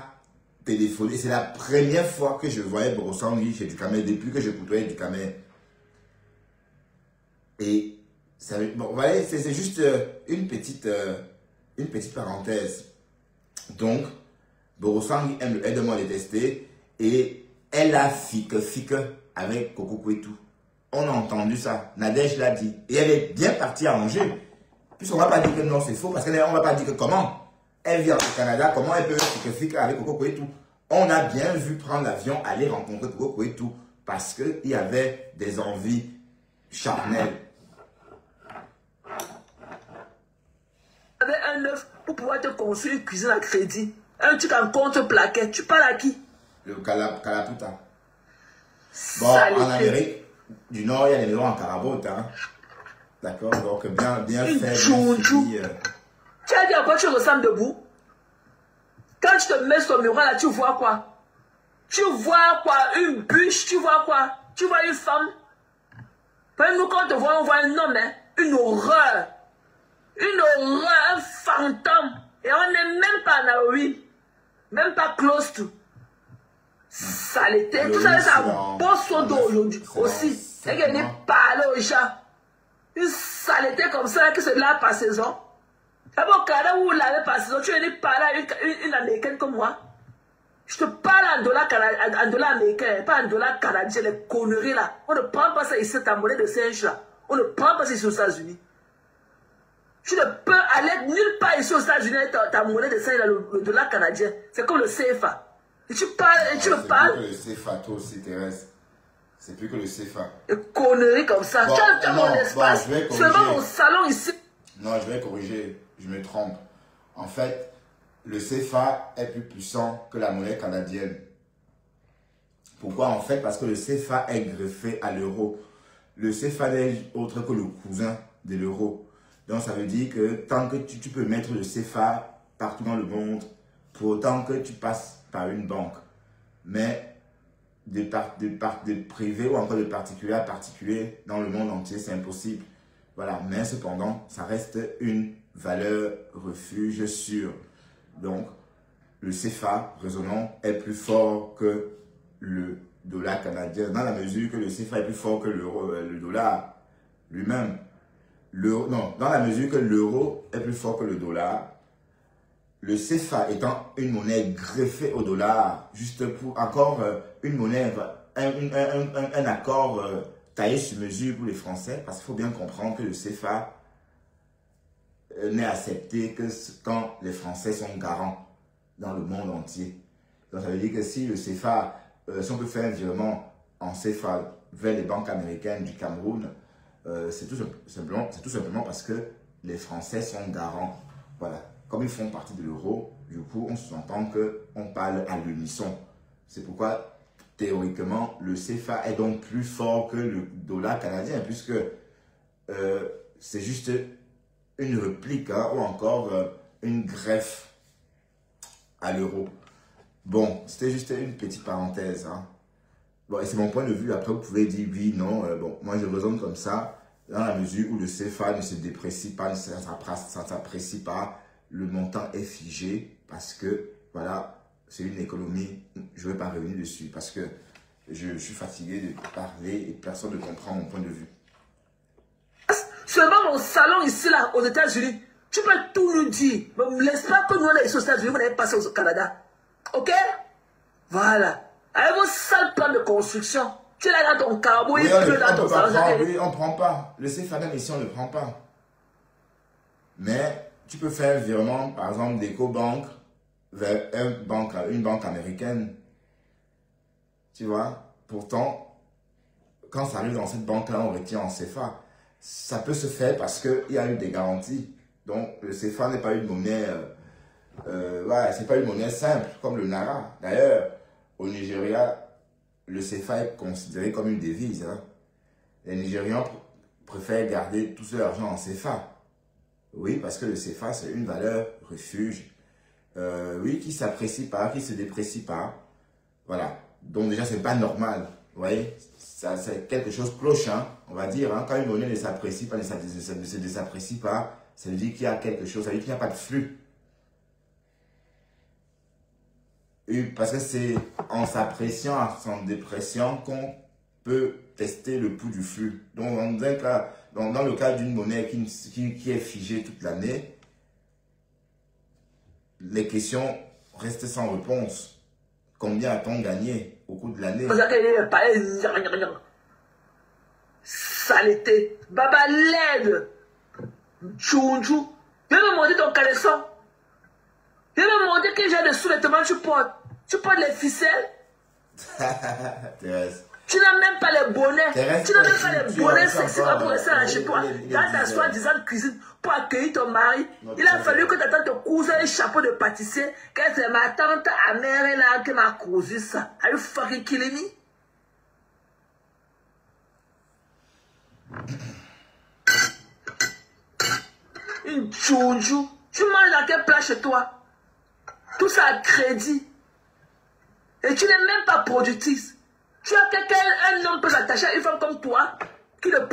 téléphoné. C'est la première fois que je voyais Borosangui chez Ducamel, depuis que je côtoyais Ducamel. Et ça, bon, vous voyez, c'est juste une petite parenthèse. Donc, Borosangui aide-moi à détester. Et elle a Fike avec Coco Kouetou. On a entendu ça. Nadège l'a dit. Et elle est bien partie à Angers. Puisqu'on ne va pas dire que non, c'est faux. Parce qu'on ne va pas dire que comment. Elle vient au Canada. Comment elle peut Fike avec Coco Kouetou. On a bien vu prendre l'avion, aller rencontrer Coco Kouetou. Parce qu'il y avait des envies charnelles. Tu avais un œuf pour pouvoir te construire une cuisine à crédit. Un truc en contreplaqué. Tu parles à qui? Le Kalaputa. Bon, en Amérique du Nord, il y a les maisons en carabote. Hein. D'accord? Donc, bien fait. Tu as dit à quoi tu ressembles debout? Quand tu te mets sur le miroir là, tu vois quoi? Tu vois quoi? Une bûche? Tu vois quoi? Tu vois une femme? Nous, quand on te voit, on voit un homme, hein? Une horreur. Une horreur, un fantôme. Et on n'est même pas en Halloween. Même pas close to. Saleté. Tout ça, c'est un bon son d'eau aujourd'hui aussi. Et qu'il y a parler aux gens. Une saleté comme ça qui se lave par saison. C'est bon, quand vous lavez par saison, tu viens parler à une américaine comme moi. Je te parle en dollar américain, pas en dollar canadien, les conneries là. On ne prend pas ça ici, ta monnaie de singe là. On ne prend pas ça ici aux États-Unis. Tu ne peux aller nulle part ici aux États-Unis avec ta monnaie de singe là, le dollar canadien. C'est comme le CFA. Et tu parles, et tu me parles. C'est plus que le CFA, toi aussi, Thérèse. C'est plus que le CFA. Des conneries comme ça. Bon, tu as mon espace. Seulement mon salon ici. Non, je vais corriger. Je me trompe. En fait, le CFA est plus puissant que la monnaie canadienne. Pourquoi? En fait, parce que le CFA est greffé à l'euro. Le CFA n'est autre que le cousin de l'euro. Donc, ça veut dire que tant que tu peux mettre le CFA partout dans le monde, pour autant que tu passes par une banque. Mais de privé ou encore de particulier à particulier dans le monde entier, c'est impossible. Voilà. Mais cependant, ça reste une valeur refuge sûre. Donc, le CFA, raisonnons, est plus fort que le dollar canadien, dans la mesure que le CFA est plus fort que le dollar lui-même. Non, dans la mesure que l'euro est plus fort que le dollar, le CFA étant une monnaie greffée au dollar, juste pour encore une monnaie, un accord taillé sur mesure pour les Français, parce qu'il faut bien comprendre que le CFA n'est accepté que quand les Français sont garants dans le monde entier. Donc ça veut dire que si le CFA, si on peut faire un virement en CFA vers les banques américaines du Cameroun, c'est tout simplement parce que les Français sont garants. Voilà. Comme ils font partie de l'euro, du coup, on s'entend qu'on parle à l'unisson. C'est pourquoi, théoriquement, le CFA est donc plus fort que le dollar canadien, puisque c'est juste une réplique hein, ou encore une greffe à l'euro. Bon, c'était juste une petite parenthèse. Hein. Bon, et c'est mon point de vue. Après, vous pouvez dire oui, non. Bon, moi, je raisonne comme ça, dans la mesure où le CFA ne se déprécie pas, ça ne s'apprécie pas. Le montant est figé parce que, voilà, c'est une économie. Je ne vais pas revenir dessus parce que je suis fatigué de parler et personne ne comprend mon point de vue. Seulement mon salon ici, là, aux États-Unis, tu peux tout nous dire. Mais ne me laisse pas que nous, on est ici aux États-Unis, vous n'avez passé au Canada. Ok? Voilà. Avec vos sales plans de construction, tu es là dans ton carbo, il pleut dans ton salon. Oui, on ne prend pas. Le CFA même ici, on ne le prend pas. Mais tu peux faire un virement, par exemple, d'EcoBank vers une banque américaine. Tu vois? Pourtant, quand ça arrive dans cette banque-là, on retient en CFA. Ça peut se faire parce qu'il y a eu des garanties. Donc, le CFA n'est pas une monnaie... ouais, c'est pas une monnaie simple, comme le Naira. D'ailleurs, au Nigeria, le CFA est considéré comme une devise. Hein. Les Nigérians préfèrent garder tout leur argent en CFA. Oui, parce que le CFA, c'est une valeur refuge. Oui, qui ne s'apprécie pas, qui ne se déprécie pas. Voilà. Donc déjà, ce n'est pas normal. Vous voyez, c'est quelque chose cloche, hein, on va dire. Hein. Quand une monnaie ne s'apprécie pas, ne se désapprécie pas, ça veut dire qu'il y a quelque chose, ça veut dire qu'il n'y a pas de flux. Et parce que c'est en s'appréciant, en s'en dépréciant qu'on peut tester le pouls du flux. Donc, dans le cas d'une monnaie qui est figée toute l'année, les questions restent sans réponse. Combien a-t-on gagné au cours de l'année? Saleté, baba laide, tchounchou. Viens me montrer ton caleçon. Viens me montrer quel genre de sous-vêtements tu portes. Tu portes les ficelles. Thérèse. Tu n'as même pas les bonnets. Tu n'as même pas les bonnets sexy pour rester chez toi. Dans ta soi-disant cuisine pour accueillir ton mari. Il a fallu que ta tante te couse un chapeau de pâtissier. Qu'elle c'est ma tante amère là qui m'a cousu ça. Are you fucking killing me? Une tchounchou. Tu manges dans quel plat chez toi? Tout ça à crédit. Et tu n'es même pas productrice. Tu as quelqu'un, un homme peut s'attacher à une femme comme toi qui le